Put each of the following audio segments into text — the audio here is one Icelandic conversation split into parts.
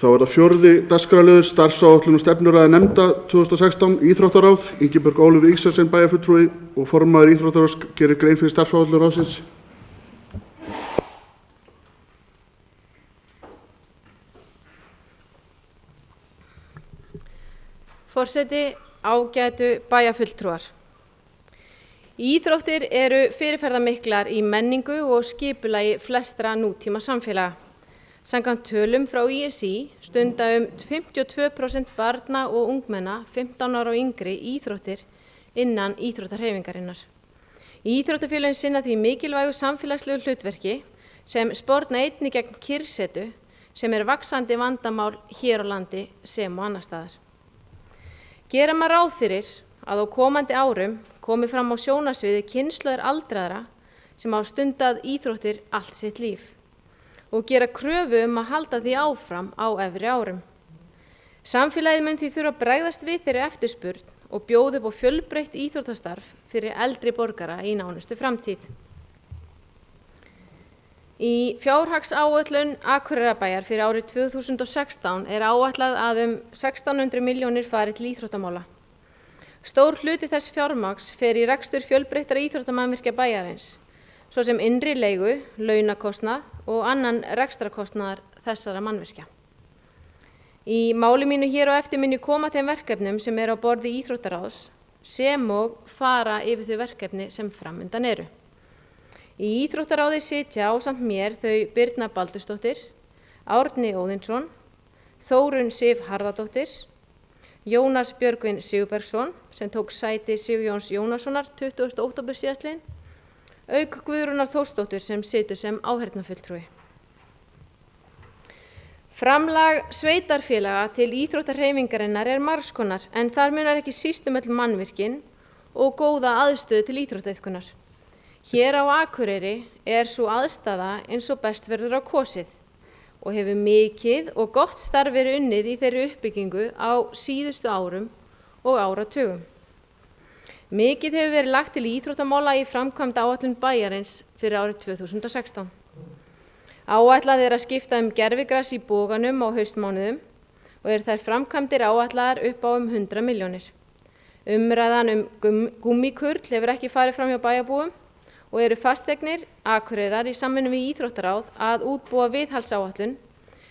Þá það fjórði dagskrárliður starfsáætlun og stefnuræða nefnda 2016 Íþróttaráð. Ingibjörg Ólöf Ísaksen bæjarfulltrúi og formaður Íþróttaráðs gerir grein fyrir starfsáætlun ráðsins. Forseti, ágætu bæjarfulltrúar. Íþróttir eru fyrirferðarmiklar í menningu og skipulagi flestra nútíma samfélaga. Samkvæmt tölum frá ISÍ stunda 52% barna og ungmenna 15 ára og yngri íþróttir innan íþróttahreyfingarinnar. Íþróttafélögin sinna því mikilvægu samfélagslegu hlutverki sem sporna einnig gegn kyrrsetu sem vaxandi vandamál hér á landi sem og annars staðar. Gera má ráð fyrir að á komandi árum komi fram á sjónarsviði kynslóðir aldraðra sem hafa stundað íþróttir allt sitt líf og gera kröfu að halda því áfram á efri árum. Samfélagið mun því þurfa að bregðast við þeirri eftirspurn og bjóða upp á fjölbreytt íþróttastarf fyrir eldri borgara í nánustu framtíð. Í fjárhagsáætlun Akureyrarbæjar fyrir árið 2016 áætlað að 1600 milljónir fari til íþróttamála. Stór hluti þess fjármagns fer í rekstur fjölbreyttra íþróttamannvirkja bæjarins, svo sem innri leigu, launakostnað og annan rekstrakostnaðar þessara mannvirkja. Í máli mínu hér á eftir mun ég koma þeim verkefnum sem á borði Íþróttaráðs sem og fara yfir þau verkefni sem framundan eru. Í Íþróttaráði sitja ásamt mér þau Birna Baldursdóttir, Árni Óðinsson, Þórunn Sif Harðardóttir, Jónas Björgvin Sigurbergsson sem tók sæti Sigurjóns Jónassonar 20. október síðastliðinn, auk Guðrúnar Þórsdóttur sem situr sem áheyrnarfulltrúi. Framlag sveitarfélaga til íþróttahreyfingarinnar margs konar en þar munar ekki síst öll mannvirkin og góða aðstöðu til íþróttaiðkunar. Hér á Akureyri sú aðstaða eins og best verður á kosið og hefur mikið og gott starf verið unnið í þeirri uppbyggingu á síðustu árum og áratugum. Mikið hefur verið lagt til íþróttamála í framkvæmd áætlun bæjarins fyrir árið 2016. Áætlað að skipta gervigras í Boganum á haustmánuðum og þær framkvæmdir áætlaðar upp á 100 milljónir. Umræðan gúmmíkurl hefur ekki farið fram hjá bæjarbúum og fasteignir Akureyrar í samvinnu við Íþróttaráð að útbúa viðhaldsáætlun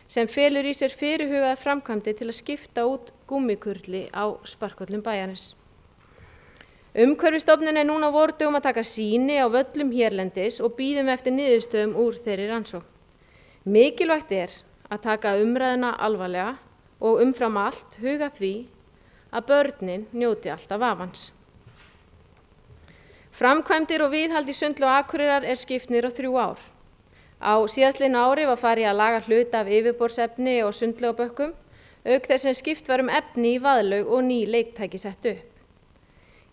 sem felur í sér fyrirhugaðar framkvæmdir til að skipta út gúmmíkurli á sparkvöllum bæjarins. Umhverfisstofnun núna á vordögum að taka sýni á völlum hérlendis og bíðum eftir niðurstöðum úr þeirri rannsókn. Mikilvægt að taka umræðuna alvarlega og umfram allt huga því að börnin njóti alltaf vafans. Framkvæmdir og viðhald í sundlaug Akureyrar skipt niður á 3 ár. Á síðastliðnu ári var farið að laga hluta af yfirborðsefni og sundlaugabökkum, auk þess sem skipt var efni í vaðlaug og ný leiktæki sett upp.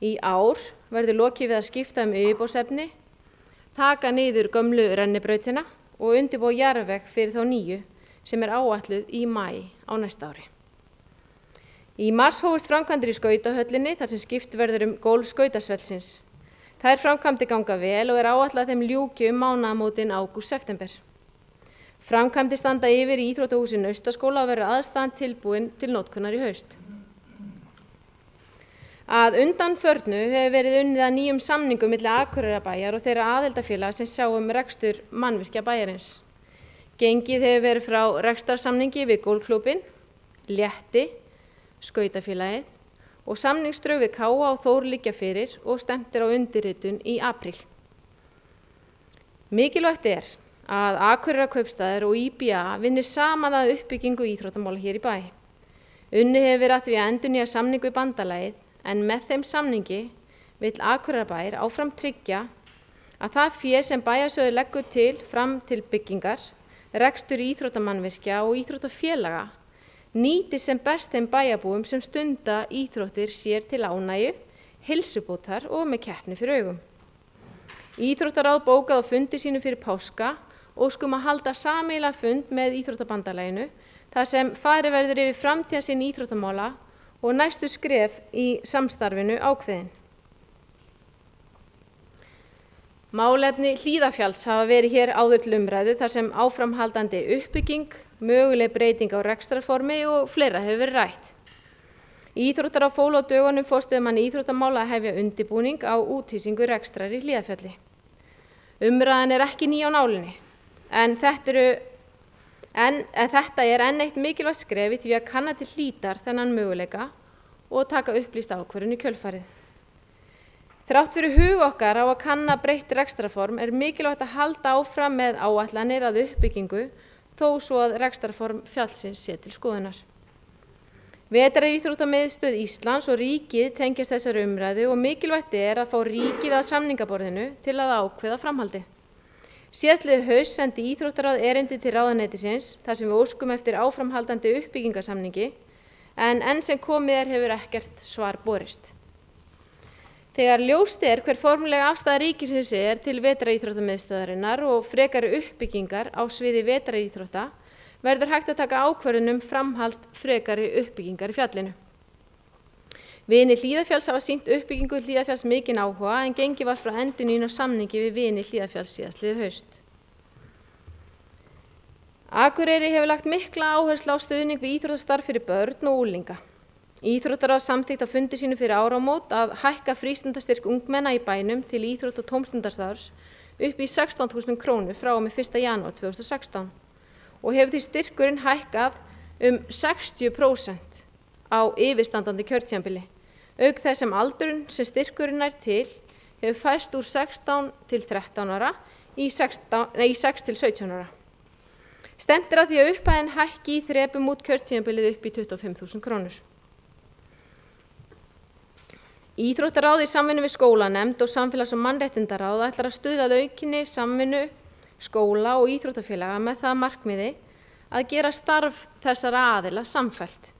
Í ár verður lokið við að skipta yfirborðsefni, taka niður gömlu rennibrautina og undirbúa jarðveg fyrir þá nýju sem áætluð í maí á næsta ári. Í mars hófust framkvæmdir í skautahöllinni þar sem skipt verður gólf skautasvellsins. Þær framkvæmdir ganga vel og áætlað þeim ljúki mánaðamótin ágúst-september. Framkvæmdir standa yfir í íþróttahúsi Naustaskóla og verður aðstaðan tilbúin til notkunar í haust. Að undanförnu hefur verið unnið að nýjum samningum milli Akureyrarbæjar og þeirra aðildarfélaga sem sjá mannvirkja mannvirkja bæjarins. Gengið hefur verið frá rekstrarsamningi við Golfklúbbinn, Létti, Skautafélagið og samningsdrög við KA og Þór liggja fyrir og stefnt á undirritun í apríl. Mikilvægt að Akureyrarkaupstaður og IBA vinni saman að uppbyggingu íþróttamála hér í bæ. Unnið hefur verið að því að endurnýja samning við bandalagið en með þeim samningi vill Akureyrarbær áfram tryggja að það fé sem bæjarsjóður leggur til fram til byggingar, rekstur íþróttamannvirkja og íþróttafélaga nýti sem best þeim bæjarbúum sem stunda íþróttir sér til ánægju, heilsubótar og með keppni fyrir augum. Íþróttaráð bókað á fundi sínu fyrir páska og að halda sameiginlegan fund með Íþróttabandalaginu þar sem farið verður yfir framtíðarsýn íþróttamála og næstu skref í samstarfinu ákveðin. Málefni Hlíðarfjalls hafa verið hér áður til umræðu þar sem áframhaldandi uppbygging, möguleg breyting á rekstrarformi og fleira hefur verið rætt. Íþróttaráð fól á dögunum forstöðumanni íþróttamála að hefja undirbúning á úthýsingu rekstrar í Hlíðarfjalli. Umræðan er ekki ný á nálinni, en þetta er enn eitt mikilvægt skref í því að kanna til hlítar þennan möguleika og taka upplýst ákvörðun í kjölfarið. Þrátt fyrir hug okkar á að kanna breytt rekstrarform er mikilvægt að halda áfram með áætlanir að uppbyggingu þó svo að rekstrarform fjallsins sé til skoðunar. Vetraríþróttamiðstöð Íslands og ríkið tengjast þessari umræðu og mikilvægt er að fá ríkið að samningaborðinu til að ákveða framhaldi. Síðastliðið haust sendi Íþróttaráð erindi til ráðuneytisins þar sem við óskum eftir áframhaldandi uppbyggingarsamningi en enn sem komið hefur ekkert svar borist. Þegar ljóst er hver formlega afstaða ríkisins er til vetraríþróttamiðstöðarinnar og frekari uppbyggingar á sviði vetraríþrótta verður hægt að taka ákvörðun framhald frekari uppbyggingar í fjallinu. Vinir Hlíðarfjalls hafa sýnt uppbyggingu Hlíðarfjalls mikinn áhuga en gengið var frá endurnýjun og samningi við vinir Hlíðarfjalls síðastliðið haust. Akureyri hefur lagt mikla áherslu á stuðning við íþróttastarf fyrir börn og unglinga. Íþróttaráð samþykkt á fundi sínu fyrir áramót að hækka frístundastyrk ungmenna í bænum til íþrótt- og tómstundastarfs upp í 16.000 krónur frá og með 1. janúar 2016 og hefur því styrkurinn hækkað 60% á yfirstandandi kjörtímabili, auk þess sem aldurinn sem styrkurinn nær til hefur færst úr 16 til 13 ára í 6 til 17 ára. Stefnt er að því að upphæðin hækki í þrepum út kjörtímabilið upp í 25.000 krónur. Íþróttaráð í samvinnu við skólanefnd og samfélags- og mannréttindaráð ætlar að stuðla að aukinni samvinnu skóla og íþróttafélaga með það markmiði að gera starf þessara aðila samfellt.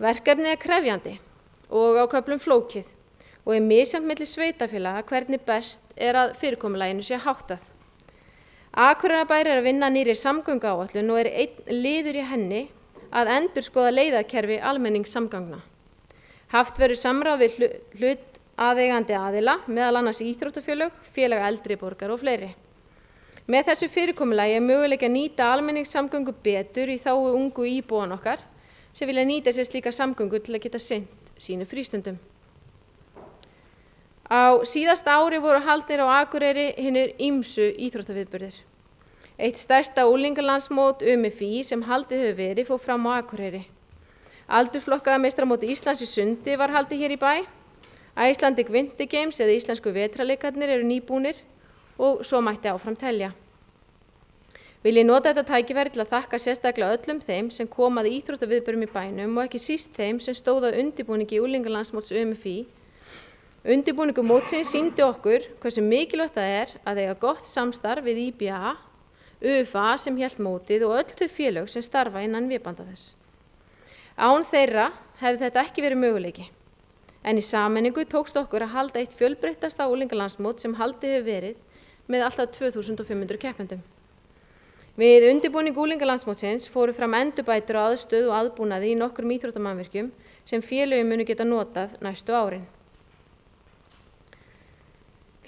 Verkefnið er krefjandi og á köflum flókið og er misjafnt milli sveitarfélaga hvernig best er að fyrirkomulaginu sé háttað. Akureyrarbær er að vinna nýrri samgönguáætlun og er einn liður í henni að endurskoða leiðakerfi almenningssamgangna. Haft verður samráð við hlutaðeigandi aðila, meðal annars íþróttafélög, félag eldri borgara og fleiri. Með þessu fyrirkomulagi er möguleiki að nýta almenningssamgöngu betur í þágu ungu íbúan okkar sem vilja nýta sér slíka samgöngu til að geta sinnt sínu frístundum. Á síðasta ári voru haldnir á Akureyri hinir ýmsu íþróttaviðburðir. Eitt stærsta unglingalandsmót UMFÍ sem haldið hefur verið fór fram á Akureyri. Aldursflokkaða meistaramót Íslands í sundi var haldið hér í bæ. Icelandic Winter Games eða íslensku vetrarleikarnir eru nýbúnir og svo mætti áfram telja. Vil ég nota þetta tækifæri til að þakka sérstaklega öllum þeim sem kom að íþróttaviðburðum í bænum og ekki síst þeim sem stóðu að undirbúningi unglingalandsmóts UMFÍ. Undirbúningur mótsins sýndi okkur hversu mikilvægt það er að eiga gott samstarf við IBA, UFA sem hélt mótið og öll þau félög sem starfa innan vébanda þess. Án þeirra hefði þetta ekki verið möguleiki, en í sameiningu tókst okkur að halda eitt fjölbreyttasta unglingalandsmót sem haldið hefur verið með alltaf 2500 keppendum. Við undirbúning unglingalandsmótsins fóru fram endurbætur á aðstöðu og aðbúnaði í nokkrum íþróttamannvirkjum sem félögin munu geta notað næstu árin.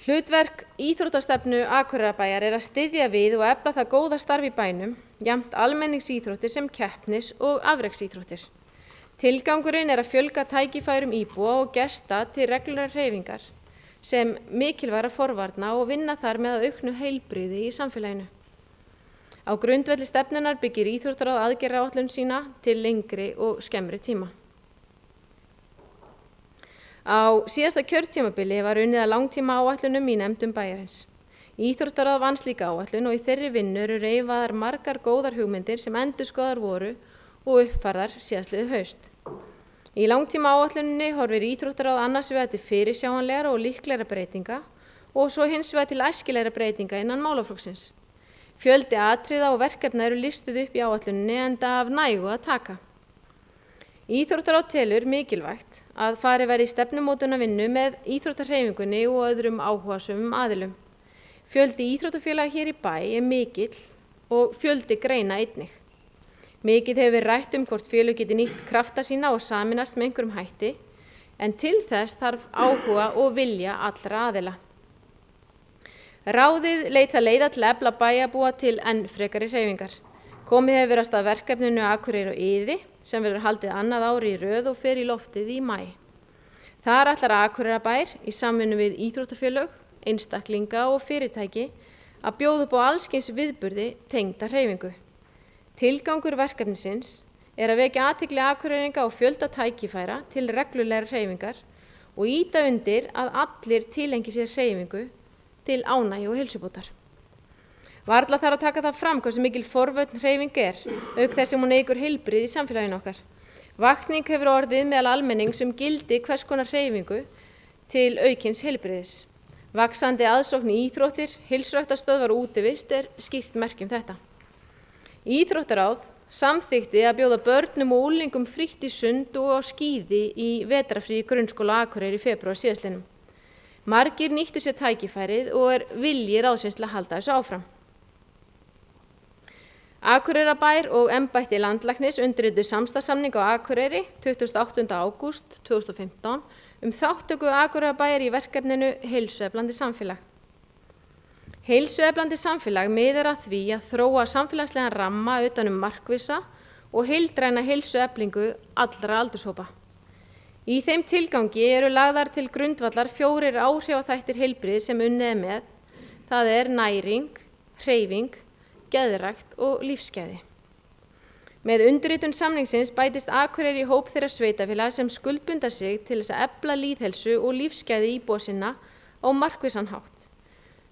Hlutverk íþróttastefnu Akureyrarbæjar er að styðja við og efla það góða starf í bænum, jafnt almenningsíþróttir sem keppnis- og afreksíþróttir. Tilgangurinn er að fjölga tækifærum íbúa og gesta til reglulegar hreyfingar sem mikilvægra forvarna og vinna þar með að auknu heilbrigði í samfélaginu. Á grundvelli stefnunnar byggir Íþróttaráð aðgerðaáætlun sína til lengri og skemmri tíma. Á síðasta kjörtímabili var unnið að langtíma áætlunum í nefndum bæjarins. Íþróttaráð vann slíka áætlun og í þeirri vinnu eru reifaðar margar góðar hugmyndir sem endurskoðaðar voru og uppfærðar síðastliðið haust. Í langtíma áætluninni horfir Íþróttaráð annars vegar til fyrirsjáanlegra og líklegra breytinga og svo hins vegar til æskilegra breytinga innan málaflokksins. Fjöldi atriða og verkefna eru listuð upp í áætluninni enda af nægu að taka. Íþróttaráð telur mikilvægt að farið verði í stefnumótunarvinnu með íþróttahreyfingunni og öðrum áhugasömum aðilum. Fjöldi íþróttafélaga hér í bæ er mikill og fjöldi greina einnig. Mikið hefur verið rætt hvort félög geti nýtt krafta sína og sameinast með einhverjum hætti, en til þess þarf áhuga og vilja allra aðila. Ráðið leita leiða til að efla bæjarbúa til enn frekari hreyfingar. Komið hefur verið af stað verkefninu Akureyri og Iði sem verður haldið annað ári í röð og fer í loftið í maí. Þar ætlar Akureyrarbær í samvinnu við íþróttafélög, einstaklinga og fyrirtæki að bjóða upp á alls kyns viðburði tengda hreyfingu. Tilgangur verkefnisins er að vekja athygli Akureyringa á fjölda tækifæra til reglulegar hreyfingar og ýta undir að allir tilengi sér hreyfingu til ánægju og heilsubótar. Varla þarf að taka það fram hversu mikil forvörn hreyfing auk þess sem hún eykur heilbrigði í samfélaginu okkar. Vakning hefur orðið meðal almennings gildi hvers konar hreyfingu til aukins heilbrigðis. Vaxandi aðsókn í íþróttir, heilsuræktarstöðvar og útivist skýrt merki þetta. Íþróttaráð samþykkti að bjóða börnum og unglingum frítt í sund og á skíði í vetrarfríi grunnskóla Akureyri í febrúar síðastliðnum. Margir nýttu sér tækifærið og vilji ráðsins til að halda þessu áfram. Akureyrarbær og embætti landlæknis undirrituðu samstarfssamning á Akureyri 28. ágúst 2015 þátttöku Akureyrarbæjar í verkefninu Heilsueflandi samfélag. Heilsueflandi samfélag miðar að því að þróa samfélagslegan ramma utan markvissa og heildræna heilsueflingu allra aldurshópa. Í þeim tilgangi eru lagðar til grundvallar 4 áhrifaþættir heilbrigðis sem unnið með, það næring, hreyfing, geðrækt og lífsgæði. Með undirritun samningsins bætist Akureyri í hóp þeirra sveitarfélaga sem skuldbinda sig til þess að efla lýðheilsu og lífsgæði íbúa sinna á markvissan hátt.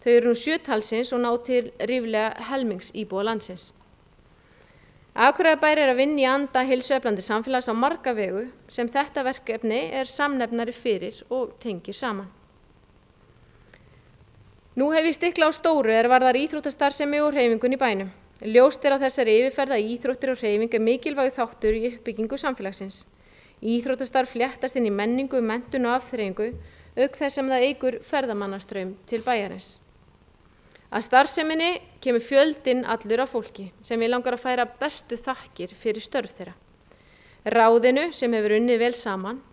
Þau eru nú 7 talsins og ná til ríflega helmings íbúa landsins. Akureyrarbær að vinna í anda heilsueflandi samfélags á marga vegu sem þetta verkefni samnefnari fyrir og tengir saman. Nú hef ég stiklað á stóru varðar íþróttastarfsemi og hreyfingun í bænum. Ljóst á þessari yfirferð að íþróttir og hreyfing mikilvægur þáttur í uppbyggingu samfélagsins. Íþróttastarf fléttast inn í menningu, menntun og afþreyingu, auk þess sem það eykur ferðamannastraum til bæjarins. Að starfseminni kemur fjöldinn allur af fólki sem ég langar að færa bestu þakkir fyrir störf þeirra. Ráðinu sem hefur unnið vel saman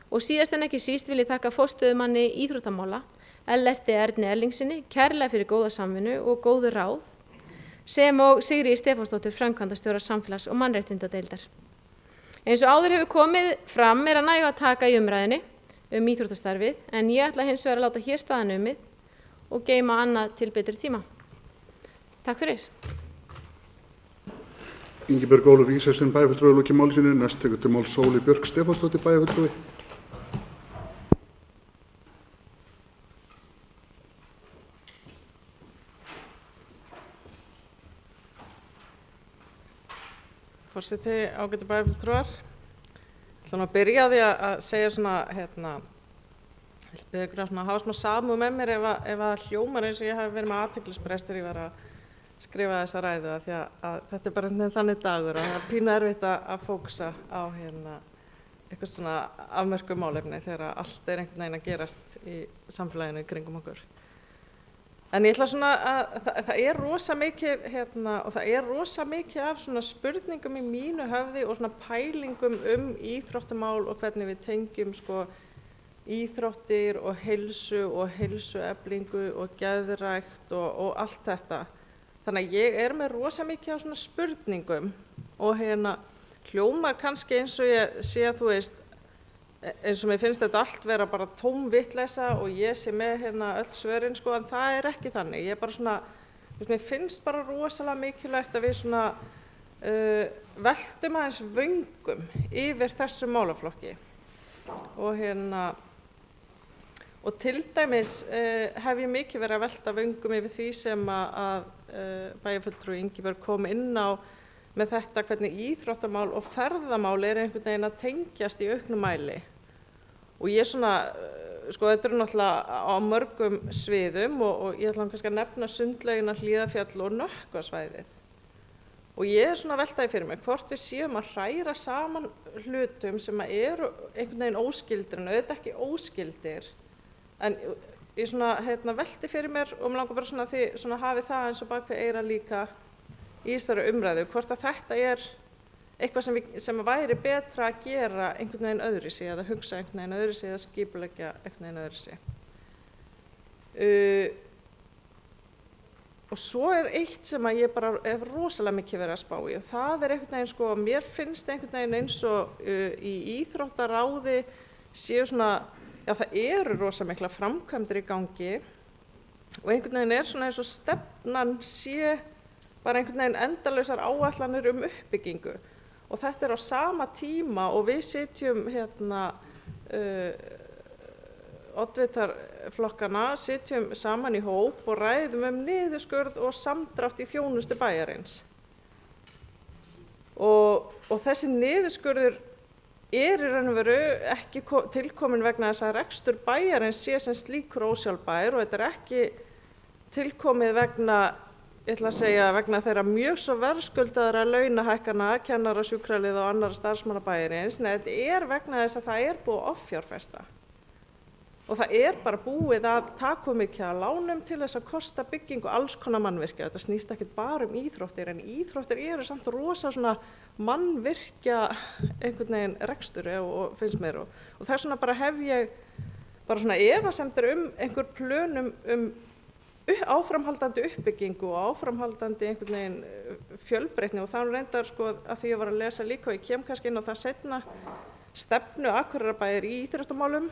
og síðast en ekki síst vil ég þakka forstöðumanni íþróttamála Ellerti Erni Erlingsinni kærlega fyrir góða samvinnu og góðu ráð sem og Sigríði Stefánsdóttur framkvæmdastjóra samfélags- og mannréttindadeildar. Eins og áður hefur komið fram að nægja að taka í umræðinni íþróttastarfið en ég ætla hins vegar að láta hér staðan numið og geyma annað til betri tíma. Takk fyrir. Ingibjörg Ólöf Ísaksen bæjarfulltrúi lokið máli sínu. Næst tekur til máls Sóley Björk Stefánsdóttir bæjarfulltrúi. Forseti, ágætu bæjarfulltrúar. Ég ætla að byrja á því að segja svona, ég vil biðja ykkur að hafa smá samúð með mér ef að hljómar eins og ég hef verið með athyglisbrest þegar ég var að skrifa þessa ræðu því að þetta bara þannig dagur og það pínu erfitt að fókusa á eitthvað svona afmörkuð málefni þegar allt einhvern veginn að gerast í samfélaginu í kringum okkur. En ég ætla svona að það rosa mikið og það rosa mikið af svona spurningum í mínu höfði og svona pælingum íþróttamál og hvernig við tengjum sko íþróttir og heilsueflingu og geðrækt og allt þetta. Þannig að ég með rosa mikið af svona spurningum og hljómar kannski eins og ég sé að þú veist eins og mér finnst þetta allt vera bara tóm vitleysa og ég sé með öll svörin sko en það ekki þannig. Ég bara svona, mér finnst bara rosalega mikilvægt að við svona veltum aðeins vöngum yfir þessu málaflokki og til dæmis hef ég mikið verið að velta vöngum yfir því sem að bæjarfulltrúi Ingibjörg kom inn á með þetta hvernig íþróttamál og ferðamál einhvern veginn að tengjast í auknum mæli. Og ég svona, sko þetta náttúrulega á mörgum sviðum og ég ætla kannski að nefna sundlaugina, Hlíðarfjall og Nökkvasvæðið. Og ég svona veltaði fyrir mig hvort við séum að hræra saman hlutum sem eru einhvern veginn óskyldir en auðvitað ekki óskyldir. En ég svona velti fyrir mér og mér langar bara svona því svona hafi það eins og bak við eyra líka í þessari umræðu, hvort að þetta eitthvað sem væri betra að gera einhvern veginn öðruvísi eða hugsa einhvern veginn öðruvísi eða skipuleggja einhvern veginn öðruvísi. Og svo eitt sem að ég bara hef rosalega mikið verið að spá í og það einhvern veginn sko, mér finnst einhvern veginn eins og í íþróttaráði séu svona, já það eru rosa mikla framkvæmdir í gangi og einhvern veginn svona eins og stefnan sé bara einhvern veginn endalausar áætlanir uppbyggingu og þetta á sama tíma og við sitjum oddvitarflokkana sitjum saman í hóp og ræðum niðurskurð og samdrátt í þjónustu bæjarins. Og þessi niðurskurður í raun og veru ekki tilkomin vegna þess að rekstur bæjarins sé sem slíkur ósjálfbær og þetta ekki tilkomið vegna, ég ætla að segja, vegna þeirra mjög svo verðskuldaðra launahækkana, kennara, sjúkraliða og annarra starfsmanna bæjarins, nei þetta vegna þess að það búið að offjárfesta. Og það bara búið að taka mikið að lánum til þess að kosta byggingu alls konar mannvirkja. Þetta snýst ekkert bara íþróttir, en íþróttir eru samt rosa svona mannvirkja einhvern veginn rekstur og finnst mér. Og þess vegna bara hef ég bara svona efasemdir einhver plönum áframhaldandi uppbyggingu og áframhaldandi einhvern veginn fjölbreytni og það reyndar sko að því ég var að lesa líka og ég kem kannski inn á það seinna stefnu Akureyrarbæjar í íþróttamálum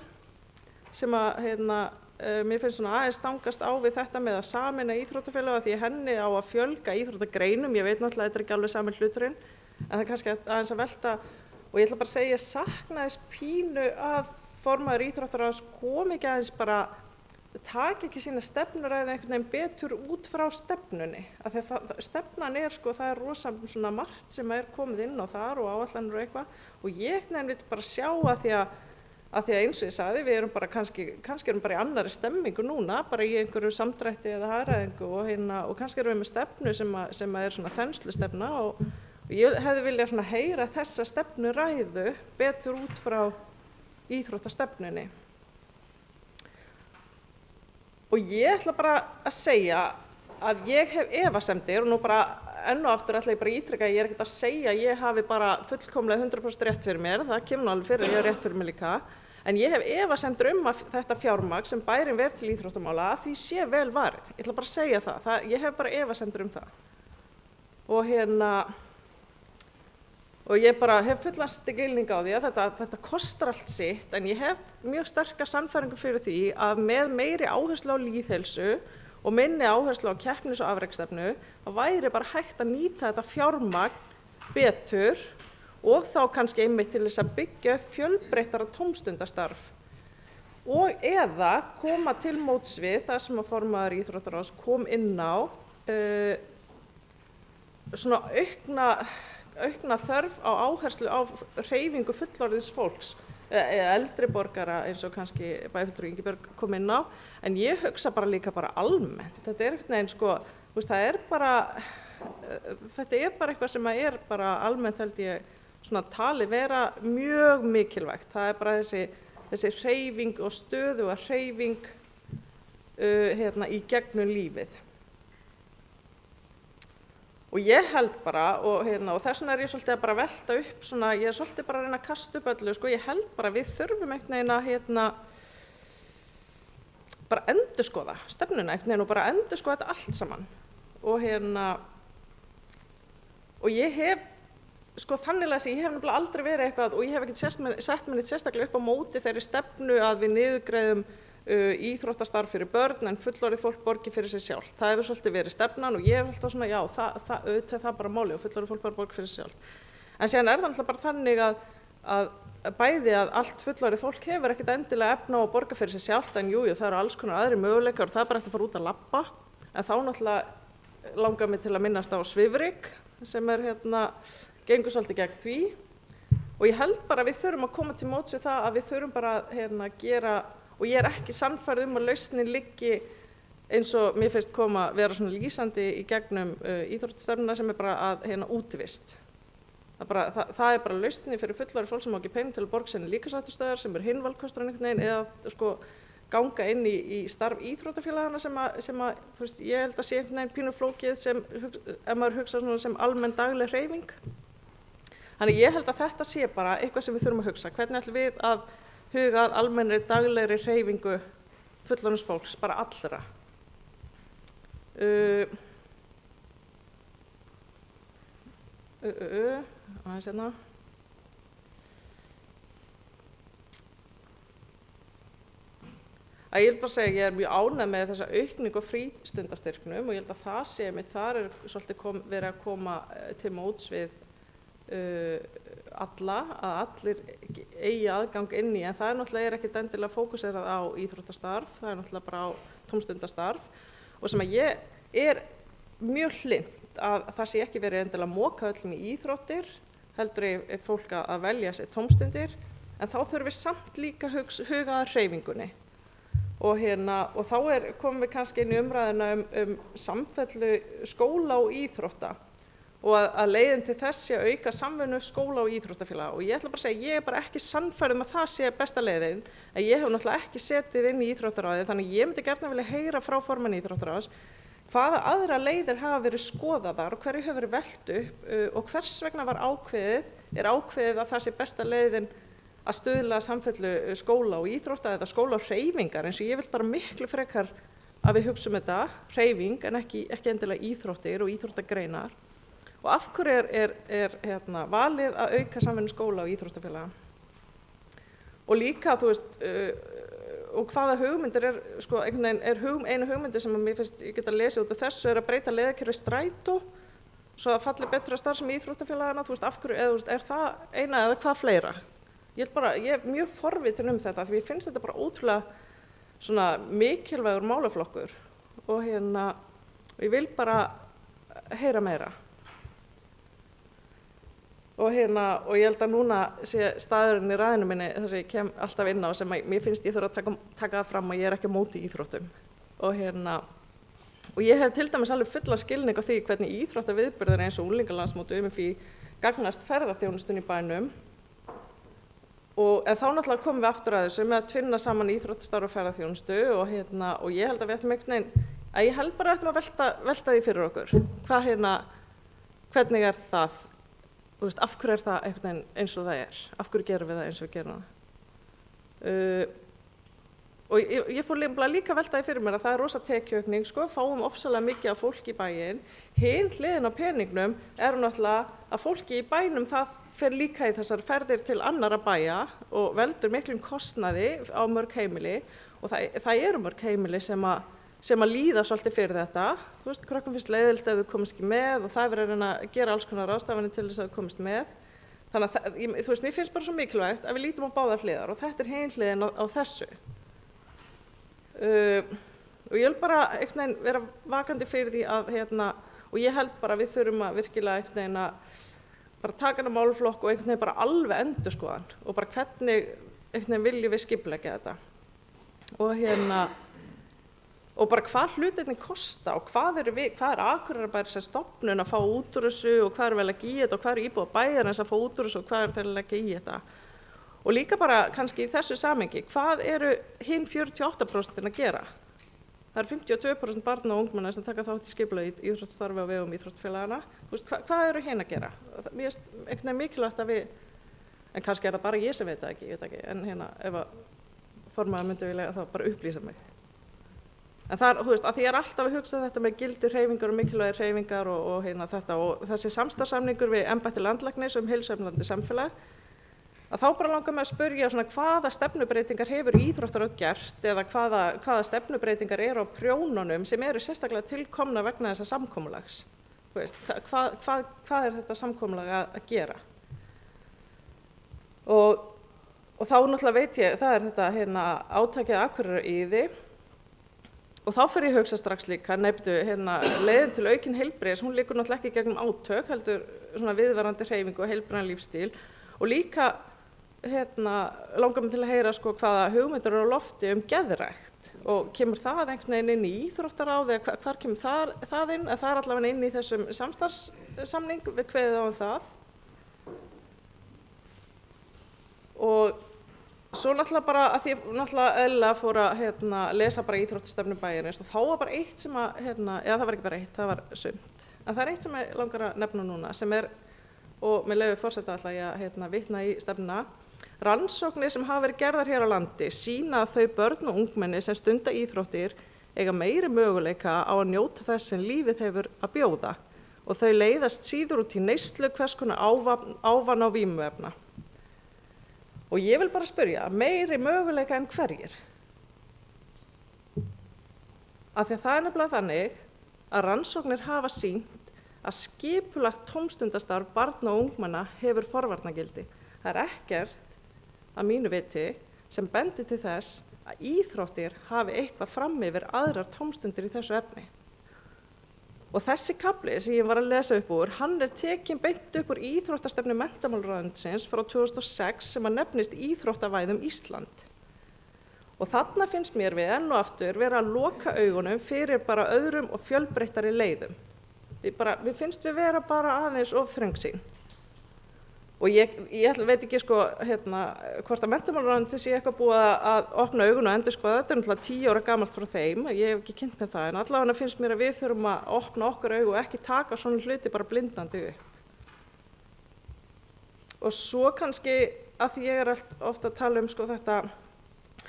sem að mér finnst svona aðeins stangast á við þetta með að sameina íþróttafélaga því henni á að fjölga íþróttagreinum, ég veit náttúrulega þetta ekki alveg sami hluturinn, en það kannski aðeins að velta og ég ætla bara að segja ég sakna þess pínu að formaður íþróttaráðs kom ekki aðeins bara taka ekki sína stefnuræði einhvern veginn betur út frá stefnunni, af því að stefnan sko það rosa svona margt sem komið inn á þar og áætlanir og eitthvað og ég nefnir bara sjá að því að eins og ég sagði, við bara kannski erum bara í annarri stemmingu núna, bara í einhverju samdrætti eða hagræðingu og kannski erum við með stefnu sem svona þenslustefna og ég hefði viljað svona heyra þessa stefnuræðu betur út frá íþróttastefnunni. Og ég ætla bara að segja að ég hef efasemdir og nú bara enn og aftur ætla ég bara ítreka að ég ekkert að segja að ég hafi bara fullkomlega 100% rétt fyrir mér, það kemur alveg fyrir að ég hef rétt fyrir mér líka, en ég hef efasemdir að þetta fjármagn sem bærinn ver til íþróttamála að því sé vel varið. Ég ætla bara að segja það ég hef bara efasemdir það. Og ég bara hef fullan skilning á því að þetta kostar allt sitt, en ég hef mjög sterka sannfæringu fyrir því að með meiri áherslu á lýðheilsu og minni áherslu á keppnis- og afreksstefnu, þá væri bara hægt að nýta þetta fjármagn betur og þá kannski einmitt til þess að byggja upp fjölbreyttara tómstundastarf og eða koma til móts við það sem að formaður íþróttaráðs kom inn á svona aukna þörf á áherslu á hreyfingu fullorðins fólks eða eldri borgara eins og kannski bæjarfulltrúi Ingibjörg kom inn á, en ég hugsa bara líka bara almennt, þetta einhvern veginn sko, þetta bara eitthvað sem bara almennt held ég svona tali vera mjög mikilvægt, það bara þessi hreyfing og stöðuga hreyfing í gegnum lífið. Og ég held bara, og þess vegna ég svolítið að bara velta upp svona, ég svolítið bara að reyna að kasta upp öllu, sko, ég held bara við þurfum einhvern veginn að bara endurskoða stefnuna einhvern veginn og bara endurskoða þetta allt saman. Og ég hef, sko þannig að ég hef nefnilega aldrei verið eitthvað og ég hef ekkert sett mér neitt sérstaklega upp á móti þeirri stefnu að við niðurgreiðum íþróttastarf fyrir börn en fullorðið fólk borgi fyrir sig sjálft. Það hefur svolítið verið stefnan og ég hef alltaf svona, já, það bara máli og fullorðið fólk bara borgi fyrir sig sjálft. En síðan það alltaf bara þannig að bæði að allt fullorðið fólk hefur ekkert endilega efna á að borga fyrir sig sjálft, en jú, það eru alls konar aðrir möguleikar og það bara eftir að fara út að labba. En þá náttúrulega langar mig til að minnast á svifryk sem gengur svolítið gegn því. Og ég held bara að við þurfum að koma til móts við það að við þurfum bara að gera, og ég ekki sannfærð að lausnin liggi eins og mér finnst vera svona lýsandi í gegnum íþróttastefnuna sem bara að útivist. Það bara lausnin fyrir fullorðið fólk sem á ekki pening til að borga sinni líkamsræktarstöðvar sem hinn valkosturinn einhvern veginn eða sko ganga inn í starf íþróttafélagana sem þú veist, ég held að sé einhvern veginn pínu flókið sem, ef maður hugsa svona sem almenn dagleg hreyfing. Þannig ég held að þetta sé bara eitthvað sem við þurfum að hugsa. Hvernig ætlum við að huga að almennri daglegri hreyfingu fullorðins fólks, bara allra. aðeins hérna. Ég vil bara segja að ég mjög ánægð með þessa aukningu á frístundastyrknum og ég held að það sé mitt, þar svolítið verið að koma til móts við alla, að allir eigi aðgang inn í, en það náttúrulega ekkert endilega fókuserað á íþróttastarf, það náttúrulega bara á tómstundastarf og sem að ég mjög hlynnt að það sé ekki verið endilega að moka öllum í íþróttir, heldur fólk að velja sér tómstundir, en þá þurfum við samt líka huga að hreyfingunni. Og þá komum við kannski inn í umræðina samfellu skóla og íþrótta og að leiðin til þess sé að auka samvinnu skóla og íþróttafélaga og ég ætla bara að segja, ég er bara ekki sannfærð að það sé besta leiðin, en ég hef náttúrulega ekki setið inn í íþróttaráði, þannig ég myndi gjarnan vilja heyra frá formanni íþróttaráðs hvaða aðra leiðir hafa verið skoðaðar og hverju hefur verið velt upp og hvers vegna er ákveðið að það sé besta leiðin að stuðla samfellu skóla og íþrótta eða skóla og hreyfingar, eins og ég vil bara miklu frekar að við hugsum þetta hreyfing en ekki endilega íþróttir og íþróttagreinar. Og af hverju er valið að auka samvinnu skóla og íþróttafélaga? Og líka, þú veist, og hvaða hugmyndir sko, einu hugmyndir sem mér finnst ég geta lesið út af þessu að breyta leiðakerfi strætó svo að falli betur að starfsemi íþróttafélagana, þú veist, af hverju, eða er það eina eða hvað fleira? Ég er mjög forvitin þetta því ég finnst þetta bara ótrúlega svona mikilvægur málaflokkur og ég vil bara heyra meira. Og ég held að núna sé staðurinn í ræðinu minni þess að ég kem alltaf inn á sem mér finnst ég þurfa að taka það fram að ég er ekki á móti íþróttum. Og ég hef til dæmis alveg fullan skilning á því hvernig íþróttaviðburðir eins og unglingalandsmót UMFÍ gagnast ferðaþjónustunni í bænum. En þá náttúrulega komum við aftur að þessu með að tvinna saman íþróttastarf og ferðaþjónustu og ég held að við ættum að velta því fyrir okkur. Hvernig er það? Af hverju er það einhvern veginn eins og það er? Af hverju gerum við það eins og við gerum það? Og ég fór líka að velta því fyrir mér að það er rosa tekjuaukning, sko, fáum ofsalega mikið af fólki í bæinn. Hin hliðin á peningnum náttúrulega að fólki í bænum það fer líka í þessar ferðir til annarra bæja og veldur miklum kostnaði á mörg heimili og það eru mörg heimili sem að líða svolítið fyrir þetta. Þú veist, krökkum finnst leiðilegt ef þú komist ekki með og það er verið að reyna að gera alls konar ráðstafanir til þess að þú komist með. Þannig að þú veist, mér finnst bara svo mikilvægt að við lítum á báðar hliðar og þetta er hin hliðin á þessu. Og ég vil bara einhvern veginn vera vakandi fyrir því að og ég held bara að við þurfum að virkilega einhvern veginn að bara taka hana málflokk og einhvern veginn bara alveg endurskoðan og bara hvernig einhvern veginn viljum við skipuleggja þetta og bara hvað hlutirnir kosta og hvað er Akureyrarbær sem stofnun að fá út úr þessu og hvað er vel að í þetta og hvað er íbúar bæjarins að fá út úr þessu og hvað er þeir að leggja í þetta og líka bara kannski í þessu samhengi hvað eru hin 48% að gera? Það eru 52% barna og ungmenna sem taka þátt í skipulagi íþróttastarfi á vegum íþróttafélagana. Hvað eru hin að gera? Mér finnst einhvern veginn mikilvægt að við, en kannski er það bara ég sem veit það ekki, ég veit ekki, en ef að formaður myndi vilja þá bara upplýsa mig. En það þú veist, að því ég er alltaf að hugsa þetta með gildi hreyfingar og mikilvægir hreyfingar og þetta og þessi samstarfssamningur við embætti landlæknis heilsueflandi samfélag, að þá bara langar mig að spyrja svona hvaða stefnubreytingar hefur íþróttaráð gert eða hvaða stefnubreytingar eru á prjónunum sem eru sérstaklega tilkomna vegna þessa samkomulags. Þú veist, hvað er þetta samkomulag að gera? Og þá náttúrulega veit ég, það er þetta átakið Akureyri og þá fer ég að hugsa strax líka, leiðin til aukin heilbrigðis, hún liggur náttúrulega ekki gegnum átök, heldur svona viðvarandi hreyfingu og heilbrigðan lífstíl og líka langar mig til að heyra sko hvaða hugmyndir eru á lofti geðrækt og kemur það einhvern veginn inn í íþróttaráð eða hvar kemur það inn, það er allavega inn í þessum samstarfssamning við kveðið á það og svo náttúrulega bara að því náttúrulega eðlilega fór að lesa bara íþróttastefnu bæjarins og þá var bara eitt sem að eða það var ekki bara eitt, það var sumt en það er eitt sem ég langar að nefna núna sem er og með leyfi forseta ætla ég að vitna í stefnuna. Rannsóknir sem hafa verið gerðar hér á landi sýna að þau börn og ungmenni sem stunda íþróttir eiga meiri möguleika á að njóta þess sem lífið hefur að bjóða og þau leiðast síður út í neyslu hvers konar ávana og vímuefna. Og ég vil bara spyrja, meiri möguleika en hverjir? Af því að það nefnilega þannig að rannsóknir hafa sýnt að skipulagt tómstundastarf barna og ungmenna hefur forvarnagildi. Það ekkert að mínu viti sem bendir til þess að íþróttir hafi eitthvað fram yfir aðrar tómstundir í þessu efni. Og þessi kafli sem ég var að lesa upp úr, hann tekinn beint upp úr íþróttastefnu menntamálaráðuneytisins frá 2006 sem að nefnist Íþróttavæðum Ísland. Og þarna finnst mér við enn og aftur vera að loka augunum fyrir bara öðrum og fjölbreyttari leiðum. Við finnst við vera bara aðeins of þröngsýn. Og ég veit ekki hvort að menntamálaráðuneytið sé eitthvað búið að opna augun og endurskoða. Þetta náttúrulega 10 ára gamalt frá þeim, ég hef ekki kynnt með það, en allavega finnst mér að við þurfum að opna okkar augu og ekki taka svona hluti bara blindandi upp. Og svo kannski, að því ég ofta að tala þetta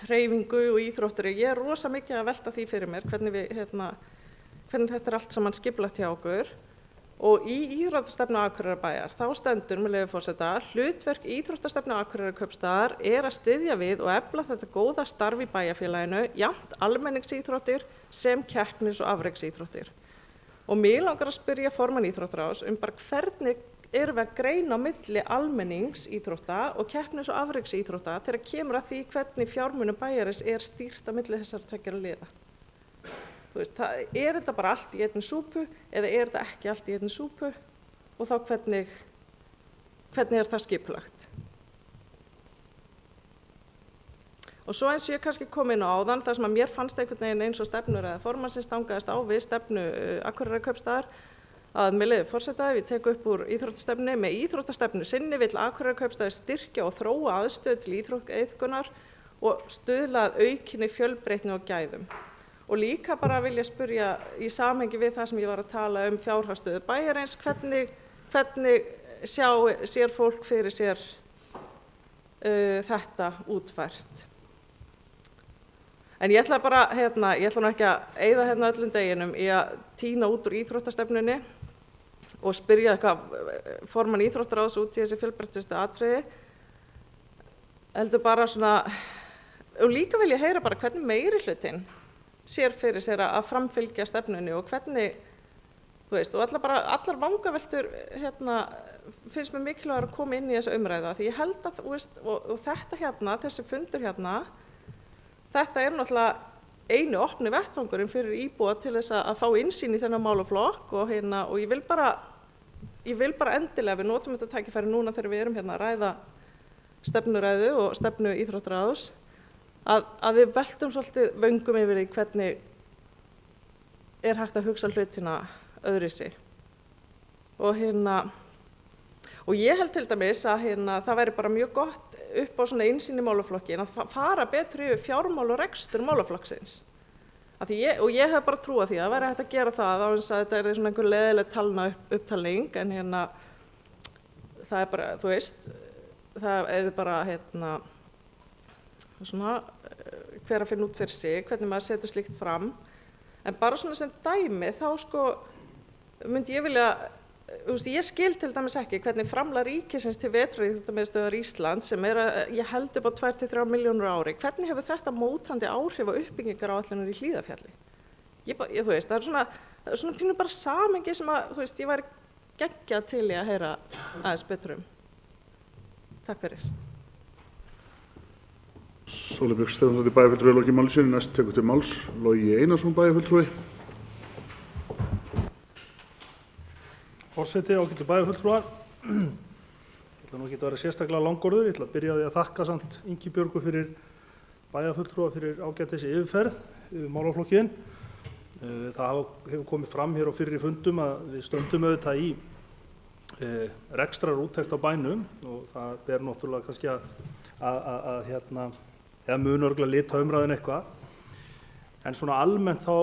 hreyfingu og íþróttir, ég rosa mikið að velta því fyrir mér, hvernig þetta allt saman skipulagt hjá okkur. Og í íþróttastefnu Akureyrarbæjar þá stendur, með leyfi forseta, hlutverk íþróttastefnu Akureyrarkaupstaðar að styðja við og efla þetta góða starf í bæjarfélaginu, jafnt almenningsíþróttir sem keppnis- og afreksíþróttir. Og mig langar að spyrja formann Íþróttaráðs bara hvernig erum við að greina á milli almenningsíþrótta og keppnis- og afreksíþrótta þegar kemur að því hvernig fjármunum bæjarins stýrt á milli þessara tveggja liða. Þetta bara allt í einni súpu eða þetta ekki allt í einni súpu og þá hvernig það skipulagt? Og svo eins og ég kannski kom inn á áðan, þar sem að mér fannst einhvern veginn eins og stefnuræða formannsins stangaðist á við stefnu Akureyrarkaupstaðar, að með leyfi forseta, ef ég tek upp úr íþróttastefnu, með íþróttastefnu sinni vill Akureyrarkaupstaður styrkja og þróa aðstöðu til íþróttaiðkunar og stuðla að aukinni fjölbreytni og gæðum. Og líka bara vil ég spyrja í samhengi við það sem ég var að tala fjárhagsstöðu bæjarins, hvernig sér fólk fyrir sér þetta útfært. En ég ætla bara, ég ætla nú ekki að eyða öllum deginum í að tína út úr íþróttastefnunni og spyrja formann Íþróttaráðs út í þessi fjölbreyttustu atriði. Heldur bara svona, og líka vil ég heyra bara hvernig meirihlutinn sér fyrir sér að framfylgja stefnunni og hvernig, og allar vangaveltur finnst mér mikilvægt að koma inn í þessa umræða, því ég held að, og þetta þessi fundur þetta náttúrulega einu opni vettvangurinn fyrir íbúa til þess að fá innsýn í þennan málaflokk og ég vil bara endilega við notum þetta tækifæri núna þegar við erum að ræða stefnuræðu og stefnu Íþróttaráðs, að við veltum svolítið vöngum yfir því hvernig hægt að hugsa hlutina öðruvísi. Og ég held til dæmis að það væri bara mjög gott upp á svona innsýn í málaflokkin að fara betur yfir fjármál og rekstur málaflokksins. Og ég hef bara trú að því að það væri hægt að gera það á þess að þetta svona einhver leiðileg talna upptalning, en það bara, það bara svona hver að finna út fyrir sig, hvernig maður setur slíkt fram. En bara svona sem dæmi þá myndi ég vilja, ég skil til dæmis ekki hvernig framlag ríkisins til Vetraríþróttamiðstöðvar Íslands sem ég held upp á 2-3 milljónir á ári, hvernig hefur þetta mótandi áhrif á uppbyggingaráætlanir í Hlíðarfjalli? Það er svona pínu bara samhengi sem að, ég væri geggjað til í að heyra aðeins betur Takk fyrir. Sóley Björk Stefánsdóttir bæjarfulltrúi lokið máli sínu. Næst tekur til máls Logi Einarsson bæjarfulltrúi. Forseti, ágætu bæjarfulltrúar. Ég ætla nú ekki að vera sérstaklega langorður. Ég ætla að byrja á því að þakka samt Ingibjörgu fyrir bæjarfulltrúa fyrir ágætis yfirferð yfir málaflokkinn. Það hefur komið fram hér á fyrri fundum að við stöndum auðvitað í rekstrarúttekt á bænum og það ber náttúrulega kannski eða mun örugglega lita umræðuna eitthvað. En svona almennt þá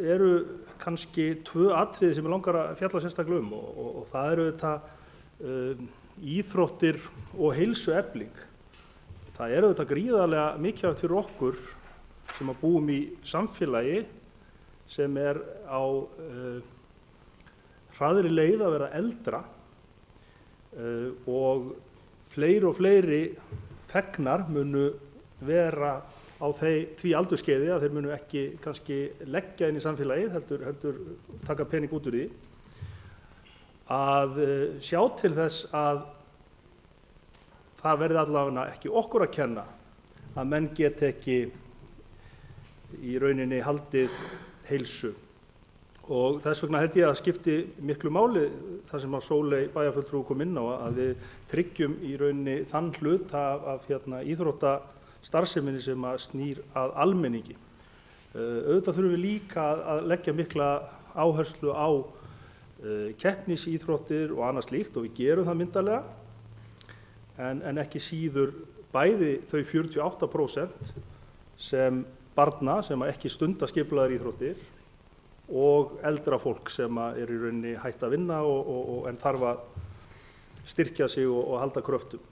eru kannski 2 atriði sem ég langar að fjalla sérstaklega og það eru auðvitað íþróttir og heilsuefling. Það eru auðvitað gríðarlega mikilvægt fyrir okkur sem að búum í samfélagi sem á hraðri leið að vera eldra og fleiri þegnar munu vera á því aldurskeiði að þeir munu ekki kannski leggja inn í samfélagið, heldur taka pening út úr því, að sjá til þess að það verði allavega ekki okkur að kenna að menn get ekki í rauninni haldið heilsu. Og þess vegna held ég að skipti miklu máli það sem að Sóley bæjarfulltrúi kom inn á, að við tryggjum í rauninni þann hlut af íþróttastarfseminni sem að snýr að almenningi. Auðvitað þurfum við líka að leggja mikla áherslu á keppnisíþróttir og annað slíkt og við gerum það myndarlega, en ekki síður bæði þau 48% sem barna sem ekki stunda skipulagðar íþróttir og eldra fólk sem er í rauninni hætt að vinna en þarf að styrkja sig og halda kröftum.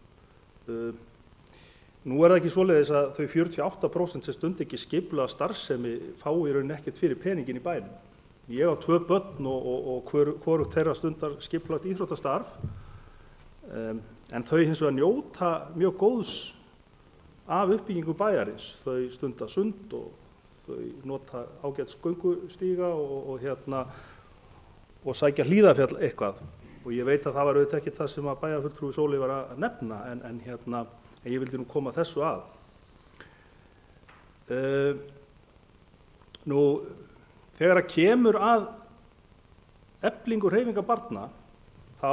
Nú það ekki svoleiðis að þau 48% sem stunda ekki skipulagða starfsemi fái í rauninni ekkert fyrir peningin í bænum. Ég á 2 börn og hvorugt þeirra stundar skipulagt íþróttastarf, en þau hins vegar njóta mjög góðs af uppbyggingu bæjarins. Þau stunda sund og þau nota ágætis göngustíga og sækja Hlíðarfjall eitthvað. Og ég veit að það var auðvitað ekki það sem að bæjarfulltrúi Sóley var að nefna, en ég vildi nú koma þessu að. Nú, þegar að kemur að eflingu hreyfingar barna, þá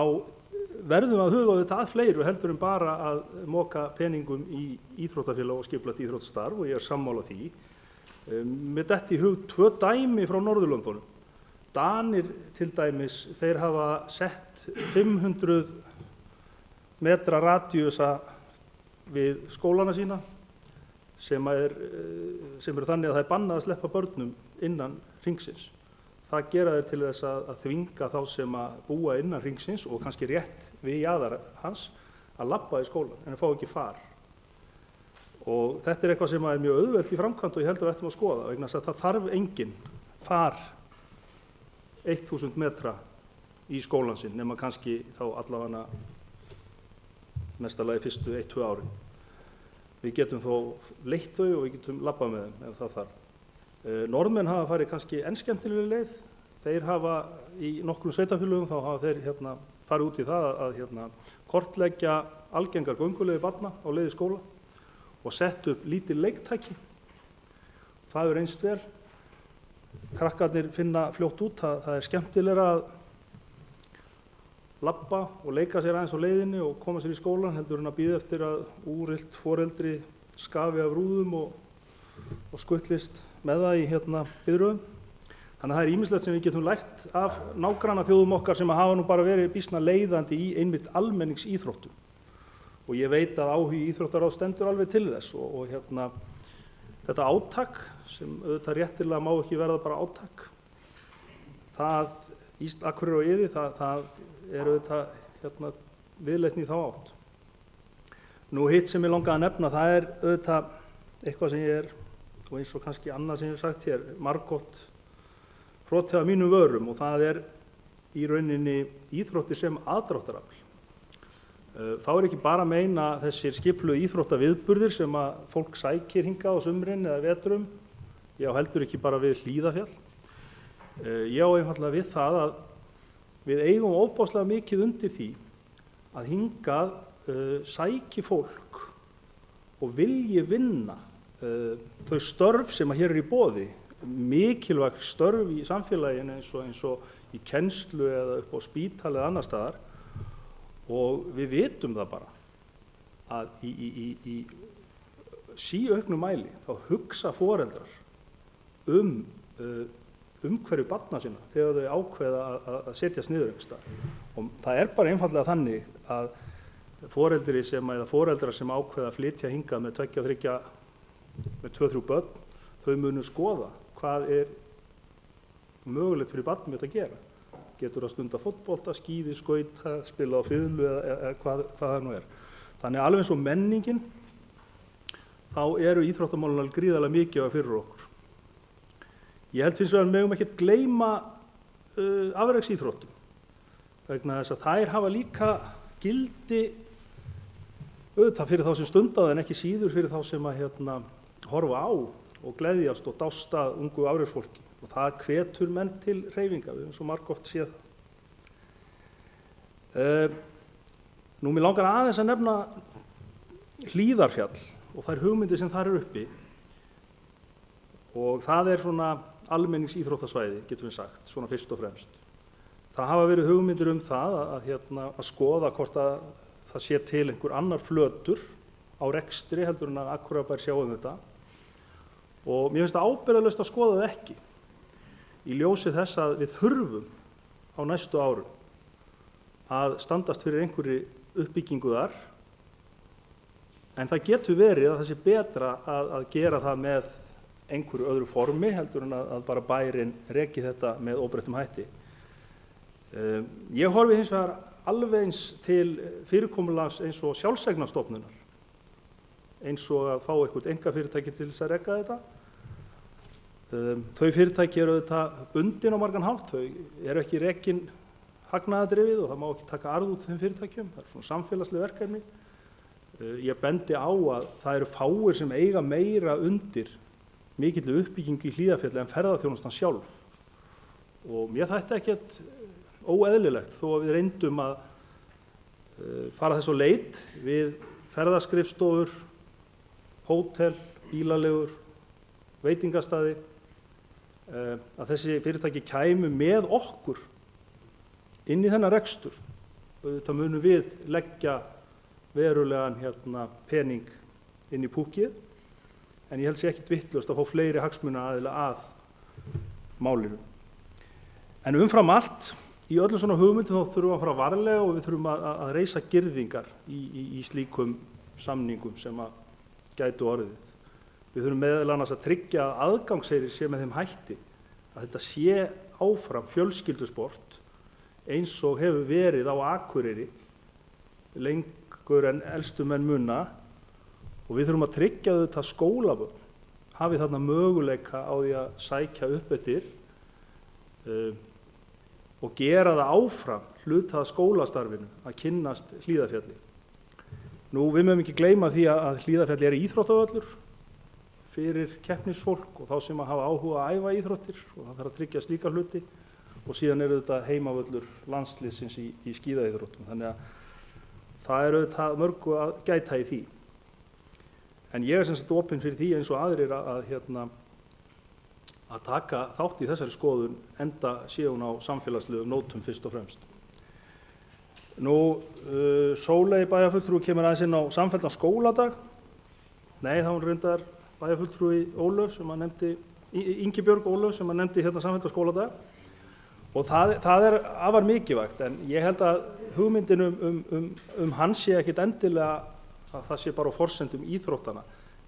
verðum að huga þetta að fleiru heldur en bara að moka peningum í íþróttafélag og skipulagt íþróttastarf, og ég sammála því. Mér detti í hug 2 dæmi frá Norðurlöndunum. Danir til dæmis, þeir hafa sett 500 metra radíusa við skólana sína sem eru þannig að það er bannað að sleppa börnum innan hringsins. Það gera þeir til þess að þvinga þá sem að búa innan hringsins og kannski rétt við jaðar hans að labba í skólan, en þeir fá ekki far. Og þetta er eitthvað sem er mjög auðvelt í framkvæmd og ég held að við ættum að skoða, vegna þess að það þarf enginn far 1000 metra í skólan sinn, nema kannski þá allavega mesta lagi fyrstu 1-2 árin. Við getum þó leitt þau og við getum labbað með þeim ef það þarf. Norðmenn hafa farið kannski enn skemmtilegri leið. Þeir hafa í nokkrum sveitarfélögum þá hafa þeir farið út í það að kortleggja algengar gönguleiðir barna á leið í skóla og sett upp lítil leiktæki. Það er reynst vel. Krakkarnir finna fljótt út að það er skemmtilegra að labba og leika sér aðeins á leiðinni og koma sér í skólan heldur en að bíða eftir að úrelt foreldri skafi af rúðum og skuttlist með það í biðröðum. Þannig að það er ýmislegt sem við getum lært af nágrannaþjóðum okkar sem hafa nú bara verið býsna leiðandi í einmitt almenningsíþróttum. Og ég veit að áhugi íþróttaráðs stendur alveg til þess og þetta átak sem auðvitað réttilega má ekki verða bara átak. Það Akureyri og Iði, það er auðvitað viðleitni í þá átt. Nú hitt sem ég langaði að nefna, það er auðvitað eitthvað sem ég og eins og kannski annað sem ég hef sagt hér, margótt hrotið af mínum vörum og það er í rauninni íþróttir sem aðdráttarafl. Þá er ekki bara að meina þessir skipulögðu íþróttaviðburðir sem að fólk sækir hingað á sumrin eða vetrum. Ég á heldur ekki bara við Hlíðarfjall. Ég á einfaldlega við það að við eigum ofboðslega mikið undir því að hingað sæki fólk og vilji vinna þau störf sem að hér er í boði, mikilvæg störf í samfélaginu eins og í kennslu eða upp á spítali eða annar staðar. Og við vitum það bara að í síauknum mæli þá hugsa foreldrar umhverju barna sinna þegar þau ákveða að setjast niður einhvers staðar. Og það er bara einfaldlega þannig að foreldrar sem ákveða að flytja hingað með 2-3 börn, þau munu skoða hvað er mögulegt fyrir barn með þetta að gera. Getur að stunda fótbolta, skíði, skauta, spila á fiðlu eða hvað það nú er. Þannig alveg eins og menningin, þá eru íþróttamálin alveg gríðarlega mikið fyrir okkur. Ég held hins vegar megum ekkert gleyma afreksíþróttum. vegna þess að þær hafa líka gildi auðvitað fyrir þá sem stunda en ekki síður fyrir þá sem að horfa á og gleðjast og dásta ungu afreksfólki og það hvetur menn til hreyfinga, við höfum svo margoft séð það. Nú mér langar aðeins að nefna Hlíðarfjall og þær hugmyndir sem þar uppi og það svona almenningsíþróttasvæði, getum við sagt, svona fyrst og fremst. Það hafa verið hugmyndir það að skoða hvort að það sé til einhver annar flötur á rekstri heldur en að Akureyrarbær sjá þetta og mér finnst það ábyrgðarlaust að skoða það ekki í ljósi þess að við þurfum á næstu árum að standast fyrir einhverri uppbyggingu þar en það getur verið að það sé betra að gera það með einhverju öðru formi heldur en að bara bærinn reki þetta með óbreyttum hætti. Ég horfi hins vegar alveg eins til fyrirkomulags eins og sjálfseignarstofnunar, eins og að fá eitthvað einkafyrirtæki til þess að reka þetta. Þau fyrirtæki eru auðvitað bundin á margan hátt, þau eru ekki rekin hagnaðardrifið og það má ekki taka arð út þeim fyrirtækjum, það svona samfélagsleg verkefni. Ég bendi á að það eru fáir sem eiga meira undir mikilli uppbyggingu í Hlíðarfjalli en ferðaþjónustan sjálf og mér þætti ekkert óeðlilegt þó að við reyndum að fara þess á leit við ferðaskrifstofur, hótel, bílalegur, veitingastaði, að þessi fyrirtæki kæmu með okkur inn í þennan rekstur. Þetta munum við leggja verulegan pening inn í púkið, en ég held sér ekkert vitlaust að fá fleiri hagsmunaaðila að málinu. En umfram allt, í öllum svona hugmyndum þá þurfum við að fara varlega og við þurfum að reisa girðingar í slíkum samningum sem að gætu orðið. Við þurfum meðal annars að tryggja að aðgangseyrir sé með þeim hætti að þetta sé áfram fjölskyldusport eins og hefur verið á Akureyri lengur en elstu menn muna og við þurfum að tryggja þetta skólabörn hafi þarna möguleika á því að sækja upp eftir og gera það áfram hluta af skólastarfinu að kynnast Hlíðarfjalli. Nú, við mögum ekki gleyma því að Hlíðarfjalli er íþróttavöllur fyrir keppnisfólk og þá sem að hafa áhuga að æfa íþróttir og það þarf að tryggja slíka hluti og síðan er þetta heimavöllur landsliðsins í skíðaíþróttum. Þannig að það er auðvitað mörgu að gæta í því. En ég er sem sagt opinn fyrir því eins og aðrir að taka þátt í þessari skoðun enda sé hún á samfélagslegum nótum fyrst og fremst. Nú, Sóley bæjarfulltrúi kemur aðeins inn á samfelldan skóladag. Nei, þá hún reyndar bæjarfulltrúi Ólöf sem að nefndi, Ingibjörg Ólöf sem að nefndi samfelldan skóladag. Og það er afar mikilvægt en ég held að hugmyndin hans sé ekkit endilega að það sé bara á forsendum íþróttana.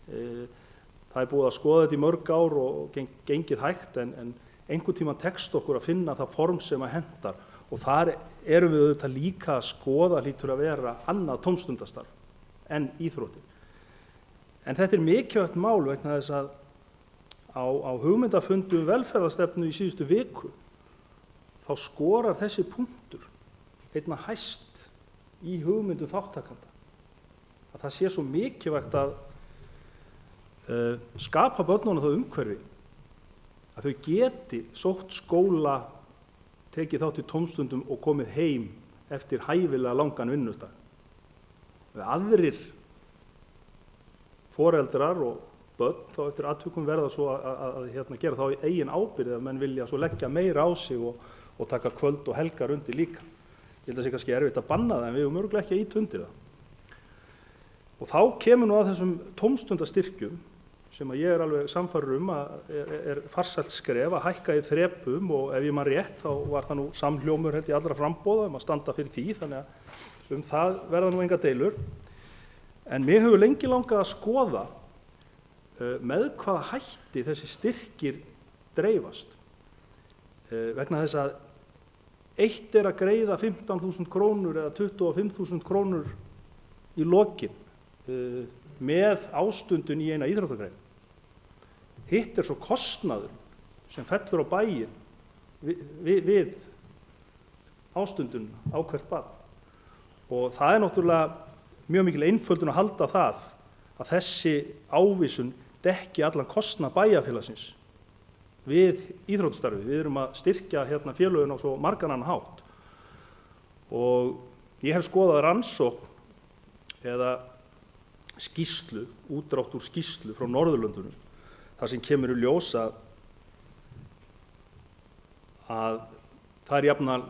Það er búið að skoða þetta í mörg ár og gengið hægt en einhvern tíma tekst okkur að finna það form sem að hentar og þar erum við auðvitað líka að skoða hlýtur að vera annað tómstundastarf en íþróttir. En þetta er mikilvægt mál vegna þess að á hugmyndafundi velferðarstefnu í síðustu viku þá skorar þessi punktur einna hæst í hugmyndum þáttakanda. Að það sé svo mikilvægt að skapa börnunum þá umhverfi að þau geti sótt skóla, tekið þátt í tómstundum og komið heim eftir hæfilega langan vinnudag. Aðrir foreldrar og börn þá eftir atvikum verða svo að gera þá í eigin ábyrgð að menn vilja svo leggja meira á sig og taka kvöld og helgar undir líka. Ég held að það sé kannski erfitt að banna það en við höfum örugglega ekki að ýta undir það. Og þá kemur nú að þessum tómstundastyrkjum sem að ég er alveg sannfærður að er farsælt skref að hækka í þrepum og ef ég man rétt þá var það nú samhljómur held í allra framboða að standa fyrir því þannig að það verða nú enga deilur. En mér hefur lengi langað að skoða með hvaða hætti þessi styrkir dreifast. Vegna þess að eitt er að greiða 15.000 krónur eða 25.000 krónur í lokin með ástundun í eina íþróttagrein. Hitt er svo kostnaður sem fellur á bæinn við ástundun á hvert barn. Og það náttúrulega mjög mikil einföldun að halda það að þessi ávísun dekki allan kostnað bæjarfélagsins við íþróttastarfi. Við erum að styrkja félögin á svo margan annan hátt. Og ég hef skoðað rannsókn eða skýrslu, útdrátt úr skýrslu frá Norðurlöndunum, þar sem kemur í ljós að það er jafnvel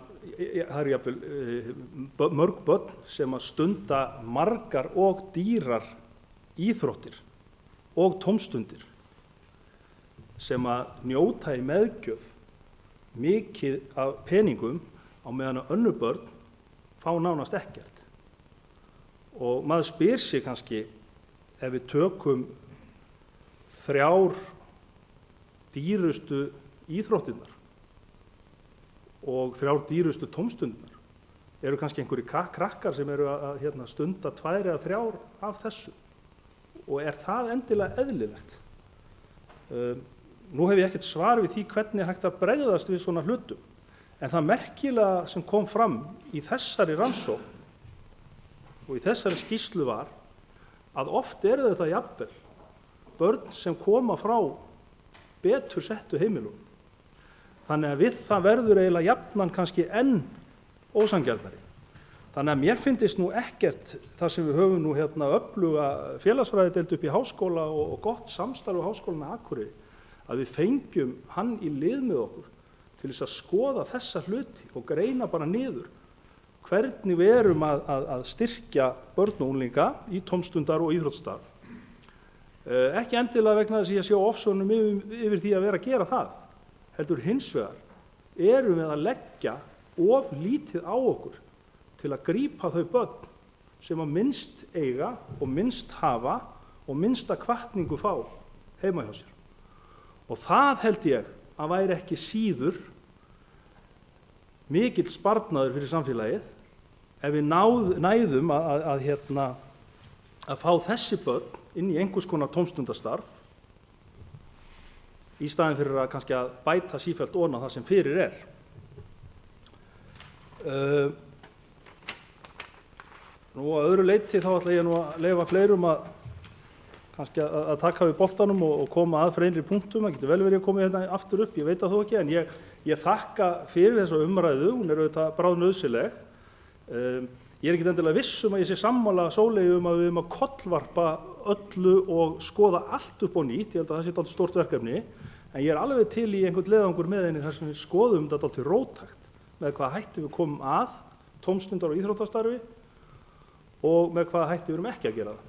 mörg börn sem að stunda margar og dýrar íþróttir og tómstundir sem að njóta í meðgjöf mikið af peningum á meðan að önnur börn fá nánast ekkert. Og maður spyr sig kannski, ef við tökum 3 dýrustu íþróttirnar og 3 dýrustu tómstundirnar, eru kannski einhverjir krakkar sem eru að stunda 2 eða 3 af þessu. Og er það endilega eðlilegt? Nú hef ég ekkert svar við því hvernig er hægt að bregðast við svona hlutum. En það merkilega sem kom fram í þessari rannsókn og í þessari skýrslu var að oft eru þetta jafnvel börn sem koma frá betur settu heimilum. Þannig að við það verður eiginlega jafnan kannski enn ósanngjarnari. Þannig að mér finnst nú ekkert það sem við höfum nú öfluga félagsfræðideild upp í háskóla og gott samstarf á Háskólann á Akureyri, að við fengjum hann í lið með okkur til þess að skoða þessa hluti og greina bara niður hvernig við erum að styrkja börn og unglinga í tómstundar og íþróttastarf. Ekki endilega vegna þess að ég sé ofsóknum yfir því að vera að gera það, heldur hins vegar erum við að leggja of lítið á okkur til að grípa þau börn sem að minnst eiga og minnst hafa og minnsta hvatningu fá heima hjá sér. Og það held ég að væri ekki síður mikill sparnaður fyrir samfélagið ef við næðum að fá þessi börn inn í einhvers konar tómstundastarf í staðinn fyrir að kannski að bæta sífellt ofan á það sem fyrir er. Nú að öðru leyti þá ætla ég nú að leyfa fleirum kannski að taka við boltanum og koma að freinri punktum. Það getur vel verið að koma hérna aftur upp, ég veit það þó ekki, en ég þakka fyrir þessa umræðu, hún er auðvitað bráðnauðsynleg. Ég er ekki endilega viss að ég sé sammála Sóleyju að við erum að kollvarpa öllu og skoða allt upp á nýtt. Ég held að það sé dálítið stórt verkefni, en ég er alveg til í einhvern leiðangur með henni þar sem við skoðum þetta dálítið róttækt með hvaða hætti við komum að tómstundar og íþróttastarfi og með hvaða hætti við erum ekki að gera það.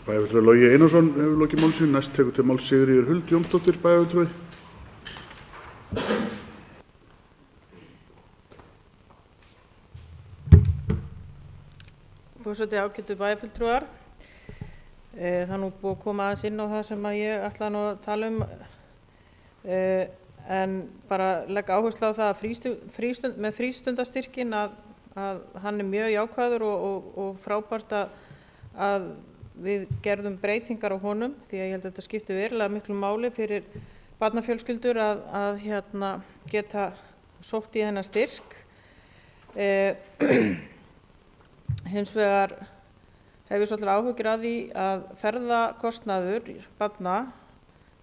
Bæjarfulltrúi Logi Einarsson hefur lokið máli sínu. Næst tekur til máls Sigríður Huld Jónsdóttir, bæjarfulltrúi. Forseti, ágætu bæjarfulltrúar. Það er nú búið að koma aðeins inn á það sem að ég ætla nú að tala um, en bara legg áherslu á það að með frístundastyrkin að hann er mjög jákvæður og frábært að við gerðum breytingar á honum, því að ég held að þetta skipti verulega miklu máli fyrir barnafjölskyldur að geta sótt í þennan styrk. Hins vegar hef ég svolítið áhyggjur af því að ferðakostnaður barna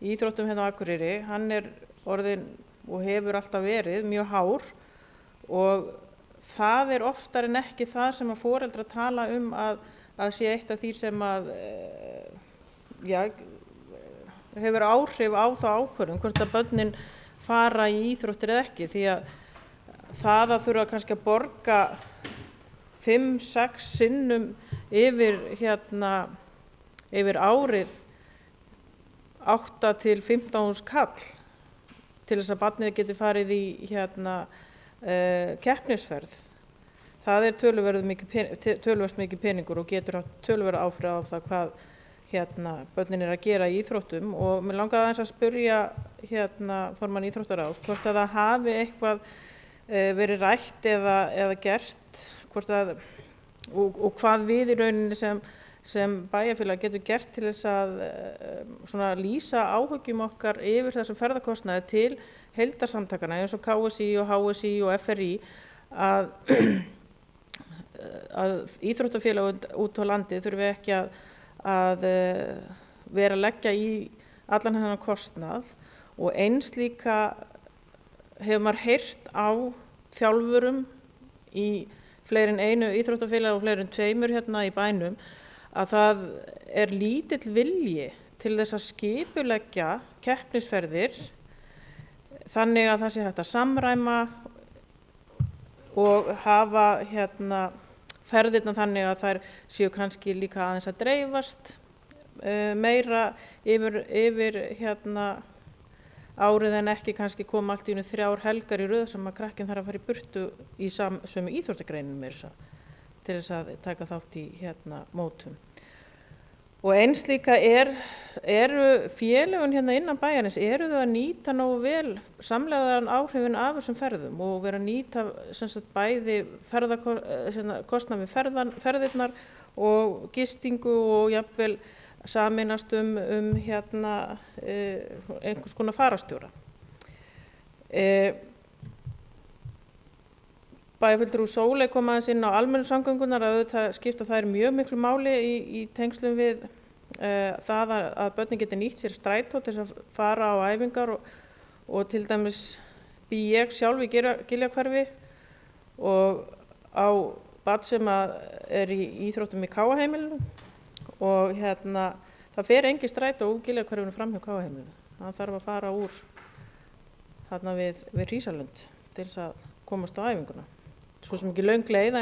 í íþróttum hérna á Akureyri, hann er orðinn og hefur alltaf verið mjög hár, og það er oftar en ekki það sem að foreldrar tala að sé eitt af því sem að hefur áhrif á þá ákvörðun hvort að börnin fara í íþróttir eða ekki, því að það að þurfa kannski að borga 5-6 sinnum yfir árið 8 til 15.000 kall til þess að barnið geti farið í keppnisferð. Það er töluvert mikið peningur og getur haft töluvert áhrif á það hvað börnin er að gera í íþróttum, og mér langaði aðeins að spyrja formann íþróttaráðs hvort að það hafi eitthvað verið rætt eða gert, og hvað við í rauninni sem bæjarfélag getur gert til þess að lýsa áhyggjum okkar yfir þessum ferðakostnaði til heildarsamtakana eins og KSÍ og HSÍ og FRÍ að íþróttafélög út á landi þurfi ekki að vera að leggja í allan hennar kostnað og eins líka hefur maður heyrt á þjálfurum í fleiri en einu íþróttafélagi og fleiri en tveimur hérna í bænum að það lítill vilji til þess að skipuleggja keppnisferðir þannig að það sé hægt að samræma og hafa ferðirna þannig að þær séu kannski líka aðeins að dreifast meira yfir árið en ekki kannski koma allt í einu 3 helgar í röð sem að krakkinn þarf að fara í burtu í sömu íþróttagreinum til þess að taka þátt í mótum. Og eins líka eru félögin hérna innan bæjarins, eru þau að nýta nógu vel samlegðan áhrifin af þessum ferðum og vera að nýta bæði kostnað við ferðirnar og gistingu og jafnvel sameinast einhvers konar fararstjóra. Bæjarfulltrúi Sóley kom aðeins inn á almennu samgöngunar að auðvitað skipta þær mjög miklu máli í tengslum við það að börnin geti nýtt sér strætó til að fara á æfingar og til dæmis bý ég sjálf í Giljahverfi og á barn sem í íþróttum í Káaheimilinu og það fer engin strætó úr Giljahverfinu fram hjá Káaheimilinu. Það þarf að fara úr þarna við Hrísalund til þess að komast á æfinguna. Svo sem ekki löng leið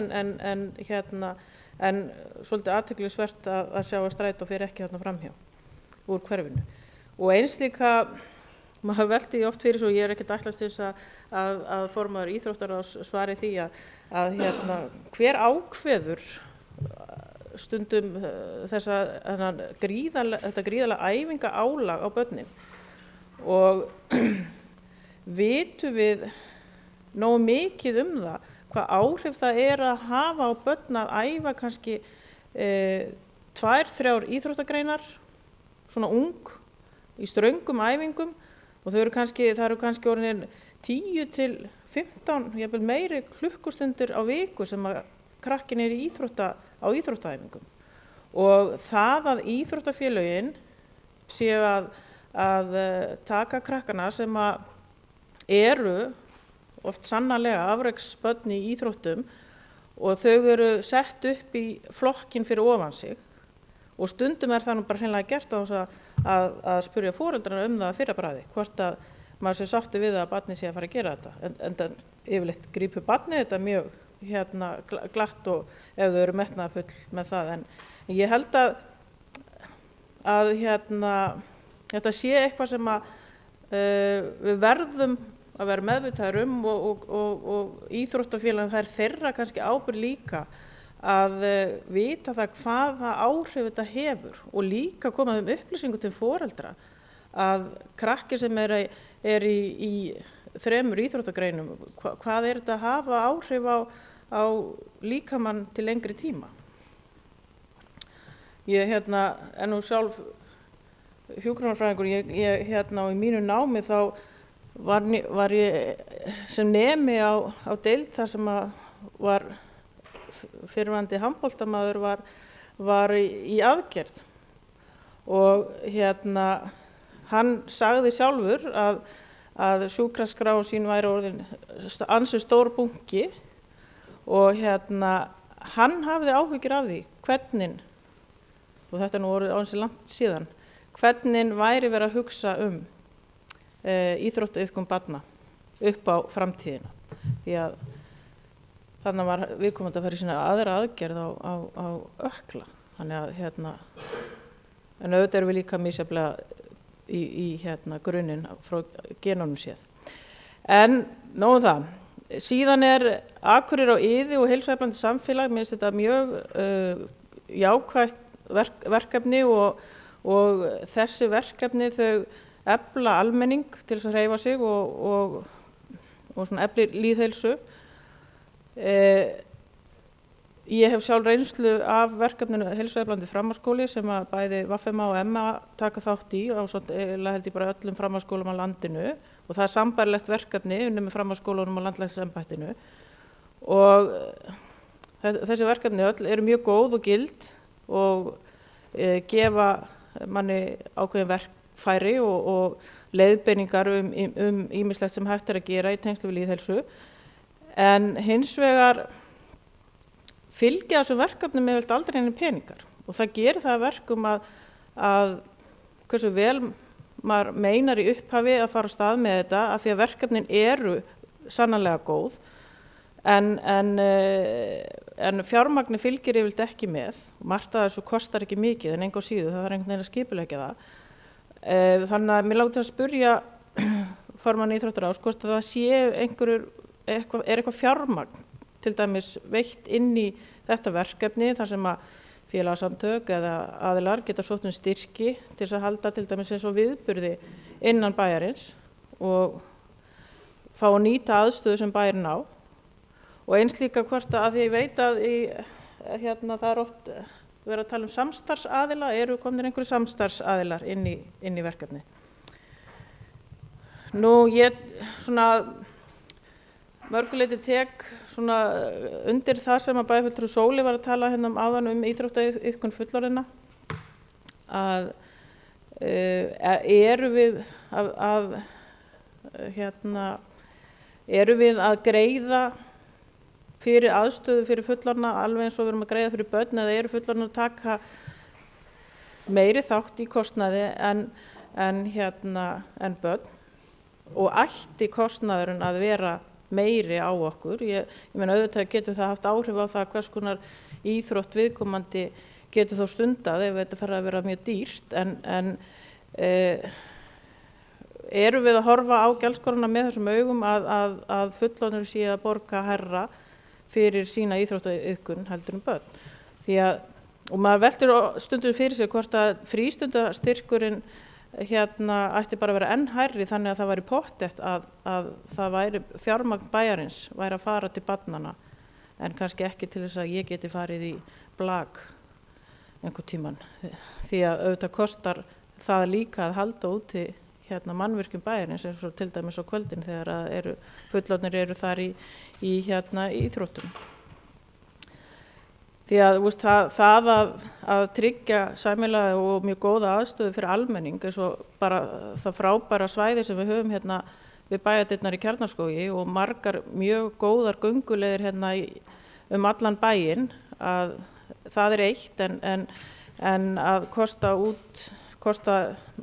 en svolítið athyglisvert að sjá að strætó fer ekki þarna framhjá úr hverfinu. Og eins líka, maður velti því oft fyrir svo, ég ekkert ætlast til þess að formaður íþróttaráðs svari því að hver ákveður stundum þetta gríðarlega æfingaálag á börnin og vitum við nógu mikið það hvað áhrif það að hafa á börn að æfa kannski 2-3 íþróttagreinar svona ung í ströngum æfingum og það eru kannski orðin 10 til 15 jafnvel meiri klukkustundir á viku sem að krakkin í á íþróttaæfingum og það að íþróttafélögin séu að taka krakkana sem að eru oft sannarlega afreksbörn í íþróttum og þau eru sett upp í flokkinn fyrir ofan sig og stundum það nú bara hreinlega gert á þess að spyrja foreldrana það fyrra bragði, hvort að maður sé sáttur við að barnið sé að fara að gera þetta en yfirleitt grípur barnið þetta mjög glatt og ef þau eru metnaðarfull með það en ég held að þetta sé eitthvað sem að við verðum að vera meðvitaður og íþróttafélagin það þeirra kannski ábyrgð líka að vita það hvaða áhrif þetta hefur og líka koma upplýsingu til foreldra að krakkir sem í 3 íþróttagreinum, hvað þetta að hafa áhrif á líkamann til lengri tíma. Ég nú sjálf hjúkrunarfræðingur, ég í mínu námi þá var ég sem nemi á deild þar sem var fyrrverandi handboltamaður var í aðgerð og hann sagði sjálfur að sjúkraskrá sín væri orðin ansi stór bunki og hann hafði áhyggjur af því hvernig, og þetta nú orðið ansi langt síðan, hvernig væri verið að hugsa íþróttaiðkun barna upp á framtíðina því að þannig var viðkomandi að fara í sína aðra aðgerð á ökla þannig að en auðvitað erum við líka misjafnlega í grunninn frá genunum séð en nóg það síðan Akureyri á Iði og heilsueflandi samfélag, mér finnst þetta mjög jákvætt verkefni og þessi verkefni þau efla almenning til þess að hreyfa sig og svona efli lýðheilsu. Ég hef sjálf reynslu af verkefninu heilsueflandi framhaldsskóli sem að bæði VFMA og MA taka þátt í og held ég bara öllum framhaldsskólum á landinu og það sambærilegt verkefni unnið með framhaldsskólanum og landlæknisembættinu og þessi verkefni öll eru mjög góð og gild og gefa manni ákveðin verkfæri og leiðbeiningar ýmislegt sem hægt að gera í tengslu við lýðheilsu en hins vegar fylgja þessum verkefnum með aldrei henni peningar og það gerir það verkum að hversu vel maður meinar í upphafi að fara af stað með þetta af því að verkefnin eru sannarlega góð en fjármagni fylgir yfirleitt ekki með margt af þessu kostar ekki mikið en engu á síðu það er einhvern veginn að skipuleggja það þannig að mér langt að spyrja formann íþróttaráðs hvort að það sé eitthvað fjármagn til dæmis veitt inn í þetta verkefni þar sem að félagasamtök eða aðilar geta sótt styrki til þess að halda til dæmis eins og viðburði innan bæjarins og fá að nýta aðstöðu sem bæjarinn á og eins líka hvort að því ég veit að það er oft verið að tala samstarfsaðila, eru komnir einhverju samstarfsaðilar inn í verkefni. Nú ég svona mörguleyti tek svona undir það sem að bæjarfulltrúi Sóli var að tala hérna áðan íþróttaiðkun fullorðinna að eru við að greiða fyrir aðstöðu fyrir fullorðna alveg eins og við erum að greiða fyrir börn eða eru fullorðna að taka meiri þátt í kostnaði en börn og ætti kostnaðurinn að vera meiri á okkur. Ég meina auðvitað getur það haft áhrif á það hvers konar íþrótt viðkomandi getur þá stundað ef þetta fer að vera mjög dýrt en erum við að horfa á gjaldskrárna með þessum augum að fullorðnir sé að borga hærra fyrir sína íþróttaiðkun heldur en börn. Og maður veltir stundum fyrir sig hvort að frístundastyrkurinn ætti bara að vera enn hærri þannig að það væri pottþétt að það væri fjármagn bæjarins væri að fara til barnanna en kannski ekki til þess að ég geti farið í blag einhvern tímann því að auðvitað kostar það líka að halda úti mannvirkjum bæjarins eins og til dæmis á kvöldin þegar fullorðnir eru þar í íþróttum. Því að það að tryggja sæmilega og mjög góða aðstöðu fyrir almenning eins og bara það frábæra svæði sem við höfum við bæjardyrnar í Kjarnaskógi og margar mjög góðar gönguleiðir allan bæinn að það er eitt en að kosta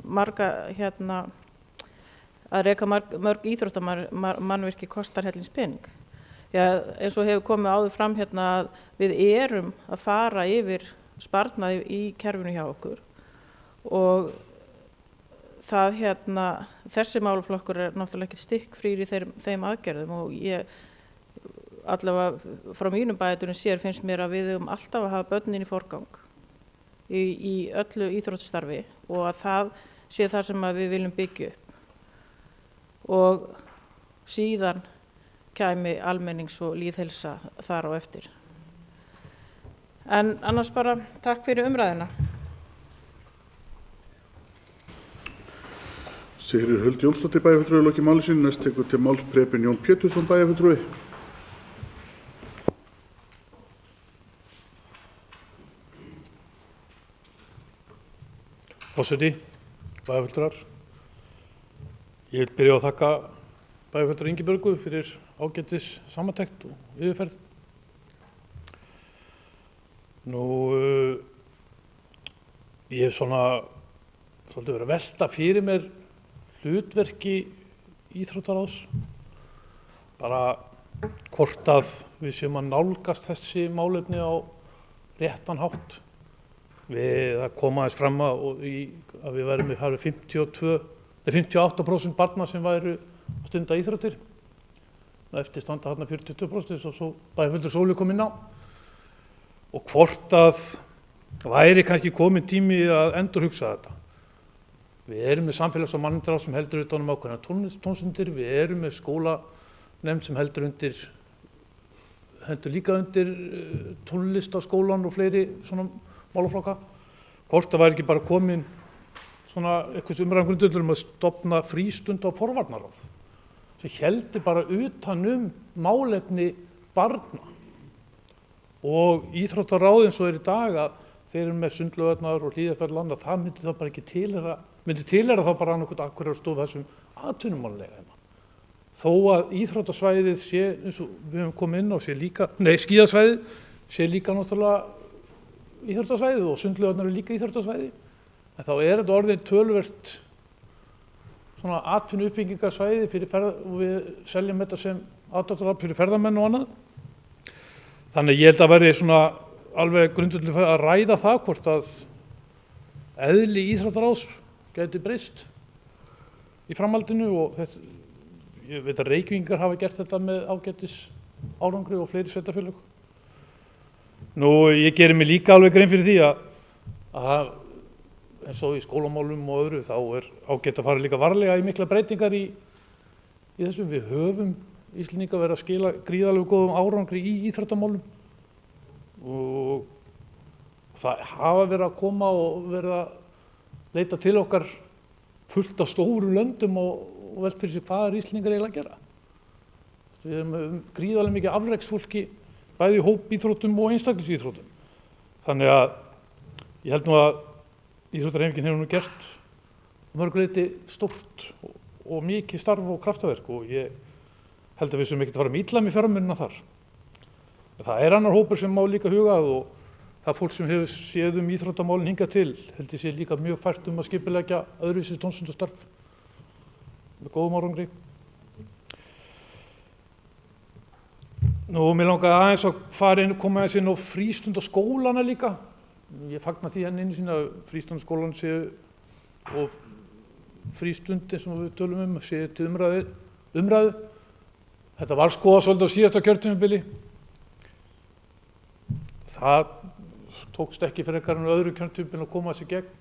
marga að reka mörg íþróttamannvirki kostar hellingspening. Eins og hefur komið áður fram að við erum að fara yfir sparnaði í kerfinu hjá okkur og það þessi málaflokkur er náttúrulega ekki stikkfrýr í þeim aðgerðum og ég allavega frá mínum bæjardyrum sér finnst mér að við eigum alltaf að hafa börnin í forgang í öllu íþróttastarfi og að það sé það sem við viljum byggja upp og síðan kæmi almennings og lýðheilsa þar á eftir. En annars bara takk fyrir umræðina. Sigríður Huld Jónsdóttir bæjarfulltrúi lokið máli sínu. Næst tekur til máls Preben Jón Pétursson bæjarfulltrúi. Forseti, bæjarfulltrúar. Ég vil byrja á að þakka bæjarfulltrúa Ingibjörgu fyrir ágætis samantekt og yfirferð. Ég hef svolítið verið að velta fyrir mér hlutverki íþróttaráðs. Bara hvort að við séum að nálgast þessi málefni á réttan hátt. Það kom aðeins fram að við værum með 58% barna sem væru að stunda íþróttir. Eftir standa þarna 42% eins og svo bæjarfulltrúi Sóli kom inn á. Og hvort að væri kannski kominn tími að endurhugsa þetta. Við erum með samfélags- og mannréttindaráð sem heldur utan ákveðnar tómstundir. Við erum með skólanefnd sem heldur líka undir tónlist á skólan og fleiri svona málaflokka. Hvort að væri ekki bara kominn svona eitthvað umræðan grundvöllur að stofna frístund og forvarnaráð sem heldi bara utan málefni barna og íþróttaráð eins og í dag að þeir eru með sundlaugarnar og Hlíðarfjall og annað, það myndi þá bara ekki tilheyra þá bara annað Akureyrar stofu þessum atvinnumálalega. Þó að íþróttasvæðið sé, eins og við höfum komið inn á, skíðasvæðið sé líka náttúrulega íþróttasvæðið og sundlaugarnar eru líka íþróttasvæði, en þá þetta orðin töluvert svona atvinnuuppbyggingarsvæði og við seljum þetta sem aðdráttarafl fyrir ferðamenn og annað. Þannig ég held að væri svona alveg grundvöllur að ræða það hvort að eðli íþróttaráðs gæti breyst í framhaldinu og þetta, ég veit að Reykvíkingar hafa gert þetta með ágætis árangri og fleiri sveitarfélög. Nú, ég geri mig líka alveg grein fyrir því að eins og í skólamálum og öðru þá ágætt að fara líka varlega í mikla breytingar í þessum. Við höfum Íslendingar verið að skila gríðarlega góðum árangri í íþróttamálum og það hafa verið að koma og verið að leita til okkar fullt af stórum löndum og velt fyrir sig hvað Íslendingar eiginlega að gera. Við erum gríðarlega mikið afreksfólki bæði í hópíþróttum og einstaklingsíþróttum. Þannig að ég held nú að íþróttahreyfingin hefur nú gert mörgu leyti stórt og mikið starf og kraftaverk og ég held að við sem ekkert fara með illa með fjármunina þar. Það annar hópur sem má líka huga að og það fólk sem hefur séð íþróttamálin hingað til held ég sé líka mjög fært að skipuleggja öðruvísi tómstundastarf með góðum árangri. Nú, mér langaði aðeins að koma aðeins inn á frístundaskólana líka. Ég fagna því einu sinni að frístundaskólan séu og frístundi sem við tölum séu til umræðu. Þetta var skoðað svolítið á síðasta kjörtímabili. Það tókst ekki frekar en öðru kjörtímabili að koma þessi gegn.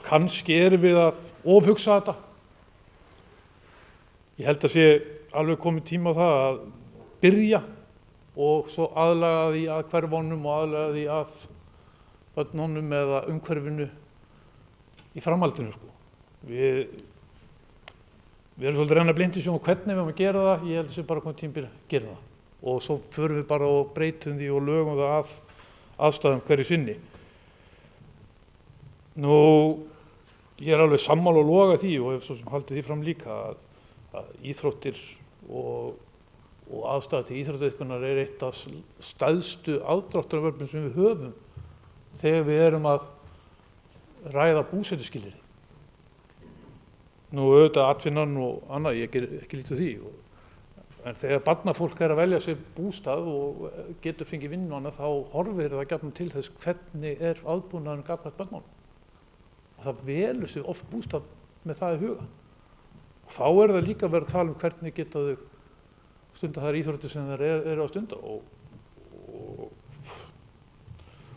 Kannski erum við að ofhugsa þetta. Ég held að sé alveg komið tíma á það að byrja og svo aðlaga því að hverfunum og aðlaga því að börnunum eða umhverfinu í framhaldinu. Við erum svolítið reyna blindi sem hvernig við erum að gera það, ég held að það sé bara komið tíma að gera það. Og svo förum við bara og breytum því og lögum það að aðstæðum hverju sinni. Nú, ég alveg sammála og loga því og hef svo sem haldið því fram líka að íþróttir og aðstæða til íþróttaiðkunar eitt af stærstu aðdráttarvörnum sem við höfum þegar við erum að ræða búsetuskilyrði. Nú auðvitað atvinnan og annað, ég ger ekki lítið því. En þegar barnafólk að velja sér bústað og getur fengið vinnu annað, þá horfir það gjarnan til þess hvernig aðbúnaðurinn gagnvart börnunum. Og það velur sér oft bústað með það í huga. Og þá það líka verið að tala hvernig geta þau stunda þær íþróttir sem þeir eru að stunda og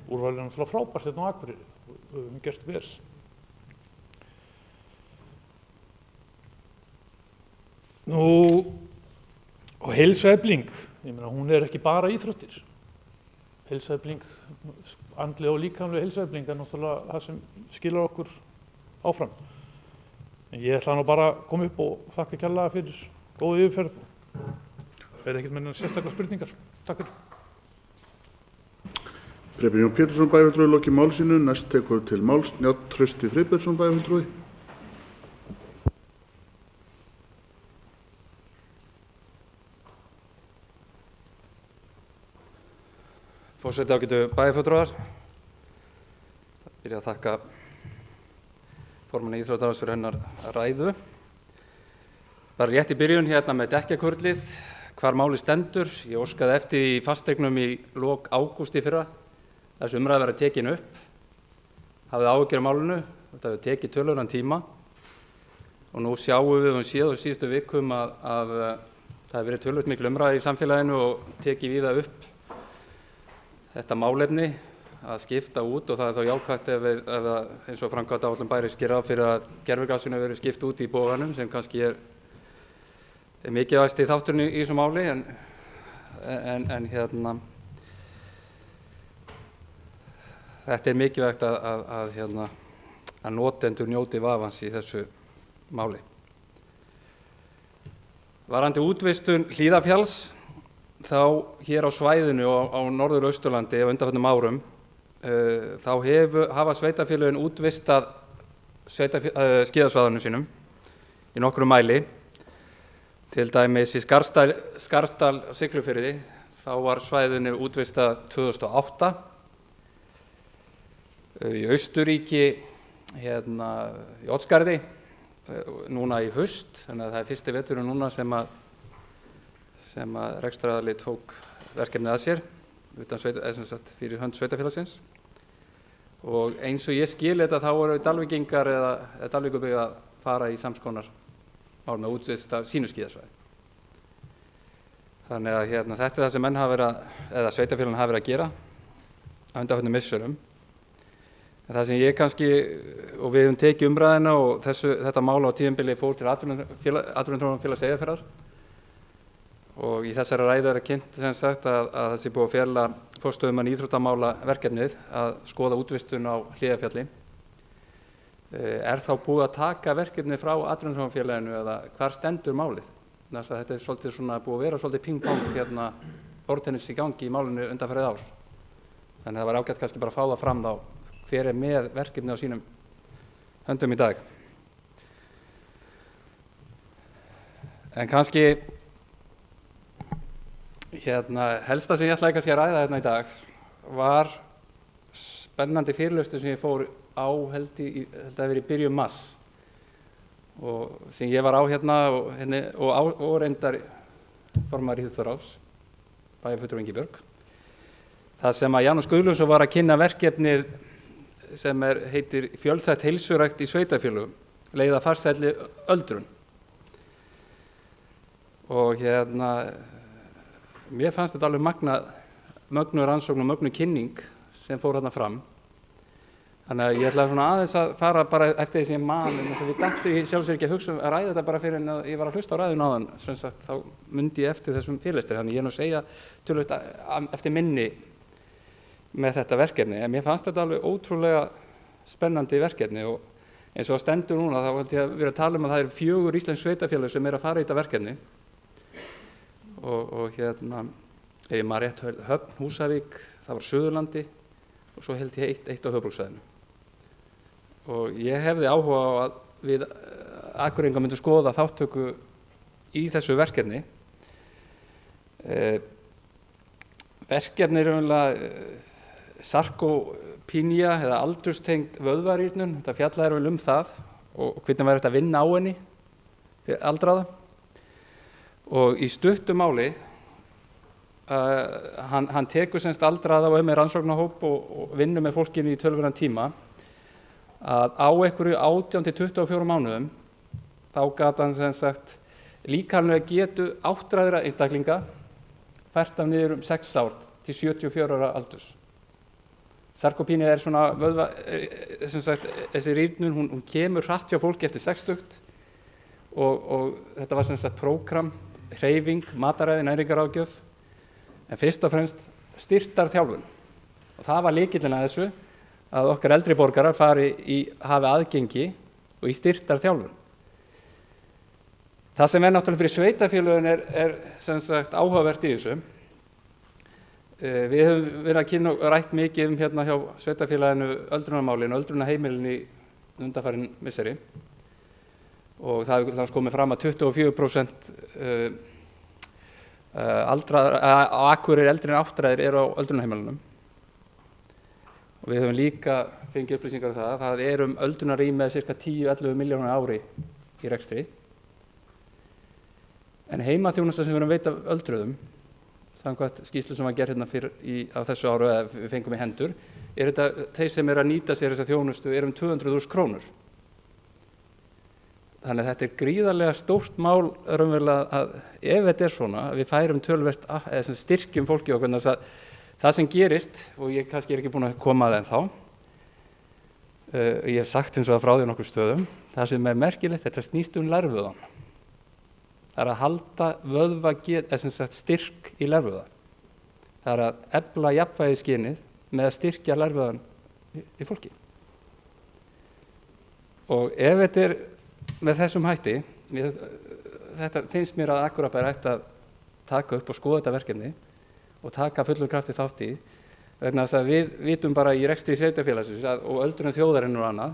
úrvalið er náttúrulega frábært hérna á Akureyri og við höfum gert vel. Nú, og heilsuefling, ég meina hún ekki bara íþróttir. Heilsuefling, andleg og líkamleg heilsuefling náttúrulega það sem skilar okkur áfram. En ég ætla nú bara að koma upp og þakka kærlega fyrir góða yfirferð. Ekkert með sérstaklega spurningar. Takk fyrir. Preben Jón Pétursson bæjarfulltrúi lokið máli sínu. Næst tekur til máls Njáll Trausti Friðbertsson bæjarfulltrúi. Forseti ágætu bæjarfulltrúar. Það byrja að þakka formanni íþróttaráðs fyrir hennar ræðu. Bara rétt í byrjun hérna með dekkjakurlið, hvar máli stendur. Ég óskaði eftir í fasteignum í lok ágúst í fyrra. Þessi umræða verið tekin upp. Hafði áhyggjur af málinu. Þetta hefur tekið töluverðan tíma. Og nú sjáum við séð á síðustu vikum að það hefur verið töluvert mikil umræða í samfélaginu og tekið víða upp þetta málefni að skipta út og það þá jákvætt ef eins og framkvæmdaáætlun bæjarins gerir ráð fyrir að gervigrasinu verið skipt út í boganum sem kannski er mikilvægasti þátturinn í þessu máli en hérna þetta mikilvægt að að notendur njóti vafans í þessu máli. Varðandi útvistun Hlíðarfjalls, þá hér á svæðinu á Norður-Austurlandi á undanförnum árum, þá hafa sveitarfélögin útvistað skíðasvæðunum sínum í nokkrum mæli. Til dæmis í Skarðsdal Siglufirði, þá var svæðinu útvistað 2008. Í Austurríki, í Oddsskarði, núna í haust, þannig að það er fyrsti veturinn núna sem að rekstraraðili tók verkefnið að sér, fyrir hönd sveitarfélagsins. Og eins og ég skil þetta, þá voru Dalvíkingar eða Dalvíkurbyggð að fara í samskonar mál með útvist af sínu skíðasvæði. Þannig að þetta er það sem menn hafa verið eða sveitarfélagin hafa verið að gera á undanförnum misserum. En það sem ég kannski, og við höfum tekið umræðina og þetta mál á tímabili fór til Atvinnuþróunarfélags Eyjafjarðar og í þessari ræðu er kynnt sem sagt að það sé búið að fela forstöðumann íþróttamála verkefnið að skoða útvistun á Hlíðarfjalli. Er þá búið að taka verkefnið frá Atvinnuþróunarfélaginu eða hvar stendur málið? Þetta er svolítið búið að vera svolítið ping-pong borðtennis í gangi í málinu undanfarið ár. Þannig að það var ágætt kannski bara að fá það fram þá hver er með verkefni á sínum höndum í dag. En kannski helsta sem ég ætlaði kannski að ræða hérna í dag var spennandi fyrirlestur sem ég fór á held að vera í byrjun mars og sem ég var á og reyndar formaður íþróttaráðs, bæjarfulltrúi Ingibjörg. Það sem að Janus Guðlaugsson var að kynna verkefnið sem heitir Fjölþætt heilsurækt í sveitarfélögum, leið að farsælli öldrun. Og mér fannst þetta alveg mögnuð rannsókn og mögnuð kynning sem fór þarna fram. Þannig að ég ætlaði aðeins að fara bara eftir því sem ég man, en þess að við dætti sjálfsög ekki að hugsa að ræða þetta bara fyrir en að ég var að hlusta á ræðuna áðan, sem sagt, þá mundi ég eftir þessum fyrirlestri. Þannig ég er nú að segja töluvert eftir minni með þetta verkefni, en mér fannst þetta alveg ótrúlega spennandi verkefni og eins og að stendur núna þá held ég að vera að tala um að það eru 4 íslensk sveitarfélög sem að fara í þetta verkefni og ef ég maður rétt Höfn, Húsavík, það var Suðurlandi og svo held ég eitt á höfuðborgarsvæðinu. Og ég hefði áhuga á að við Akureyringar myndum skoða þáttöku í þessu verkefni. Verkefni er raunverulega sarkópínia eða aldurstengd vöðvarýrnun, þetta fjallaði vel það og hvernig væri þetta að vinna á henni fyrir aldraða. Og í stuttu máli, hann tekur semst aldraða og með rannsóknarhóp og vinnur með fólkinu í töluverðan tíma, að á einhverju 18 til 24 mánuðum þá gat hann sem sagt líkamlega getu áttræðra einstaklinga fært af niður 6 ár til 74 ára aldurs. Sarkópínia er svona vöðva, sem sagt, þessi rýrnun, hún kemur hratt hjá fólki eftir 60 og þetta var sem sagt prógram, hreyfing, mataræði, næringaráðgjöf, en fyrst og fremst styrktarþjálfun. Og það var lykillinn að þessu að okkar eldri borgarar hafi aðgengi og í styrktarþjálfun. Það sem náttúrulega fyrir sveitarfélögin er sem sagt áhugavert í þessu. Við höfum verið að kynna og rætt mikið hjá sveitarfélaginu öldrunarmálinu, öldrunarheimilinu í undanfarin misseri og það hefur komið fram að 24% á Akureyri eldri en áttræðir eru á öldrunarheimilunum. Og við höfum líka fengið upplýsingar um það er öldrunarrými með ca. 10-11 milljónir á ári í rekstri. En heimaþjónusta sem við erum að veita öldruðum, samkvæmt skýrslu sem var gerð á þessu áru eða við fengum í hendur, þetta þeir sem eru að nýta sér þessa þjónustu 200.000 krónur. Þannig að þetta er gríðarlega stórt mál raunverulega að ef þetta er svona, að við færum töluvert eða styrkjum fólki okkur, þess að það sem gerist, og ég kannski ekki búin að koma að ennþá, ég hef sagt eins og frá því nokkur stöðum, það sem merkilegt, þetta snýst lærvöðan. Það að halda styrk í lærvöða. Það að efla jafnvægisskynið með að styrkja lærvöðan í fólki. Og ef þetta með þessum hætti, þetta finnst mér að Akureyrarbær ætti að taka upp og skoða þetta verkefni og taka fullum krafti þátt í, vegna þess að við vitum bara í rekstri sveitarfélagsins og öldrun þjóðarinnar og annað,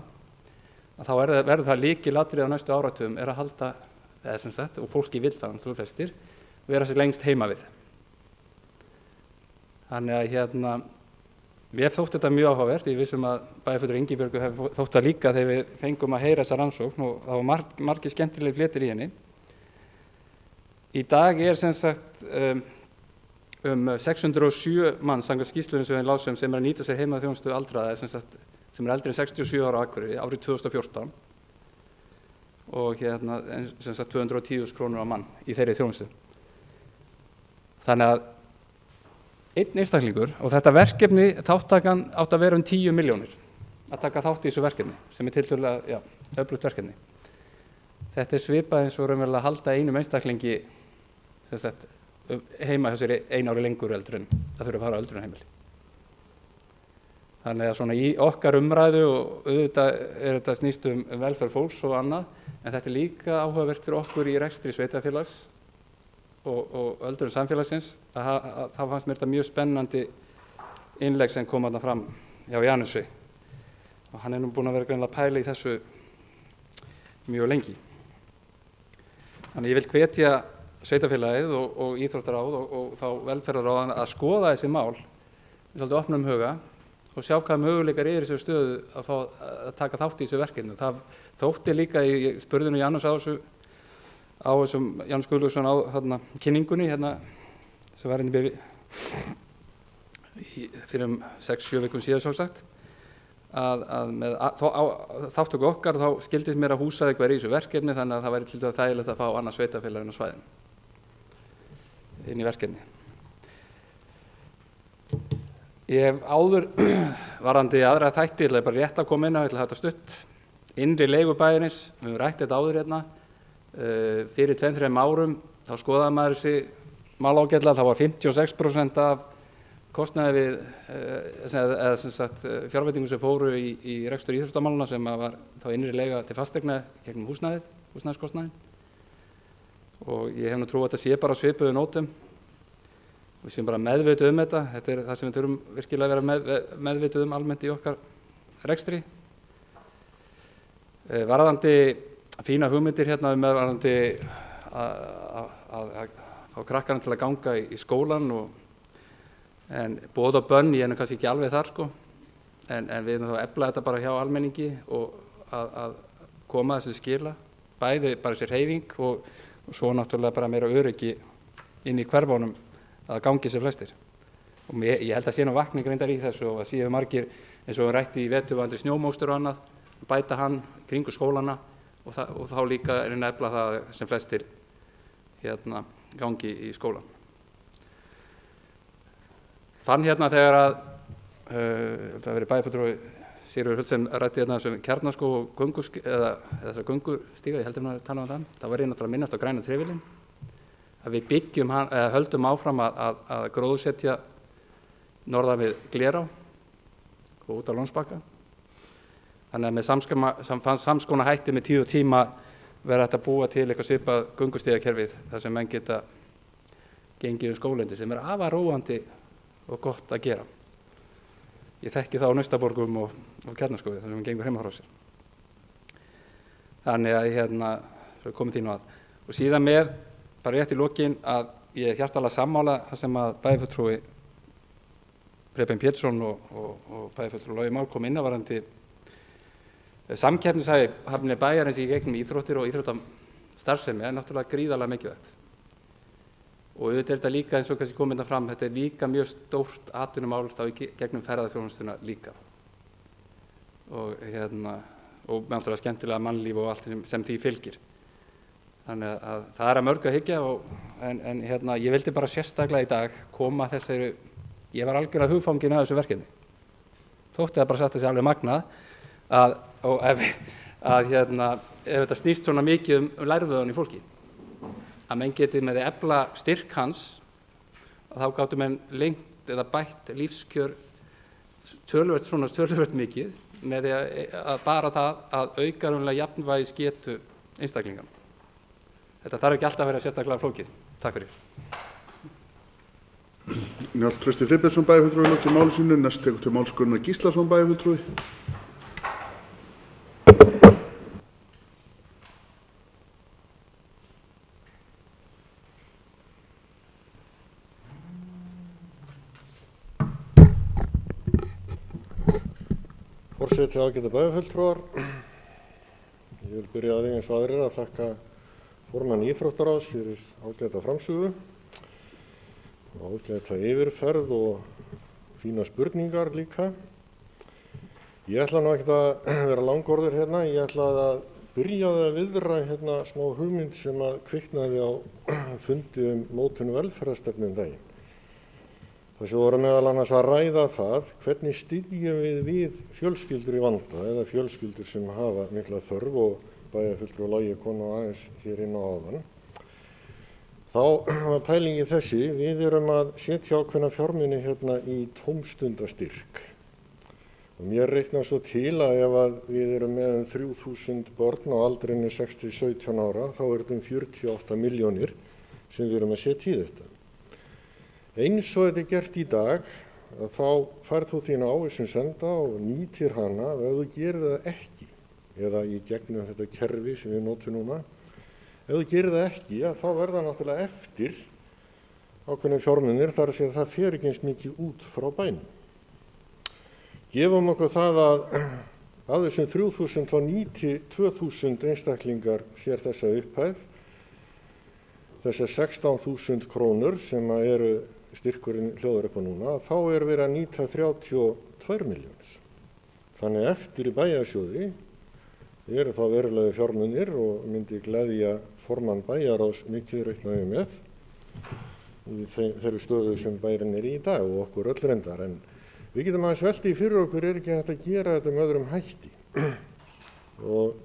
að þá verður það lykilatriði á næstu áratugum að halda, eða sem sagt, og fólki vill það, þú flestir, vera sér lengst heima við. Þannig að mér þótti þetta mjög áhugavert, ég vissum að bæjarfulltrúi Ingibjörgu hefði þótt það líka þegar við fengum að heyra þessa rannsókn og það var margir skemmtilegir fletir í henni. Í dag sem sagt 607 manns samkvæmt skýrslunni sem við lásum sem að nýta sér heimaþjónustu aldraða sem eldri en 67 ára á Akureyri árið 2014 og sem sagt 210.000 krónur á mann í þeirri þjónustu. Þannig að einn einstaklingur og þetta verkefni þáttakan átt að vera 10 milljónir að taka þátt í þessu verkefni sem tiltölulega öflugt verkefni. Þetta svipað eins og raunverulega að halda einum einstaklingi sem sagt heima þessari einu ári lengur heldur en það þurfi að fara á öldrunarheimili. Þannig að svona í okkar umræðu og auðvitað þetta snýst velferð fólks og annað, en þetta líka áhugavert fyrir okkur í rekstri sveitarfélags og öldrun samfélagsins, þá fannst mér þetta mjög spennandi innlegg sem kom þarna fram hjá Janusi og hann nú búinn að vera greinilega að pæla í þessu mjög lengi. Þannig ég vil hvetja sveitarfélagið og íþróttaráð og þá velferðarráð að skoða þessi mál með svolítið opnum huga og sjá hvaða möguleikar í þessu stöðu að fá að taka þátt í þessu verkefni. Það þótti líka, ég spurði nú Janus á þessum Janus Guðlaugsson á kynningunni sem var inni fyrir 6-7 vikum síðan svo sagt að með þáttöku okkar þá skildist mér að Húsavík væri í þessu verkefni þannig að það væri til dæmis þægilegt að fá annað sveitarfélag inn á svæðinu inn í verkefni. Ég hef áður varðandi aðra þætti, ég ætla bara rétt að koma inn á, ég ætla þetta stutt, innri leigubæjarins, við höfum rætt þetta áður fyrir 2-3 árum, þá skoðaði maður þessi mál ágætlega, þá var 56% af kostnaði við, eða sem sagt fjárveitingum sem fóru í rekstur íþróttamáluna sem var þá innri leiga til fasteigna gegnum húsnæðiskostnaðinn og ég hef nú trú að þetta sé bara á svipuðu nótum. Við séum bara meðvituð þetta, þetta það sem við þurfum virkilega að vera meðvituð almennt í okkar rekstri. Varðandi fína hugmyndir varðandi að fá krakkarna til að ganga í skólan en boð og bönn, ég kannski ekki alveg þar en við erum þá að efla þetta bara hjá almenningi og að koma þessu skila, bæði bara sér hreyfing og svo náttúrulega bara meira öryggi inn í hverfunum að gangi sem flestir. Og ég held að sé nú vakning reyndar í þessu og að séu margir eins og við rætti í veturvandi snjómóstur og annað, bæta hann kringu skólana og þá líka efla það sem flestir gangi í skólan. Fann þegar að það verið bæjarfulltrúi Sigurður Hultsen rætti þessum Kjarnaskóg og eða þessar göngustíga, ég heldur að tala um það, þá var ég náttúrulega að minnast á græna trefilinn, að við byggjum höldum áfram að gróðursetja norðan við Glerá og út á Lónsbakka. Þannig að með samskona hætti með tíð og tíma verða þetta að búa til eitthvað svipað göngustígakerfið þar sem menn geta gengið skólendi sem afar róandi og gott að gera. Ég þekki það á Naustaborgum og Kjarnaskógi þar sem við gengur heima frá sér. Þannig að svo komið því nú að. Og síðan með, bara rétt í lokin, að ég er hjartanlega sammála það sem að bæjarfulltrúi Preben Pétursson og bæjarfulltrúi Logi Már kom inn á varðandi samkeppnishæfni bæjarins í gegnum íþróttir og íþróttastarfsemi er náttúrulega gríðarlega mikilvægt. Og auðvitað er þetta líka eins og kannski komið þetta fram, þetta er líka mjög stórt atvinnumál þá í gegnum ferðaþjónustuna líka. Og náttúrulega skemmtilega mannlíf og allt sem því fylgir. Þannig að það er að mörgu að hyggja en ég vildi bara sérstaklega í dag koma þessari, ég var algjörlega hugfangin af þessu verkefni. Þótti það bara satt þessi alveg magnað ef þetta snýst svona mikið lærvöðun í fólki. Að menn geti með því efla styrk hans að þá gátu menn lengt eða bætt lífskjör töluvert mikið með því að bara það að auka raunlega jafnvægisgetu einstaklinga. Þetta þarf ekki alltaf að vera sérstaklega flókið. Takk fyrir. Njáll Trausti Friðbertsson bæjarfulltrúi lokið máli sínu. Næst tekur til máls Gunnar Gíslason bæjarfulltrúi. Forseti, ágætu bæjarfulltrúar. Ég vil byrja að því eins og aðrir að þakka formann íþróttaráðs fyrir ágæta framsögu og ágæta yfirferð og fína spurningar líka. Ég ætla nú ekkert að vera langorður hérna. Ég ætla að byrja að viðra hérna smá hugmynd sem að kviknaði á fundi mótun velferðarstefnu daginn. Þessu voru meðal annars að ræða það hvernig styðjum við fjölskyldur í vanda eða fjölskyldur sem hafa mikla þörf og bæjarfulltrúi Logi kom aðeins hér inn á áðan. Þá var pælingi þessi, við erum að setja ákveðna fjármuni hérna í tómstundastyrk. Og mér reiknar svo til að ef að við erum með 3000 börn á aldrinni 6-17 ára, þá er þetta 48 milljónir sem við erum að setja í þetta. Eins og þetta er gert í dag, þá færð þú þína ávísun senda og nýtir hana ef þú gerir það ekki, eða í gegnum þetta kerfi sem við notum núna. Ef þú gerir það ekki, þá verða náttúrulega eftir ákveðnir fjármunir þar að segja að það fer ekki eins mikið út frá bænum. Gefum okkur það að þessum 3000 þá nýti 2000 einstaklingar sér þessa upphæð, þessar 16.000 krónur sem eru styrkurinn hljóðar upp á núna, þá er verið að nýta 32 milljónir. Þannig eftir í bæjarsjóði eru þá verulega fjármunir og myndi gleðja formann bæjarráðs mikið reiknaði með í þeirri stöðu sem bærin er í dag og okkur öll reyndar. En við getum aðeins velti fyrir okkur er ekki hægt að gera þetta með öðrum hætti. Og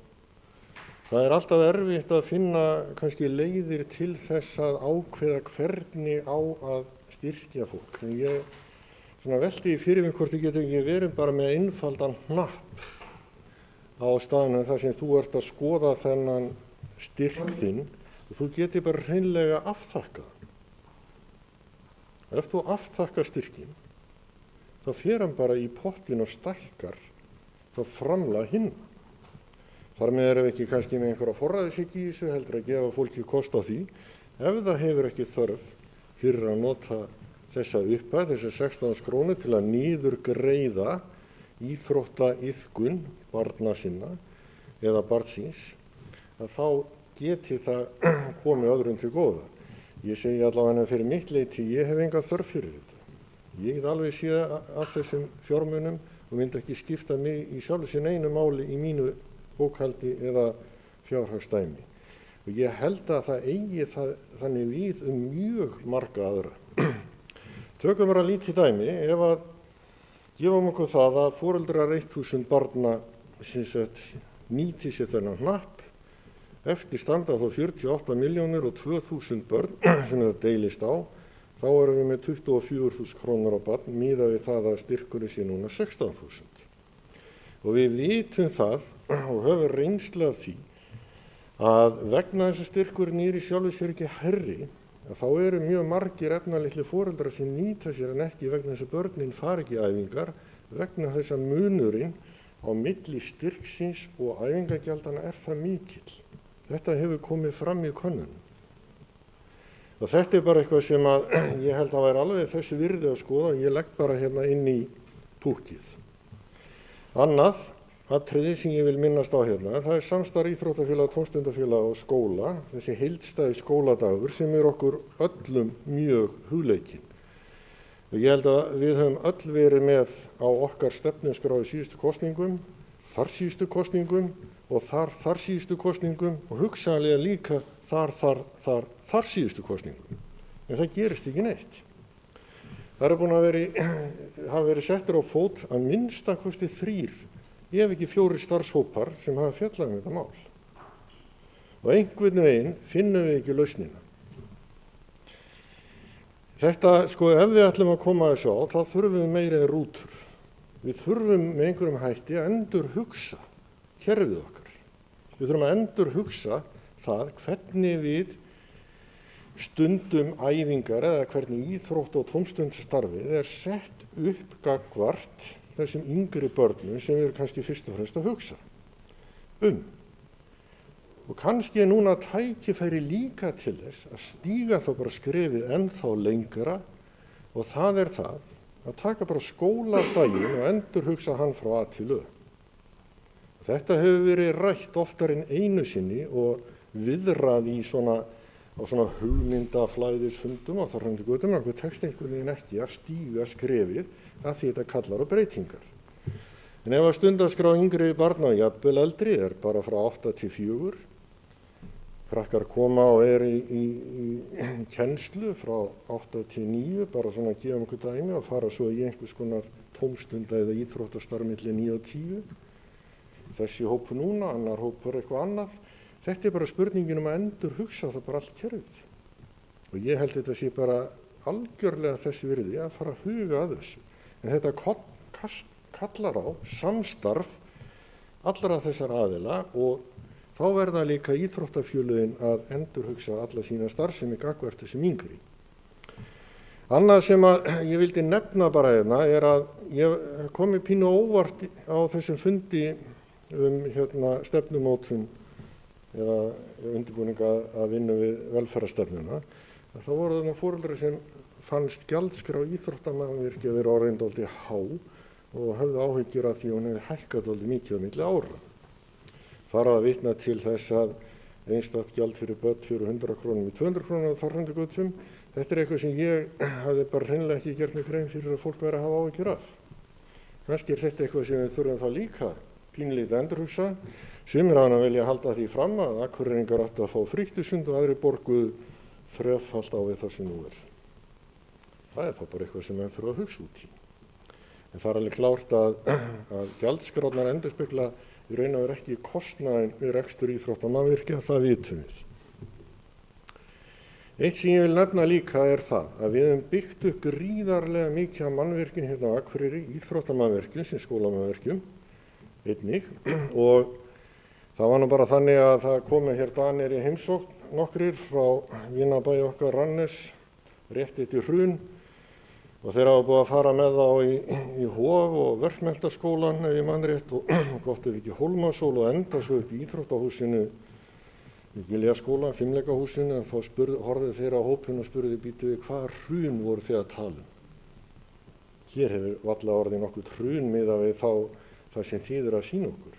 það er alltaf erfitt að finna kannski leiðir til þess að ákveða hvernig á að styrkja fólk. En ég velti fyrir mig hvort þið getur ekki verið bara með einfaldan hnapp á staðnum þar sem þú ert að skoða þennan styrk þinn og þú getur bara hreinlega afþakkað. Ef þú afþakkar styrkin, þá fer hann bara í pottin og stækkar þá framlag hinn. Þar með erum við ekki kannski með einhverja forræðishyggju í þessu, heldur að gefa fólki kost á því. Ef það hefur ekki þörf fyrir að nota þessa upphæð, þessa 16 krónu til að niðurgreiða íþróttaiðkun barna sinna eða barnsins, að þá geti það komið öðrum til góða. Ég segi allavega fyrir mitt leyti, ég hef enga þörf fyrir þetta. Ég get alveg séð af þessum fjármunum og myndi ekki skipta mig í sjálfu sér einu máli í mínu bókhaldi eða fjárhagsdæmi. Og ég held að það eigi þannig við mjög marga aðra. Tökum bara lítið dæmi, ef að gefum okkur það að foreldrar 1000 barna nýti sér þennan hnapp, eftir standa þá 48 milljónir og 2000 börn sem það deilist á, þá erum við með 24.000 krónur á barn, miðað við það að styrkurinn sé núna 16.000. Og við vitum það og höfum reynslu af því að vegna þess að styrkurinn í sjálfu sér ekki hærri, að þá eru mjög margir efnalitlir foreldrar sem nýta sér en ekki vegna þess að börnin fara ekki í æfingar, vegna þess að munurinn á milli styrksins og æfingagjaldana er það mikill. Þetta hefur komið fram í könnunum. Og þetta er bara eitthvað sem að ég held að væri alveg þessi virði að skoða, ég legg bara hérna inn í púkið. Annað atriði sem ég vil minnast á hérna, það er samstarf íþróttafélag, tómstundafélag og skóla, þessi heildstæði skóladagur sem er okkur öllum mjög hugleikinn. Og ég held að við höfum öll verið með á okkar stefnuskrá í síðustu kosningum, þar síðustu kosningum og þar síðustu kosningum og hugsanlega líka þar síðustu kosningum. En það gerist ekki neitt. Það er búin að hafa verið settur á fót að minnstakosti 3, ef ekki 4 starfshópar sem hafa fjallað þetta mál. Og einhvern veginn finnum við ekki lausnina. Þetta, ef við ætlum að koma þessu á, þá þurfum við meira en rútur. við þurfum með einhverjum hætti að endurhugsa kerfið okkar. Við þurfum að endurhugsa það hvernig við stundum æfingar eða hvernig íþrótta- og tómstundastarfið er sett upp gagnvart þessum yngri börnum sem við erum kannski fyrst og fremst að hugsa Og kannski er núna tækifæri líka til þess að stíga þá bara skrefið ennþá lengra og það er það að taka bara skóladaginn og endurhugsa hann frá A til Ö. Þetta hefur verið rætt oftar en einu sinni og viðrað í svona hugmyndaflæðisfundum og þar hundi götum, okkur tekst einhvern veginn ekki að stíga skrefið að því þetta kallar á breytingar. En ef að stundaskrá yngri barna og jafnvel eldri er bara frá 8 til 4, krakkar koma og í kennslu frá 8 til 9, bara svona að gefa okkur dæmi og fara svo í einhvers konar tómstunda eða íþróttastarf milli 9 og 10. Þessi hópur núna, annar hópur eitthvað annað. Þetta er bara spurningin að endurhugsa það bara allt kerfið. Og ég held þetta sé bara algjörlega þessi virði að fara að huga að þessu. En þetta kallar á samstarf allra þessar aðila og þá verða líka íþróttafélögin að endurhugsa alla sína starfsemi gagnvart þessum yngri. Annað sem að ég vildi nefna bara hérna er að ég komi pínu óvart á þessum fundi stefnumótun eða undirbúninga að vinna við velferðarstefnuna. Þá voru þarna foreldrar sem fannst gjaldskrá íþróttamannvirki að vera orðin dálítið há og höfðu áhyggjur af því hún hefði hækkað dálítið mikið á milli ára. Þar að vitna til þess að einstakt gjald fyrir börn fyrir 100 krónum í 200 krónum og þar hundi götum. Þetta er eitthvað sem ég hafði bara hreinlega ekki gert mig grein fyrir að fólk væri að hafa áhyggjur af. Kannski er þetta eitthvað sem við þurfum þá líka pínlítið endurhugsa. Sumir hafa vilja halda því fram að Akureyringar áttu að fá fríktusund og aðri borguð þrefalt á við það sem nú er. Það er þá bara eitthvað sem við þurfum að hugsa út í. En það er alveg klárt að gjaldskránar endurspegla í raun og veru ekki kostnaðinn við rekstur íþróttamannvirkja, það vitum við. Eitt sem ég vil nefna líka er það að við höfum byggt upp gríðarlega mikið af mannvirkjum hérna á Akureyri, íþróttamannvirkjum sem skólamannvirkjum einnig og það var nú bara þannig að það komu hér Danir í heimsókn nokkrir frá vinabæ okkar Rannes rétt eftir hrun og þeir hafa búið að fara með þá í Hof og Verkmenntaskólann ef ég man rétt og gott ef ekki Hólmasól og enda svo upp í íþróttahúsinu í Giljaskóla, Fimleikahúsinu, þá horfðu þeir á hópinn og spurðu býtu við hvað hrun voru þið að tala um. Hér hefur varla orðið nokkuð hrun miðað við það sem þið eru að sýna okkur.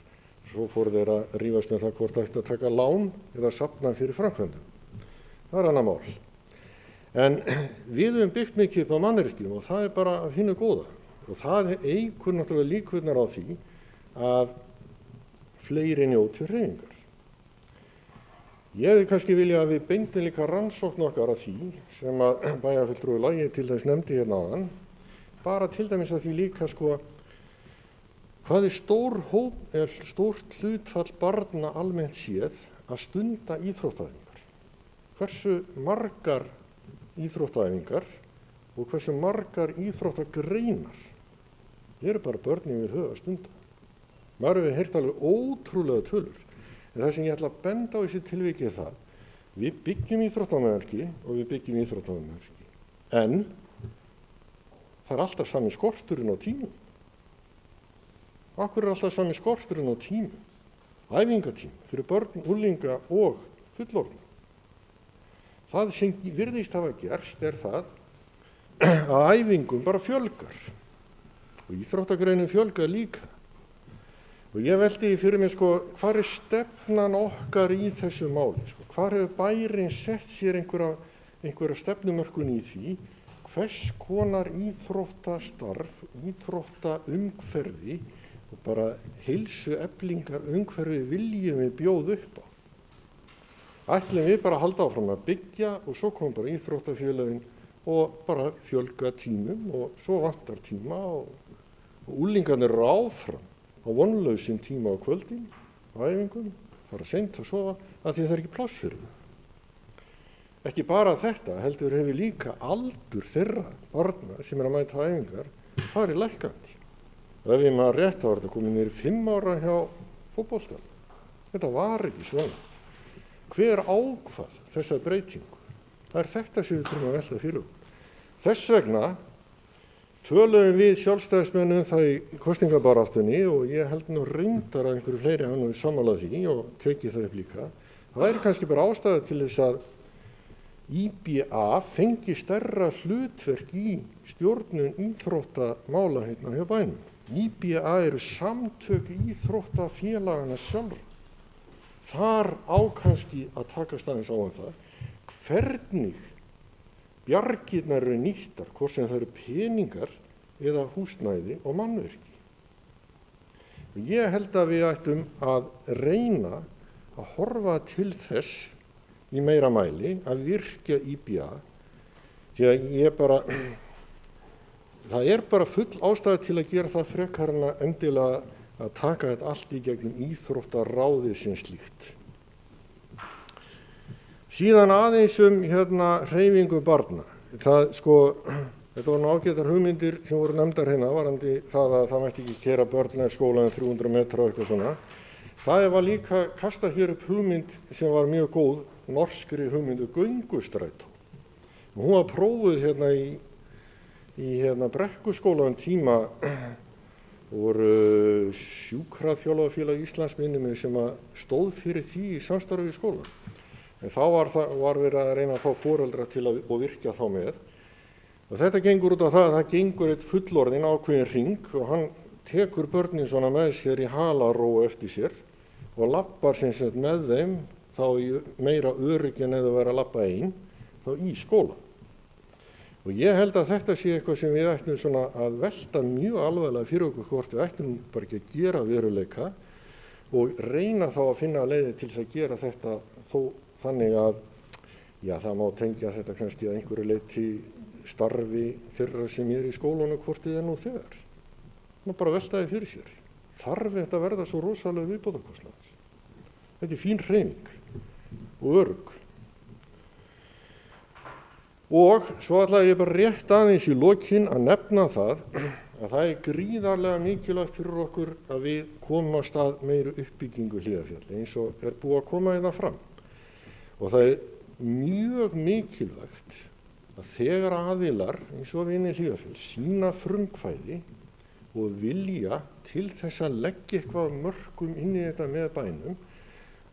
Svo fóru þeir að rífast um það hvort ætti að taka lán eða safna fyrir framkvæmdum. Það er annað mál. En við höfum byggt mikið upp á mannvirkjum og það er bara af hinu góða og það eykur náttúrulega líkurnar á því að fleiri njóti hreyfingar. Ég hefði kannski viljað að við beindum líka rannsókn okkar að því sem að bæjarfulltrúi Logi til þess nefndi hérna áðan, bara til dæmis að því líka hvað er stórt hlutfall barna almennt séð að stunda íþróttaæfingar. Hversu margar íþróttaæfingar og hversu margar íþróttagreinar eru bara börnin við höfðu að stunda. Maður hefur heyrt alveg ótrúlega tölur. En það sem ég ætla að benda á þessi tilviki er það, við byggjum íþróttamannvirki og við byggjum íþróttamannvirki. En það er alltaf sami skorturinn á tímum. Akkur er alltaf sami skorturinn á tímum? Æfingatím fyrir börn, unglinga og fullorðna. Það sem virðist hafa gerst er það að æfingum bara fjölgar og íþróttagreinum fjölgar líka. Og ég veldi fyrir mig hvar er stefnan okkar í þessu máli? Hvar hefur bærinn sett sér einhverja stefnumörkun í því? Hvers konar íþróttastarf, íþróttaumhverfi og bara heilsueflingar umhverfi viljum við bjóða upp á? Ætlum við bara að halda áfram að byggja og svo kom bara íþróttafélögin og bara fjölga tímum og svo vantar tíma og unglingarnir eru áfram á vonlausum tíma á kvöldin, á æfingum, fara seint að sofa af því það er ekki pláss fyrir þau. Ekki bara þetta, heldur hefur líka aldur þeirra barna sem er að mæta æfingar farið lækkandi. Ef ég maður rétt þá var þetta komið niður í 5 ára hjá fótboltanum. Þetta var ekki svona. Hver ákvað þessa breytingu? Það er þetta sem við þurfum að velta fyrir okkur. Þess vegna töluðum við sjálfstæðismennum það í kosningabaráttunni og ég held nú reyndar að einhverju fleiri hann við sammálað því og tekið það upp líka. Það væri kannski bara ástæða til þess að IBA fengi stærra hlutverk í stjórnun íþróttamála hérna hjá bænum. IBA eru samtök íþróttafélagana sjálfra. Þar á kannski að taka staðins á það hvernig bjargirnar eru nýttar, hvort sem það eru peningar eða húsnæði og mannvirki. Ég held að við ættum að reyna að horfa til þess í meira mæli að virkja IBA, því að það er bara full ástæða til að gera það frekar en að endilega að taka þetta allt í gegnum íþróttaráðið sem slíkt. Síðan aðeins hreyfingu barna. Þetta var nú ágætar hugmyndir sem voru nefndar hérna varðandi það að það mætti ekki keyra börn nær skóla 300 metra og eitthvað svona. Það var líka kastað hér upp hugmynd sem var mjög góð, norskri hugmyndu göngustrætó. Hún var prófuð hérna í Brekkuskóla tíma og voru sjúkraþjálfafélag Íslands minnir mig sem að stóð fyrir því í samstarfi við skólann. En þá var verið að reyna að fá foreldra til að virkja þá með. Og þetta gengur út á það að það gengur eitt fullorðinn ákveðin hring og hann tekur börnin svona með sér í halaróu eftir sér og lappar sem sagt með þeim þá í meira öryggi en eða vera að lappa einn þá í skóla. Og ég held að þetta sé eitthvað sem við ættum svona að velta mjög alvarlega fyrir okkur hvort við ættum bara ekki að gera veruleika og reyna þá að finna leiðir til þess að gera þetta þó þannig að það má tengja þetta kannski að einhverju leyti starfi þeirra sem í skólanu hvort þið nú þegar. Það má bara velta því fyrir sér. Þarf þetta að verða svo rosalega viðbótarkostnaður? Þetta er fín hreyfing og örugg. Og svo ætlaði ég bara rétt aðeins í lokin að nefna það að það er gríðarlega mikilvægt fyrir okkur að við komum á stað meiri uppbyggingu Hlíðarfjalli eins og er búið að koma þetta fram. Og það er mjög mikilvægt að þegar aðilar eins og vinir Hlíðarfjalls sýna frumkvæði og vilja til þess að leggja eitthvað mörkum inn í þetta með bænum,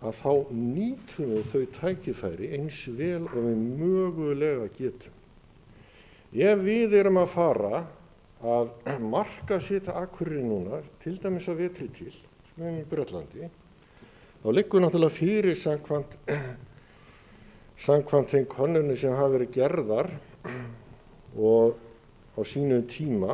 að þá nýtum við þau tækifæri eins vel og við mögulega getum. Ef við erum að fara að markaðssetja Akureyri núna, til dæmis að vetri til, sem í Bretlandi, þá liggur náttúrulega fyrir samkvæmt þeim könnunum sem hafa verið gerðar og á sínu tíma,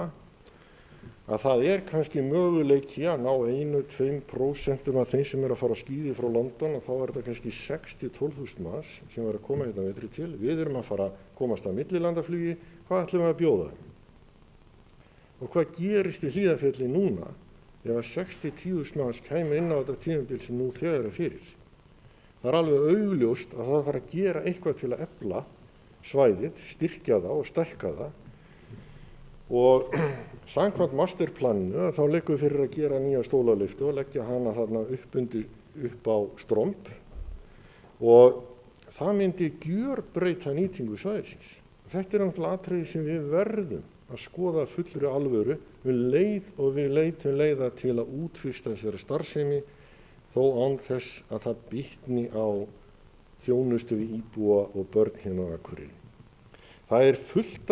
að það er kannski möguleiki að ná 1–2% af þeim sem eru að fara á skíði frá London og þá er þetta kannski 6–12.000 manns sem verður að koma hérna vetri til. Við erum að fara að komast að millilandaflugi, hvað ætlum við að bjóða þeim? Og hvað gerist í Hlíðarfjalli núna ef að 6–10.000 manns kæmi inn á þetta tímabil sem nú þegar er fyrir? Það er alveg augljóst að það þarf að gera eitthvað til að efla svæðið, styrkja það og stækka það. Og samkvæmt masterplaninu þá leggur fyrir að gera nýja stólalyftu og leggja hana þarna upp á Stromp og það myndi gjörbreyta nýtingu svæðisins. Þetta er náttúrulega atriði sem við verðum að skoða fullri alvöru við leitum leiða til að útvista þessari starfsemi þó án þess að það bitni á þjónustu við íbúa og börn hérna á Akureyri. Það er fullt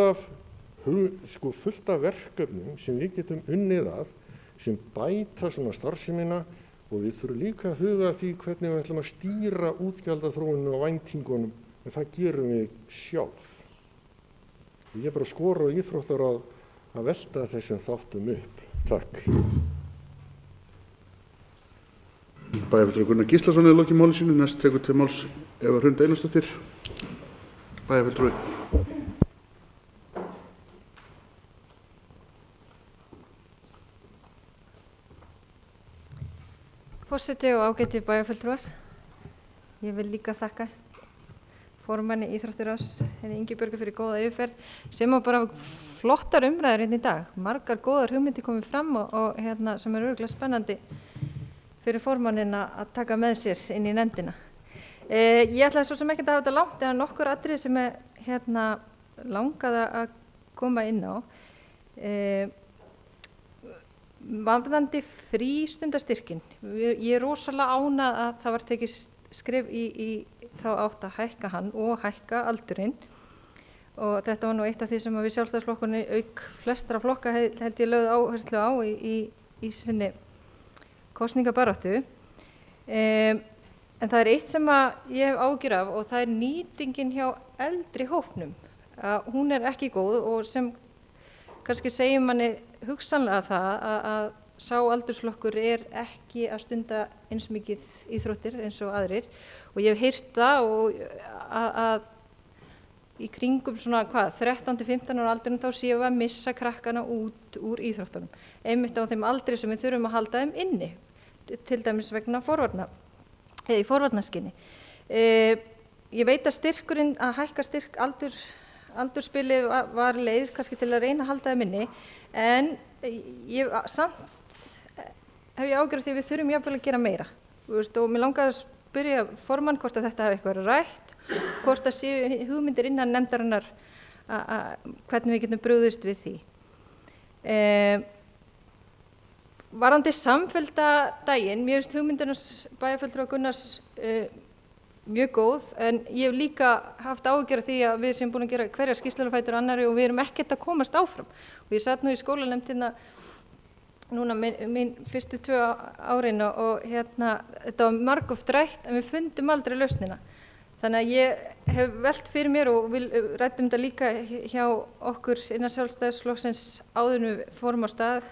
af verkefnum sem við getum unnið að sem bæta svona starfsemina og við þurfum líka að huga því hvernig við ætlum að stýra útgjaldaþróunum og væntingunum en það gerum við sjálf. Ég er bara að skora á íþróttaráð að velta þessum þáttum upp. Takk. Bæjarfulltrúi Gunnar Gíslason er lokið máli sínu. Næst tekur til máls Eva Hrund Einarsdóttir. Bæjarfulltrúi. Forseti og ágæti bæjarfulltrúar. Ég vil líka þakka formanni Íþróttaráðs, henni Ingibjörgu fyrir góða yfirferð, sem á bara flottar umræður hérna í dag. Margar góðar hugmyndir komið fram og sem er örugglega spennandi fyrir formannin að taka með sér inn í nefndina. Ég ætlaði svo sem ekki að hafa þetta langt, eða nokkur atriði sem langaði að koma inn á. Varðandi frístundastyrkin. Ég er rosalega ánað að það var tekið skref í þá átt að hækka hann og hækka aldurinn. Og þetta var nú eitt af því sem við Sjálfstæðisflokkunni auk flestra flokka held ég lögðu áherslu á í sinni kosningabaráttu. En það er eitt sem ég hef áhyggjur af og það er nýtingin hjá eldri hópnum. Hún er ekki góð og sem kannski segir manni hugsanlega það að sá aldursflokkur er ekki að stunda eins mikið íþróttir eins og aðrir. Og ég hef heyrt það og að í kringum svona 13-15 ára aldurinn þá séum við að missa krakkana út úr íþróttunum. Einmitt á þeim aldri sem við þurfum að halda þeim inni, til dæmis vegna eða í forvarnaskyni. Ég veit að styrkurinn, að hækka styrk aldurspilið var leið kannski til að reyna að halda þeim inni, en samt hef ég ágjörð því við þurfum jafnvel að gera meira. Og mér langaði að spyrja formann hvort að þetta hafi eitthvað rætt, hvort að séu hugmyndir innan nefndarinnar hvernig við getum brugðist við því. Varðandi samfellda daginn, mér finnst hugmyndinars bæjarfulltrúa Gunnars mjög góð, en ég hef líka haft áhyggjur af því að við sem búin að gera hverja skýrslur á fætur annarri og við erum ekkert að komast áfram. Og ég satt nú í skólanefndina núna mín fyrstu 2 árin og þetta var margoft rætt en við fundum aldrei lausnina. Þannig að ég hef velt fyrir mér og ræddum þetta líka hjá okkur innan Sjálfstæðisflokksins áður en við fórum á stað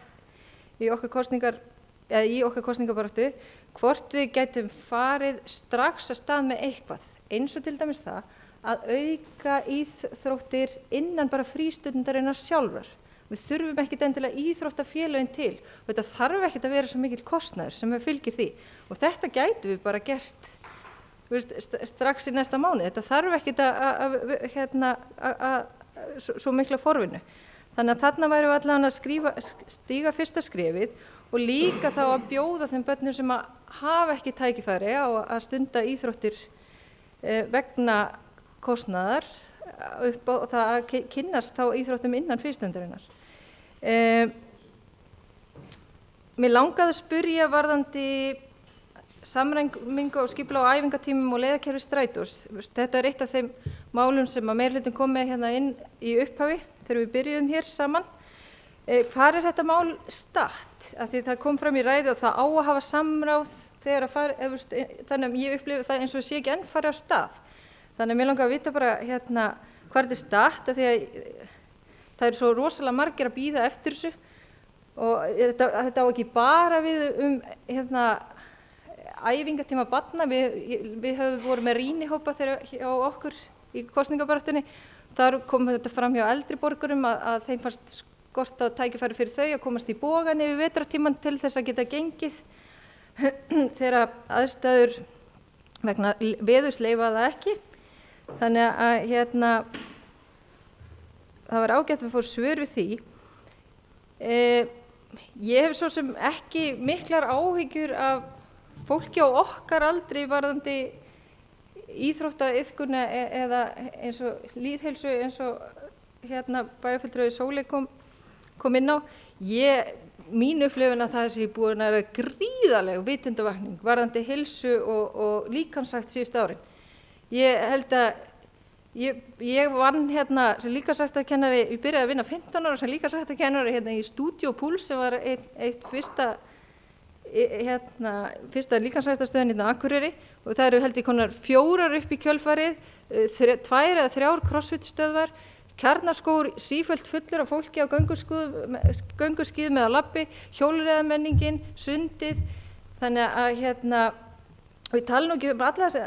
í okkar kosningabaráttu, hvort við gætum farið strax að stað með eitthvað, eins og til dæmis það að auka íþróttir innan bara frístundarinnar sjálfar. Við þurfum ekkert endilega íþróttafélögin til og þetta þarf ekkert að vera svo mikill kostnaður sem fylgir því. Og þetta gætum við bara gert strax í næsta mánuð. Þetta þarf ekkert svo mikla forvinnu. Þannig að þarna værum við allavega að stíga fyrsta skrefið og líka þá að bjóða þeim börnum sem hafa ekki tækifæri á að stunda íþróttir vegna kostnaðar upp á það að kynnast þá íþróttum innan frístundarinnar. Mér langaði að spyrja varðandi samræmingu og skipulag á æfingatímum og leiðakerfi strætós. Þetta er eitt af þeim málum sem að meirihlutin kom með hérna inn í upphafi þegar við byrjuðum hér saman. Hvar er þetta mál statt? Af því það kom fram í ræðu og það á að hafa samráð þegar að fara, þannig að ég upplifi það eins og sé ekki enn farið á stað. Þannig að mér langar að vita bara hvað þetta er statt, af því að það er svo rosalega margir að bíða eftir þessu og þetta á ekki bara við æfingatíma barna. Við höfum voru með rýnihópa þegar hjá okkur í kosningabaráttunni. Þar kom þetta fram hjá eldri borgurum að þeim fannst skorta tækifæri fyrir þau að komast í bogan yfir vetrartíman til þess að geta gengið þegar aðstæður vegna veðurs leyfa það ekki. Þannig að það var ágætt að fá svör við því. Ég hef svo sem ekki miklar áhyggjur af fólki á okkar aldri varðandi íþróttaiðkun eða eins og lýðheilsu eins og bæjarfulltrúi Sóley kom inn á. Mín upplifun að það sé búin að vera gríðarleg vitundavakning varðandi heilsu og líkamsrækt síðustu árin. Ég held að ég vann sem líkamsræktarkennari, ég byrjaði að vinna 15 ára sem líkamsræktarkennari í Studio Puls sem var eitt fyrsta líkamsræktarstöðin á Akureyri og það eru held ég konar 4 upp í kjölfarið, 2 eða 3 crossfit stöðvar, kjarnaskór sífellt fullur af fólki á gönguskíð með að labbi, hjólreiðamenningin, sundið, þannig að og ég tala nú ekki alla þessi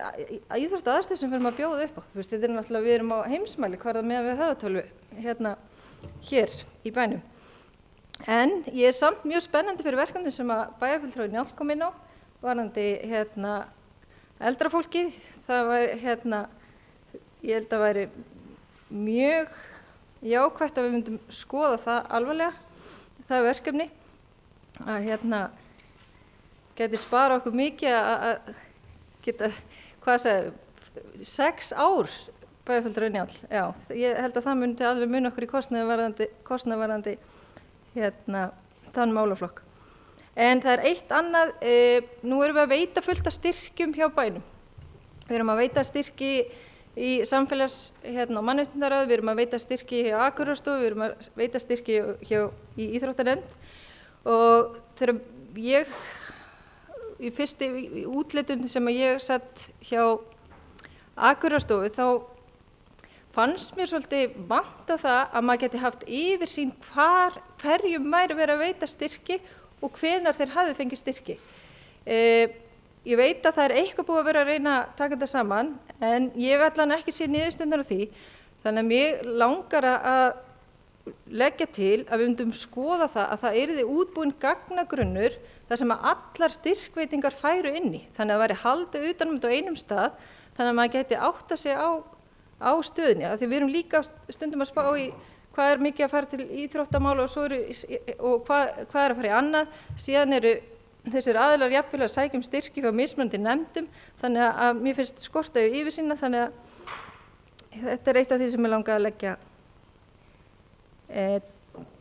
íþróttaaðstöðu sem við erum að bjóða upp á. Þetta er náttúrulega, við erum á heimsmæli hvarða meðan við höfðatölu hér í bænum. En ég er samt mjög spennandi fyrir verkefni sem að bæjarfulltrúi Njáll kom inn á, varðandi eldra fólki. Það var ég held að væri mjög jákvætt að við myndum skoða það alvarlega, það verkefni, að geti spara okkur mikið að geta, hvað sagði, 6 ár Bæjarfjöldur og Njáll. Já, ég held að það myndi alveg muni okkur í kostnaðarvarðandi þann málaflokk. En það eitt annað, nú erum við að veita fullt af styrkjum hjá bænum. Við erum að veita styrki í samfélags- og mannréttindaráði, við erum að veita styrki hjá Akureyrarstofu, við erum að veita styrki í íþróttanefnd og þegar ég, í fyrstu útleitun sem ég satt hjá Akureyrarstofu þá fannst mér svolítið vant á það að maður geti haft yfirsýn hverjum væri verið að veita styrki og hvenær þeir hafði fengið styrki. Ég veit að það eitthvað búið að vera að reyna að taka þetta saman en ég hef allan ekki séð niðurstöðurnar á því þannig að mér langar að leggja til að við myndum skoða það að það yrði útbúinn gagnagrunnur þar sem að allar styrkveitingar færu inn í þannig að það væri haldið utan þetta á einum stað þannig að maður geti átta sig á stöðunni af því við erum líka stundum að spá í hvað mikið að fara til íþróttamála og hvað að fara í annað síðan eru þessir aðilar jafnvel að sækja styrki hjá mismunandi nefndum þannig að mér finnst skorta yfirsýn þannig að þetta eitt af því sem ég langaði að leggja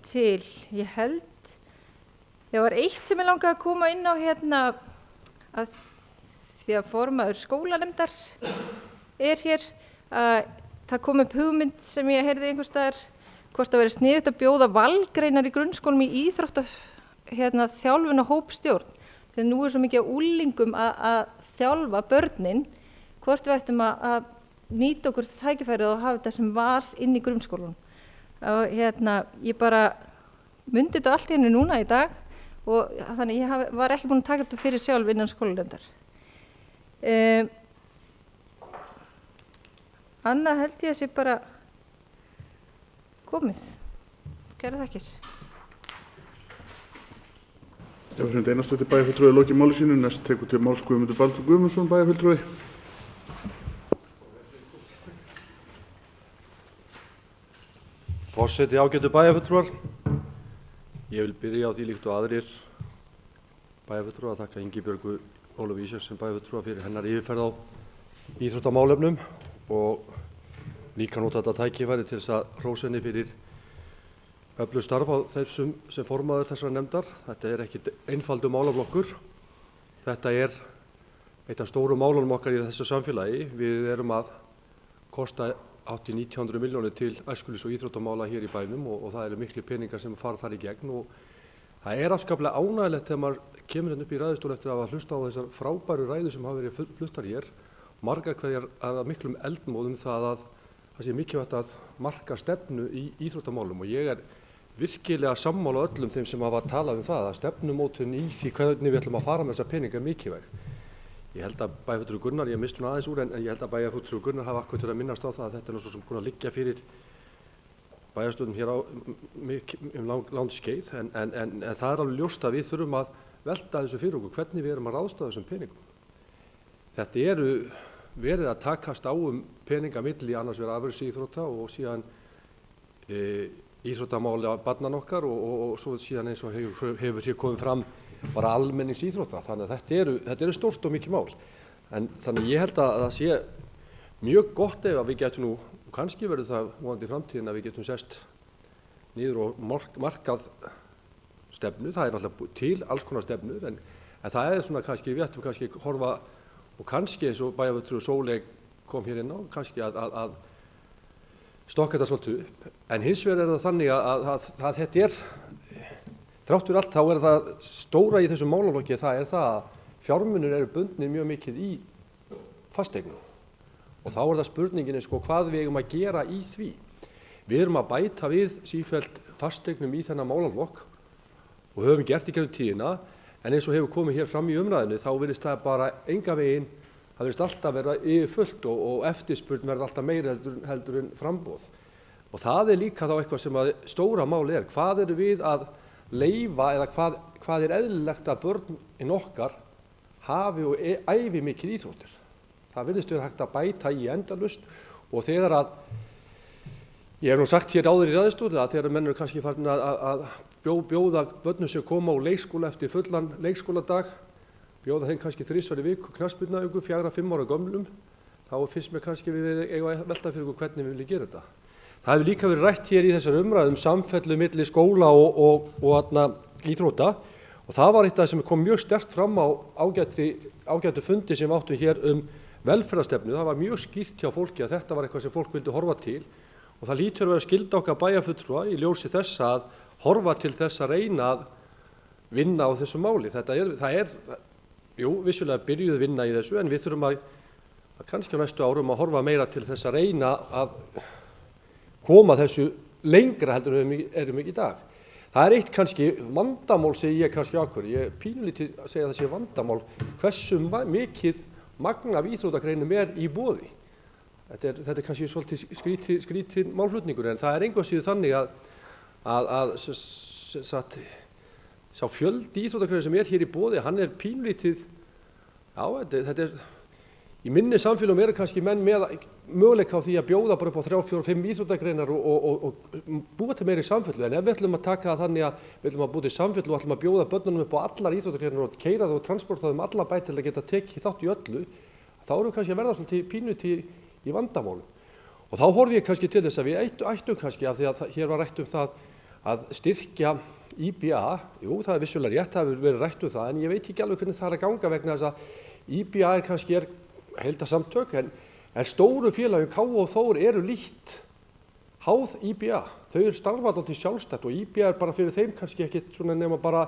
til. Ég held það var eitt sem ég langaði að koma inn á að því að formaður skólanefndar hér það kom upp hugmynd sem ég heyrði einhvers staðar hvort það væri sniðugt að bjóða valgreinar í grunnskólum í þjálfun og hópstjórn þegar nú svo mikið á úlingum að þjálfa börnin hvort við ættum að nýta okkur tækifærið og hafa þetta sem val inn í grunnskólanum og ég bara myndi þetta allt í henni núna í dag og þannig ég var ekki búin að taka þetta fyrir sjálf innan skólanefndar. Annað held ég að sé bara komið. Kærar þakkir. Hrund Einarsdóttir bæjarfulltrúi lokið máli sínu. Næst tekur til máls Guðmundur Baldur Guðmundsson bæjarfulltrúi. Forseti, ágætu bæjarfulltrúar. Ég vil byrja á því líkt og aðrir bæjarfulltrúar að þakka Ingibjörgu Ólöfu Ísaksen bæjarfulltrúa fyrir hennar yfirferð á íþróttamálefnum og líka nota þetta tækifæri til þess að hrósa henni fyrir öflugt starf á þessum sem formaður þessara nefndar. Þetta ekki einfaldur málaflokkur. Þetta eitt af stóru málunum okkar í þessu samfélagi. Við erum að kosta hátt í 1900 milljónir til æskulýðs- og íþróttamála hér í bænum og það eru miklu peningar sem fara þar í gegn og það afskaplega ánægilegt þegar maður kemur upp í ræðustól eftir að hafa hlusta á þessar frábæru ræður sem hafa verið fluttar hér. Margar hverjar að miklum eldmóðum það sé mikilvægt að marka stefnu í íþróttamálum og ég virkilega sammála öllum þeim sem hafa talað það að stefnumótun í því hvernig við ætlum að fara með þessa peninga mikilvæg. Ég held að bæjarfulltrúi Gunnar, ég misti aðeins úr en ég held að bæjarfulltrúi Gunnar hafa akkúrat verið að minnast á það að þetta nú svo sem búin að liggja fyrir bæjarstjórnum hér langt skeið en það alveg ljóst að við þurfum að velta þessu fyrir okkur hvernig við erum að ráðstafa þessum peningum. Þetta verið að takast á peninga milli annars vera afreksíþrótta og síðan íþróttamáli af barnan okkar og svo síðan eins og hefur hér komið fram bara almenningsíþrótta. Þannig að þetta stórt og mikið mál. En þannig ég held að það sé mjög gott ef að við getum nú, og kannski verður það vonandi í framtíðin að við getum sest niður og markað stefnu. Það náttúrulega til alls konar stefnur en það svona kannski, við ættum kannski horfa og kannski eins og bæjarfulltrúi Sóley kom hér inn á, kannski að stokka þetta svolítið upp. En hins vegar það þannig að þetta þrátt fyrir allt þá það stóra í þessum málaflokki það það að fjármunir eru bundnir mjög mikið í fasteignum. Og þá það spurningin hvað við eigum að gera í því. Við erum að bæta við sífellt fasteignum í þennan málaflokk og höfum gert í gegnum tíðina en eins og hefur komið hér fram í umræðinu þá virðist það bara enga veginn, það virðist alltaf vera yfirfullt og eftirspurn verður alltaf meira heldur en framboð. Og það líka þá eitthvað sem að stóra máli hvað eru við að leyfa eða hvað eðlilegt að börnin okkar hafi og æfi mikið íþróttir. Það virðist vera hægt að bæta í endalaust Og þegar að, ég hef nú sagt hér áður í ræðustóli að þegar menn eru kannski farin að bjóða börnum sem koma úr leikskóla eftir fullan leikskóladag, bjóða þeim kannski 3 í viku, knattspyrnuæfingu, 4-5 ára gömlum, þá finnst mér kannski við eiga að velta fyrir okkur hvernig við viljum gera þetta. Það hefur líka verið rætt hér í þessar umræðum samfellu milli skóla og íþrótta og það var eitt af það sem kom mjög sterkt fram á ágætu fundi sem áttum hér velferðarstefnu. Það var mjög skýrt hjá fólki að þetta var eitthvað sem fólk vildi horfa til og það lítur að vera skylda okkar bæjarfulltrúa í ljósi þess að horfa til þess að reyna að vinna á þessu máli. Jú, vissulega byrjuð vinna í þessu en við þurfum að kannski á næstu árum að horfa meira til þess að reyna að koma þessu lengra heldur en við erum í dag. Það eitt kannski vandamál, segi ég kannski ákveður. Ég pínulítið að segja að það sé vandamál hversu mikið magn af íþróttagreinum í boði. Þetta er kannski svolítið skrítinn málflutningur en það engu að síður þannig að sá fjöldi íþróttagreinum sem hér í boði, hann pínulítið, þetta í minni samfélagum kannski menn með möguleika á því að bjóða bara upp á 3, 4, 5 íþróttagreinar og búa til meiri samfellu. En ef við ætlum að taka það þannig að við ætlum að búa til samfellu og ætlum að bjóða börnunum upp á allar íþróttagreinar og keyra það og transporta þeim alla bæ til að geta tekið þátt í öllu, þá erum við kannski að verða svolítið pínulítið í vandamálum. Og þá horfi ég kannski til þess að við ættum kannski, af því að hér var rætt það að styrkja IBA, jú það vissulega rétt, það hefur verið rætt það, en ég veit ekki alveg hvernig það að ganga vegna þess að IBA kannski heildarsamtök, en stóru félagin K og Þór eru lítt háð IBA. Þau starfa alltaf sjálfstætt og IBA bara fyrir þeim kannski ekkert svona nema bara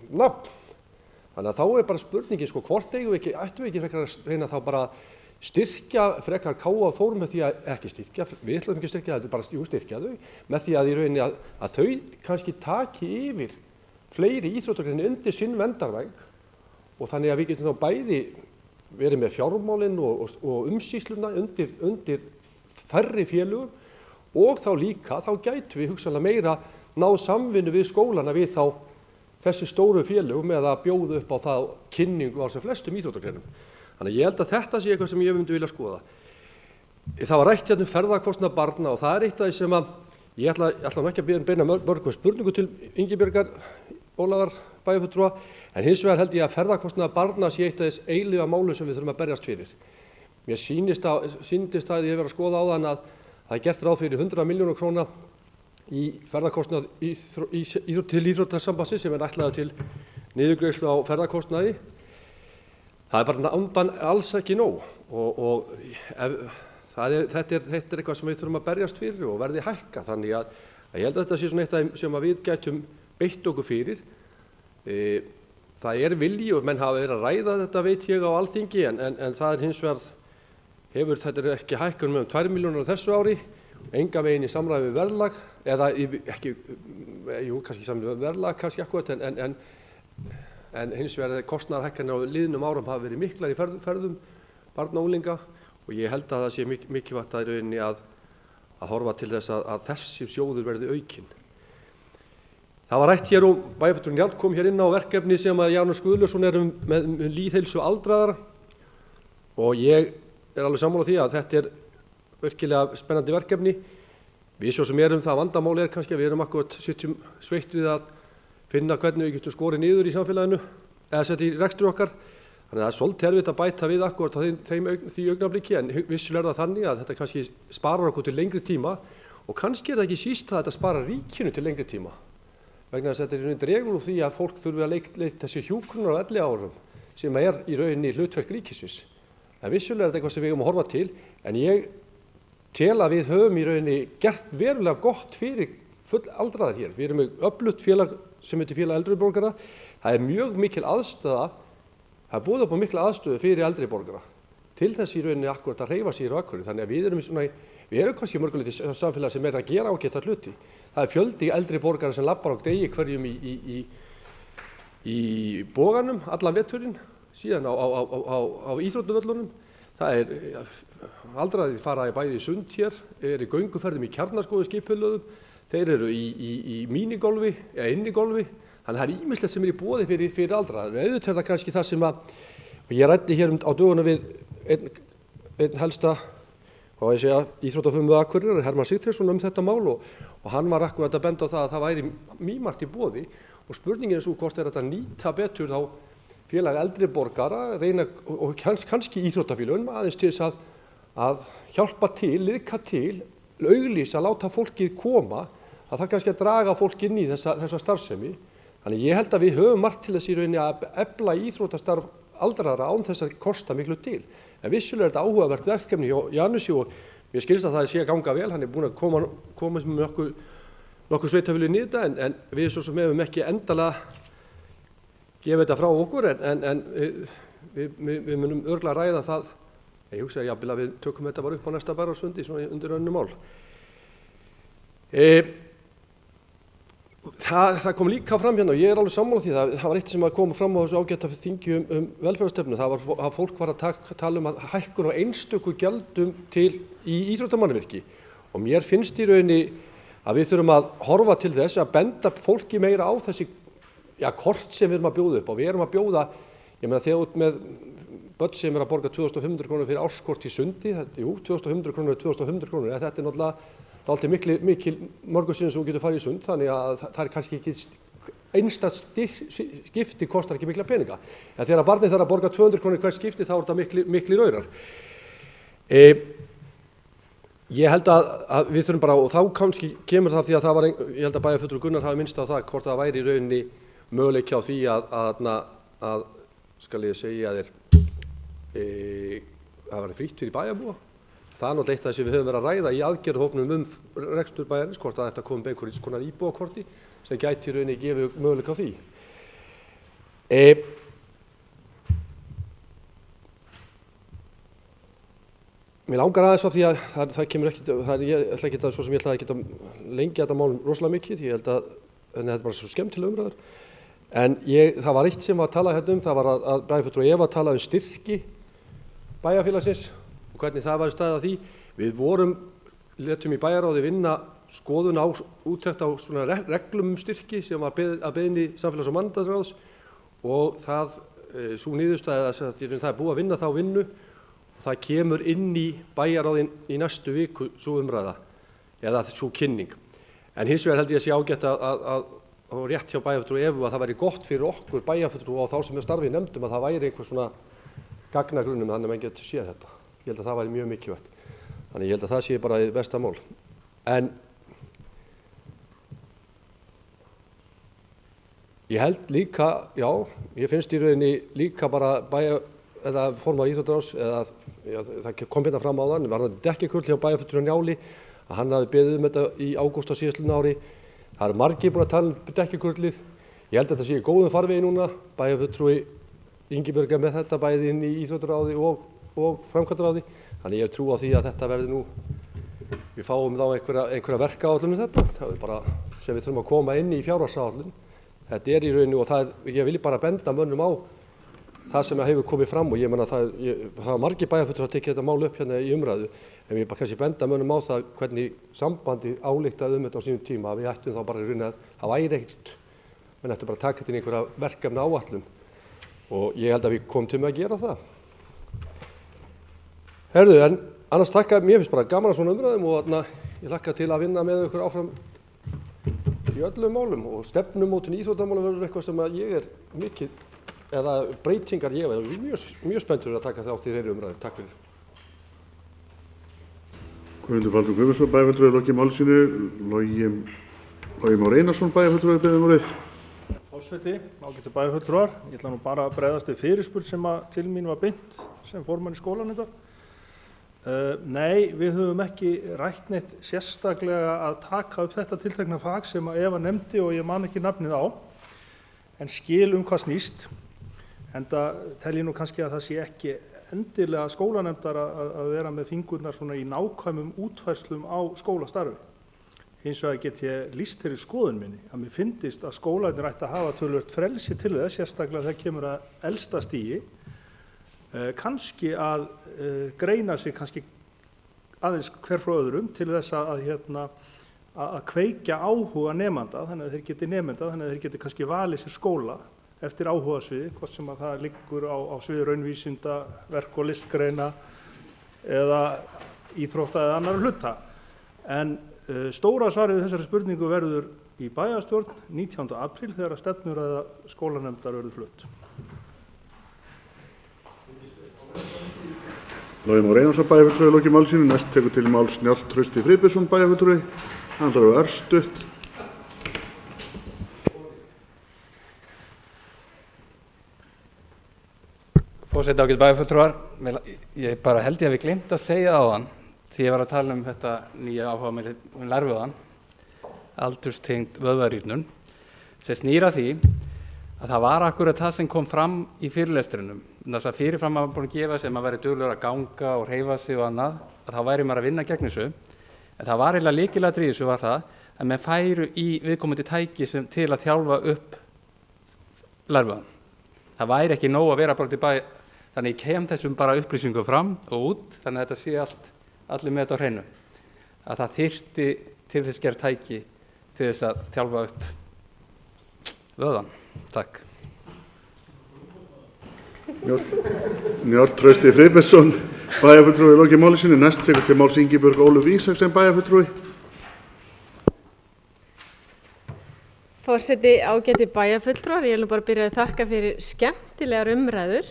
nafn. Þannig að þá bara spurningin hvort ættum við ekki frekar að reyna þá bara styrkja frekar K og Þór með því að ekki styrkja, við ætlum ekki að styrkja þetta, bara styrkja þau, með því að í rauninni að þau kannski taki yfir fleiri íþróttagreinar undir sinn verndarvæng og þannig að við getum þá bæði verið með fjármálin og umsýsluna undir færri félögum og þá líka, þá gætum við hugsanlega meira náð samvinnu við skólana við þá þessi stóru félögum með að bjóða upp á það kynningu á sem flestum íþróttagreinum. Þannig að ég held að þetta sé eitthvað sem ég myndi vilja skoða. Það var rætt hérna ferðakostnað barna og það eitt af því sem að ég ætla ekki að beina mörgum spurningu til Ingibjargar Ólafar bæjarfulltrúa, en hins vegar held ég að ferðakostnaður barna sé eitt af þess eilífa málu sem við þurfum að berjast fyrir. Mér sýndist að ég verið að skoða á þann að það gert ráð fyrir 100 milljónir króna í ferðakostnað til íþróttasambandsins sem ætlaði til niðurgreiðslu á ferðakostnaði. Það bara alls ekki nóg og þetta er eitthvað sem við þurfum að berjast fyrir og verði hækka. Þannig að ég held að þetta sé svona eitt sem við gætum beitt okkur fyrir. Það vilji og menn hafa verið að ræða þetta veit ég á Alþingi en það hins vegar þetta ekki hækkun með 2 milljónir á þessu ári, enga veginn í samræmi við verðlag, eða ekki, kannski samræmi við verðlag kannski akkúrat en hins vegar kostnaðarhækkanir á liðnum árum hafa verið miklar í ferðum barna og unglinga og ég held að það sé mikilvægt í rauninni að horfa til þess að þessi sjóður verði aukinn. Það var rætt hér og bæjarfulltrúinn Njáll kom hér inn á verkefni sem að Janus Guðlaugsson með lýðheilsu aldraðra og ég alveg sammála því að þetta virkilega spennandi verkefni. Við svo sem það vandamáli kannski að við akkúrat sitjum sveitt við að finna hvernig við getum skorið niður í samfélaginu eða sett í rekstri okkar. Þannig að það svolítið erfitt að bæta við akkúrat á því augnabliki en vissulega það þannig að þetta kannski sparar okkur til lengri tíma og kannski það ekki síst að þetta sparar ríkinu til lengri tíma. Vegna þess að þetta dregur úr því að fólk þurfi að leita sér hjúkrunar á 11 árum sem í rauninni hlutverk ríkisins. En vissulega þetta eitthvað sem við eigum að horfa til en ég tel að við höfum í rauninni gert verulega gott fyrir full aldraðir hér. Við erum með öflugt félag sem heitir Félag eldri borgara. Það mjög mikil aðstaða, það boðið upp á mikla aðstöðu fyrir eldri borgara til þess í rauninni akkúrat að hreyfa sér á Akureyri. Þannig að við erum kannski mörguleiti samfélag sem að gera ágæta hluti. Það fjöldi eldri borgara sem labbar á degi hverjum í boganum allan veturinn, síðan á íþróttavöllunum. Það aldraðir fara bæði í sund hér, í gönguferðum í kjarnaskoðu skipulöðum, þeir eru í mínigolfi eða innigolfi. Þannig að það ýmislegt sem í boði fyrir aldraðir. En auðvitað það kannski það sem að ég ræddi hér á dögunum við einn helsta hvað var ég að segja, íþróttafömmu Akureyrar, Hermann Sigtryggsson þetta mál og hann var akkurat að benda á það að það væri mýmargt í boði og spurningin svo hvort þetta nýta betur þá félag eldri borgara, reyna og kannski íþróttafélögum aðeins til þess að hjálpa til, liðka til, auglýsa, láta fólkið koma, að það kannski að draga fólk inn í þessa starfsemi. Þannig ég held að við höfum margt til þess í rauninni að efla íþróttastarf aldraðra án þess að kosta miklu til. En vissulega er þetta áhugavert verkefni hjá Janusi og mér skilst að það sé að ganga vel, hann er búinn að koma með nokkuð sveitafélögin í þetta en við svo sem hefum ekki endalega gefið þetta frá okkur en við munum örugglega ræða það. Ég hugsa jafnvel að við tökum þetta bara upp á næsta bæjarráðsfundi svona undir önnur mál. Það kom líka fram hérna og ég er alveg sammála því það var eitt sem að koma fram á þessu ágæta þingi velferðarstefnu. Það var að fólk var að tala að hækkun á einstöku gjaldum til í íþróttamannvirki og mér finnst í rauninni að við þurfum að horfa til þess að benda fólki meira á þessi kort sem við erum að bjóða upp og við erum að bjóða, ég meina þegar út með börn sem að borga 2.500 krónur fyrir árskort í Sundi, 2.500 krónur er 2.500 krónur, en þetta er náttúrulega dálítið mikil mörgur sinni sem þú getur farið í Sund, þannig að það er kannski ekki einstakt skipti kostar ekki mikla peninga. En þegar barnið þarf að borga 200 krónur hvert skipti þá er þetta miklir aurar. Ég held að við þurfum bara, og þá kannski kemur það því að það var, ég held að bæjarfulltrúi Gunnar hafi minnst á það hvort það væri í rauninni möguleiki á því að skal ég segja þér, það var frítt fyrir bæjarbúa. Það er náttúrulega eitt af þess að við höfum verið að ræða í aðgerðahópnum rekstur bæjarins, hvort að þetta kom með einhverjum konar íbúakorti sem gæti í rauninni gefið möguleika á því. Mér langar aðeins af því að það kemur ekkert, ég ætla ekki að svo sem ég ætla ekki að lengja þetta mál rosalega mikið, ég held að þetta er bara svo skemmtilega umræður. En það var eitt sem var að tala hérna það var að bæjarfulltrúi Eva talaði styrki bæjarfélagsins og hvernig það var staðið að því. Við létum í bæjarráði vinna skoðun á úttekt á svona reglum styrki sem var að beiðni samfélags- og mannréttindaráðs og sú niðurstaða að það er búið að vinna þá vinnu og það kemur inn í bæjarráðin í næstu viku sú umræða eða sú kynning. En hins vegar held ég að sé ágætt og rétt hjá bæjarfulltrúi Evu að það væri gott fyrir okkur bæjarfulltrúa og þá sem er starfið í nefndum að það væri einhver svona gagnagrunnum þannig að menn getur séð þetta. Ég held að það væri mjög mikilvægt. Þannig ég held að það sé bara í besta mál. En ég held líka, ég finnst í rauninni líka bara eða formaður íþróttaráðs eða það kom hérna fram á þann, var það dekkikurl hjá bæjarfulltrúi Njáli að hann hafi beðið þetta í ágúst á síðastliðnu ári. Það eru margir búin að tala dekkikurlið. Ég held að þetta sé í góðum farvegi núna. Bæjarfulltrúi Ingibjörg með þetta bæði inn í íþróttaráði og framkvæmdaráði. Þannig ég trú á því að þetta verði við fáum þá einhverja verkáætlun þetta. Það er bara sem við þurfum að koma inn í fjárhagsáætlun. Þetta er í rauninu og ég vil bara benda mönnum á það sem hefur komið fram og ég menna það hafa margir bæjarfulltrúar að tekja þetta mál upp hérna í umræðu. En ég bara kannski benda mönnum á það hvernig sambandi ályktaði þetta á sínum tíma að við ættum þá bara í rauninni að það væri ekkert, menn ættum bara að taka þetta inn í einhverja verkefna áætlun og ég held að við komum til með að gera það. Herðu, en annars mér finnst bara gaman að svona umræðum og ég hlakka til að vinna með ykkur áfram í öllum málum og stefnumótun í íþróttamálum verður eitthvað sem að ég er mikið, eða breytingar ég er mjög spenntur að taka þátt í þeirri umræðu. Takk fyrir. Guðmundur Baldur Guðmundsson, bæjarfulltrúi lokið máli sínu. Logi Már Einarsson, bæjarfulltrúi beðið um orðið. Forseti, ágætu bæjarfulltrúar. Ég ætla nú bara að bregðast við fyrirspurn sem til mín var beint sem formann í skólann í dag. Nei, við höfum ekki rætt neitt sérstaklega að taka upp þetta tiltekna fag sem að Eva nefndi og ég man ekki nafnið á, en skil hvað snýst. Enda tel ég nú kannski að það sé ekki endilega skólanefndar að vera með fingurnar svona í nákvæmum útfærslum á skólastarfi. Hins vegar get ég lýst þeirri skoðun minni að mér finnist að skólarnir ætti að hafa töluvert frelsi til þess, sérstaklega þegar kemur að elsta stigi, kannski að greina sig kannski aðeins hver frá öðrum til þess að kveikja áhuga nemanda, þannig að þeir geti nemenda, þannig að þeir geti kannski valið sér skóla eftir áhugasviði, hvort sem að það liggur á sviði raunvísinda, verk- og listgreina eða íþrótta eða annar hluta. En stóra svarið við þessari spurningu verður í bæjarstjórn 19. apríl þegar stefnuræða skólanefndar verður flutt. Logi Már Einarsson bæjarfulltrúi lokið máli sínu. Næst tekur til máls Njáll Trausti Friðbjörnsson bæjarfulltrúi. Hann ætlar að vera örstutt. Forseti, ágætu bæjarfulltrúar, ég bara held ég að við glemt að segja á hann því ég var að tala þetta nýja áhugamáli lærvöðan, aldurstengd vöðvarýrnun, sem snýr að því að það var akkurat það sem kom fram í fyrirlestrinum. Þess að fyrirfram að búin að gefa sem að væri duglegur að ganga og hreyfa sig og annað, að þá væri maður að vinna gegn þessu. En það var eiginlega lykilatriði í þessu var það að menn færu í viðkomandi tæki til að þjálfa upp lærvöðan. Það væri ekki nóg að vera bara til bæ, þannig ég kem þessum bara upplýsingum fram og út, þannig að þetta sé allir með þetta á hreinu. Að það þyrfti til þess gerð tæki til þess að þjálfa upp vöðvan. Takk. Njáll Trausti Friðbjörnsson bæjarfulltrúi lokið máli sínu. Næst tekur til máls Ingibjörg Ólöf Ísaksen bæjarfulltrúi. Forseti, ágætu bæjarfulltrúar, ég vil bara byrja að þakka fyrir skemmtilegar umræður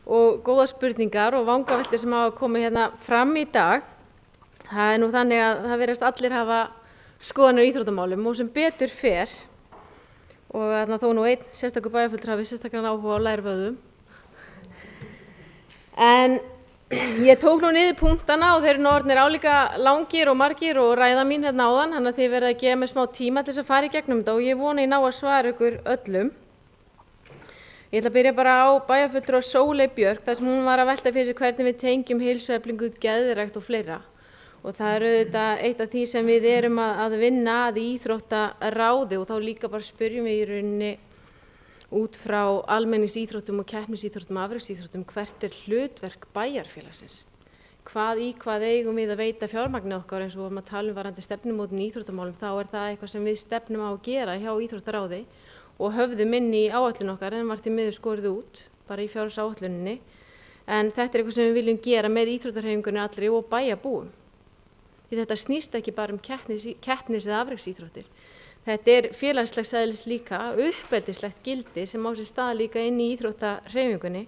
og góða spurningar og vangaveltur sem hafa komið hérna fram í dag. Það nú þannig að það virðast allir hafa skoðanir í íþróttamálum og sem betur fer og þó nú einn sérstakur bæjarfulltrúi hafi sérstakan áhuga á lærvöðum. En ég tók nú niður punktana og þeir eru nú orðnir álíka langir og margir og ræða mín hérna áðan, þannig að þið verða að gefa mér smá tíma til þess að fara í gegnum þetta og ég vona ég ná að svara ykkur öllum. Ég ætla að byrja bara á bæjarfulltrúa Sóley Björk þar sem hún var að velta fyrir sig hvernig við tengjum heilsueflingu, geðrækt og fleira. Og það er auðvitað eitt af því sem við erum að vinna að í íþróttaráði og þá líka bara spyrjum við í rauninni út frá almenningsíþróttum og keppnisíþróttum og afreksíþróttum hvert er hlutverk bæjarfélagsins. Hvað eigum við að veita fjármagni okkar eins og við erum að tala varðandi stefnumótun í íþróttamálum þá er það eitthvað sem við stefnum á að gera hjá íþróttaráði og höfðum inn í áætlun okkar en var til miður skorið út bara í fjárhagsáætluninni. En þetta er eitthvað sem við viljum gera með íþróttahreyfingunni allri og bæjarbúum. Því þetta snýst ekki bara um keppnis eða afreksíþróttir. Þetta er félagslegs eðlis líka, uppeldislegt gildi sem á sér stað líka inn í íþróttahreyfingunni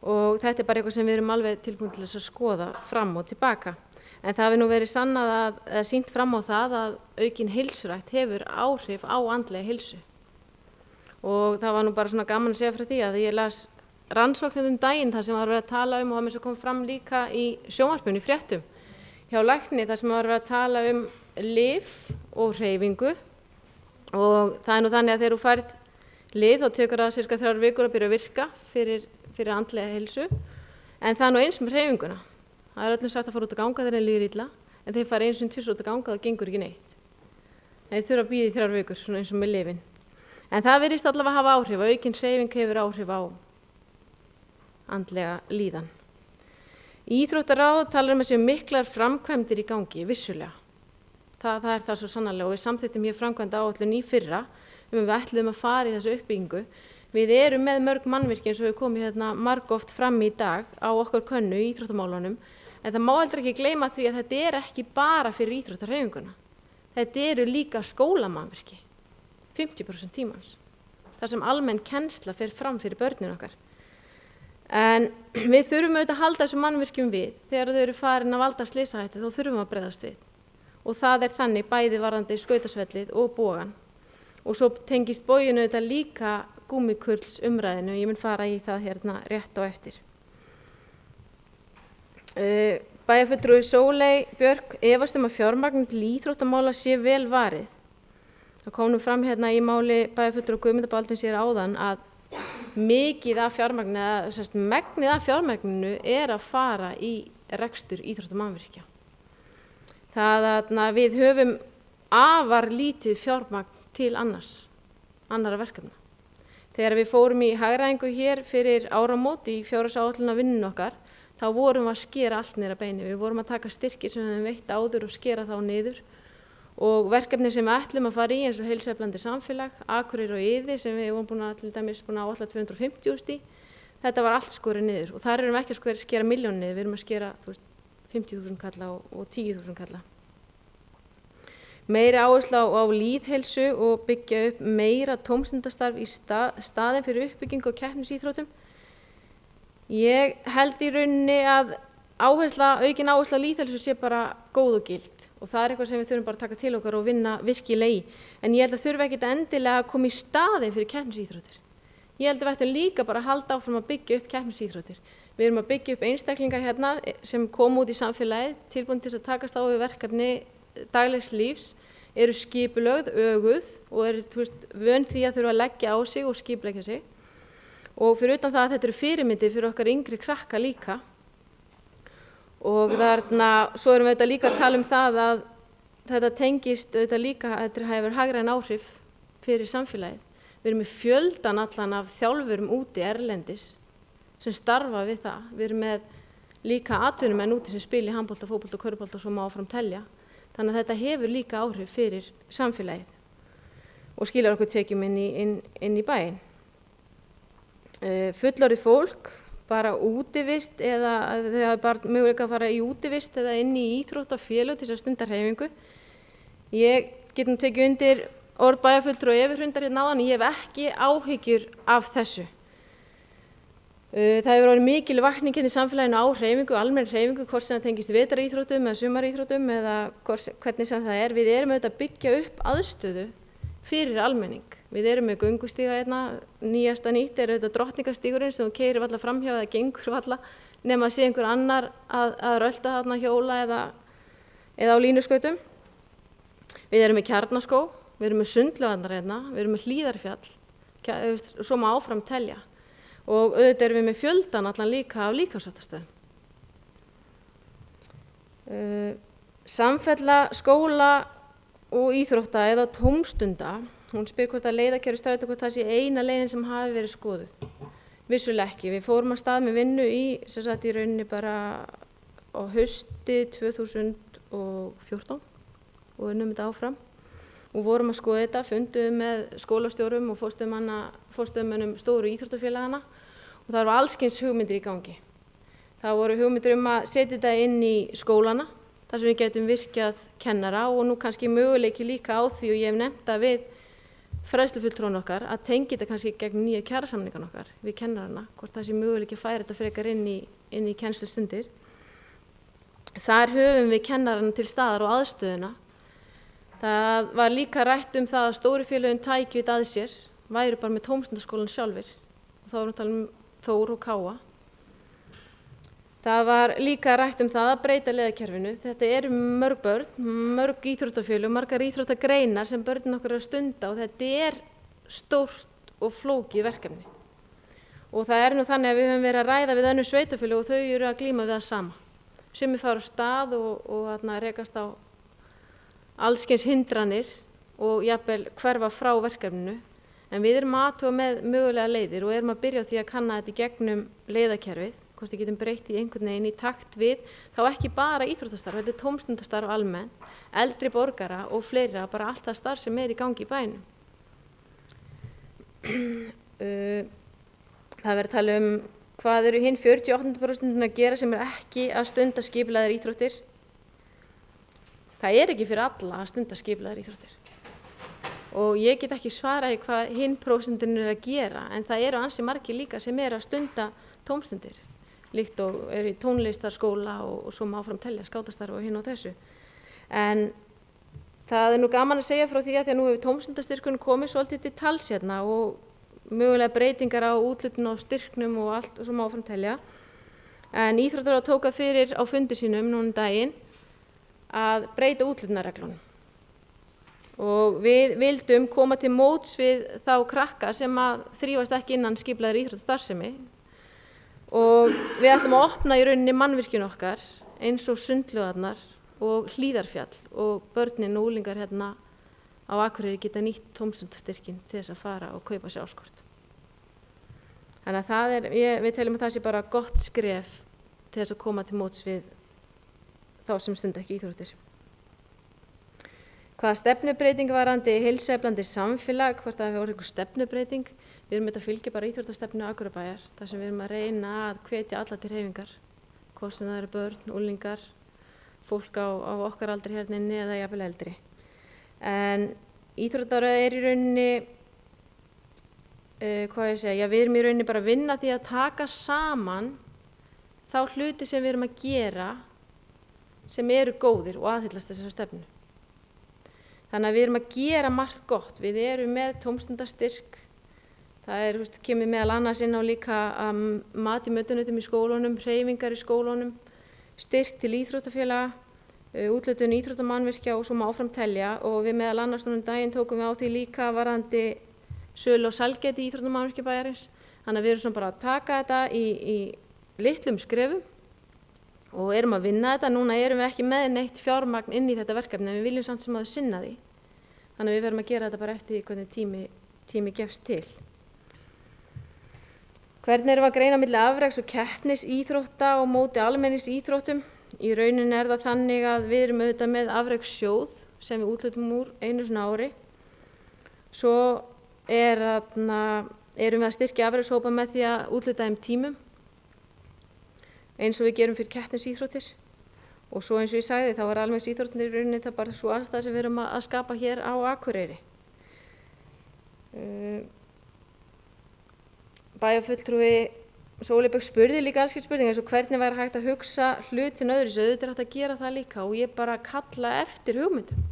og þetta er bara eitthvað sem við erum alveg tilbúin til þess að skoða fram og tilbaka. En það hefur nú verið sannað sýnt fram á það að aukin heilsurækt hefur áhrif á andlega heilsu. Og það var nú bara svona gaman að segja frá því að ég las rannsókn daginn þar sem var verið að tala og það með svo kom fram líka í sjónvarpinu í fréttum hjá lækni þar sem var verið að tala lyf og hreyfingu og það er nú þannig að þegar þú færð lyf þá tekur það cirka 3 vikur að byrja að virka fyrir andlega heilsu en það er nú eins með hreyfinguna. Það er öllum sagt að fara út að ganga þegar þeir líður illa en þeir fara eins og tvisvar út að ganga og það gengur ekki neitt. Þeir þurfa að bíða í 3 vikur svona eins og með lyfin. En það virðist allavega hafa áhrif og aukin hreyfing hefur áhrif á andlega líðan. Íþróttaráð talar að séu miklar framkvæmdir í gangi, vissulega. Það er það svo sannarlega og við samþykktum hér framkvæmdaáætlun í fyrra við ætluðum að fara í þessu uppbyggingu. Við erum með mörg mannvirki eins og við komum hérna margoft fram í dag á okkar könnu í íþróttamálunum en það má heldur ekki gleyma því að þetta er ekki bara fyrir íþróttahreyfinguna. Þetta eru líka skólamannvirki. 50% tímans, þar sem almenn kennsla fer fram fyrir börnin okkar. En við þurfum auðvitað að halda þessum mannvirkjum við, þegar þau eru farin að valda slysahættu þá þurfum við að bregðast við. Og það er þannig bæði varðandi skautasvellið og bogan. Og svo tengist boginu auðvitað líka gúmmikurls umræðinu, ég mun fara í það hérna rétt á eftir. Bæjarfulltrúi Sóley Björk efast að fjármagn til íþróttamála sé vel varið. Það kom nú fram hérna í máli bæjarfulltrúa Guðmundar Baldvinssyni áðan að mikið af fjármagni, eða megnið af fjármagninu er að fara í rekstur íþróttamannvirkja. Það að við höfum afar lítið fjármagn til annarra verkefna. Þegar við fórum í hagræðingu hér fyrir áramót í fjárhagsáætlun af vinnunni okkar, þá vorum við að skera allt niður að beini. Við vorum að taka styrki sem við höfum veitt áður og skera þá niður. Og verkefni sem við ætlum að fara í eins og heilsueflandi samfélag, Akureyri og Iði sem við vorum búin að áætla 250.000 í, þetta var allt skorið niður og þar erum við ekki að skera milljónir niður, við erum að skera 50.000 kalla og 10.000 kalla. Meiri áhersla á lýðheilsu og byggja upp meira tómstundastarf í staðinn fyrir uppbyggingu og keppnisíþróttum. Ég held í rauninni að aukin áhersla á lýðheilsu sé bara góð og gild og það eitthvað sem við þurfum bara að taka til okkar og vinna virkilega í. En ég held að þurfa ekkert endilega að koma í staðinn fyrir keppnisíþróttir. Ég held að við ættum líka bara að halda áfram að byggja upp keppnisíþróttir. Við erum að byggja upp einstaklinga hérna sem koma út í samfélagið, tilbúin til að takast á við verkefni daglegs lífs, eru skipulögð, öguð og eru vön því að þurfa að leggja á sig og skipuleggja sig. Og fyrir utan það að þetta eru fyrirmyndir fyrir okkar yngri krakka líka. Og svo erum við auðvitað líka að tala um það að þetta tengist auðvitað líka að þetta hefur hagræn áhrif fyrir samfélagið. Við erum með fjöldan allan af þjálfurum úti erlendis sem starfa við það. Við erum með líka atvinnumenn úti sem spila í handbolta, fótbolta og körfubolta og svo má áfram telja. Þannig að þetta hefur líka áhrif fyrir samfélagið og skilar okkur tekjum inn í bæinn. Fullorðið fólk, bara útivist eða þau hafa bara möguleika að fara í útivist eða inn í íþróttafélög til þess að stunda hreyfingu. Ég get nú tekið undir orð bæjarfulltrúa og Evu Hrundar hérna áðan, ég hef ekki áhyggjur af þessu. Það hefur orðið mikil vakning hérna í samfélaginu á hreyfingu, almenn hreyfingu, hvort sem það tengist vetraríþróttum eða sumaríþróttum eða hvernig sem það er. Við erum auðvitað að byggja upp aðstöðu fyrir almenning. Við erum með göngustíga hérna, nýjasta nýtt er auðvitað drottningastígurinn sem þú keyrir varla framhjá eða gengur varla nema að sé einhver annar að rölta þarna hjóla eða á línuskautum. Við erum með Kjarnaskó, við erum með sundlaugarnar hérna, við erum með Hlíðarfjall, svo má áfram telja. Og auðvitað erum við með fjöldan allan líka af líkamsræktarstöðum. Samfella skóla og íþrótta eða tómstunda, hún spyr hvort að leiðakerfi strætó hvort það sé eina leiðin sem hafi verið skoðuð. Vissulega ekki. Við fórum af stað með vinnu í rauninni bara á hausti 2014 og unnum þetta áfram. Og vorum að skoða þetta, funduðum með skólastjórum og forstöðumönnum stóru íþróttafélagana og það var allskyns hugmyndir í gangi. Það voru hugmyndir að setja þetta inn í skólana, þar sem við getum virkjað kennara og nú kannski möguleiki líka á því og ég hef nefnt að við fræðslufulltrúan okkar að tengja þetta kannski gegn nýja kjarasamningan okkar við kennarana, hvort það sé möguleiki að færa þetta frekar inn í kennslustundir. Þar höfum við kennarana til staðar og aðstöðuna. Það var líka rætt það að stóru félögin tækju þetta að sér, væru bara með tómstundaskólan sjálfir og þá erum við að tala um Þór og Káa. Það var líka rætt það að breyta leiðakerfinu. Þetta eru mörg börn, mörg íþróttafélög, margar íþróttagreinar sem börnin okkur að stunda og þetta er stórt og flókið verkefni. Og það nú þannig að við höfum verið að ræða við önnur sveitarfélög og þau eru að glíma við það sama. Sumir fara á stað og rekast á allskyns hindranir og jafnvel hverfa frá verkefninu. En við erum að athuga með mögulega leiðir og erum að byrja á því að kanna þetta í gegnum leiðakerfið, hvort við getum breytt í einhvern veginn í takt við, þá ekki bara íþróttastarf, þetta er tómstundastarf almennt, eldri borgara og fleira, bara allt það starf sem er í gangi í bænum. Það verður að tala hvað eru hinn 48% að gera sem er ekki að stunda skipulagðar íþróttir. Það er ekki fyrir alla að stunda skipulagðar íþróttir. Og ég get ekki svara í hvað hinn prósentin er að gera, en það eru ansi margir líka sem er að stunda tómstundir, líkt og eru í tónlistarskóla og svo má áfram telja skátastarf og hinn og þessu. En það nú gaman að segja frá því að nú hefur tómstundastyrkurinn komið svolítið til tals hérna og mögulega breytingar á úthlutun og styrknum og allt og svo má áfram telja. En íþróttaráð tók fyrir á fundi sínum núna daginn að breyta úthlutunarreglunum. Og við vildum koma til móts við þá krakka sem að þrífast ekki innan skipulagðrar íþróttastarfsemi og við ætlum að opna í rauninni mannvirkjun okkar eins og sundlaugarnar og Hlíðarfjall og börnin og unglingar hérna á Akureyri geta nýtt tómstundastyrkinn til þess að fara og kaupa sér áskort. Þannig að við teljum að það sé bara gott skref til þess að koma til móts við þá sem stunda ekki íþróttir. Hvaða stefnubreiting varðandi heilsueflandi samfélag, hvort það hefur orðið einhver stefnubreiting. Við erum að fylgja bara íþróttastefnu Akureyrarbæjar, þar sem við erum að reyna að hvetja alla til hreyfingar, hvort sem það eru börn, unglingar, fólk á okkar aldri hérna inni eða jafnvel eldri. En íþróttaráð í rauninni, við erum í rauninni bara að vinna því að taka saman þá hluti sem við erum að gera sem eru góðir og aðhyllast þessa stefnu. Þannig að við erum að gera margt gott. Við erum með tómstundastyrk. Það kemur meðal annars inn á líka mat í mötuneyti í skólunum, hreyfingar í skólunum, styrk til íþróttafélaga, úthlutun íþróttamannvirkja og svo má áfram telja. Og við meðal annars núna daginn tókum við á því líka varðandi sölu og sælgæti í íþróttamannvirkja bæjarins. Þannig að við erum svona bara að taka þetta í litlum skrefum og erum að vinna þetta. Núna erum við ekki með neitt fjármagn inn í þetta verkefni en við viljum samt sem áður sinna því. Þannig að við verðum að gera þetta bara eftir því hvernig tími gefst til. Hvernig erum við að greina milli afreks- og keppnisíþrótta og móti almenningsíþróttum? Í rauninni er það þannig að við erum auðvitað með afrekssjóð sem við úthlutum úr einu sinni á ári. Svo erum við að styrkja afrekshópa með því að úthluta þeim tímum, eins og við gerum fyrir keppnisíþróttir. Og svo eins og ég sagði þá er almenningsíþróttir í rauninni það bara svo aðstæða sem við erum að skapa hér á Akureyri. Bæjarfulltrúi Sóley Björk spurði líka alls kyns spurningar eins og hvernig væri hægt að hugsa hlutin öðruvísi, auðvitað er hægt að gera það líka og ég bara kalla eftir hugmyndum.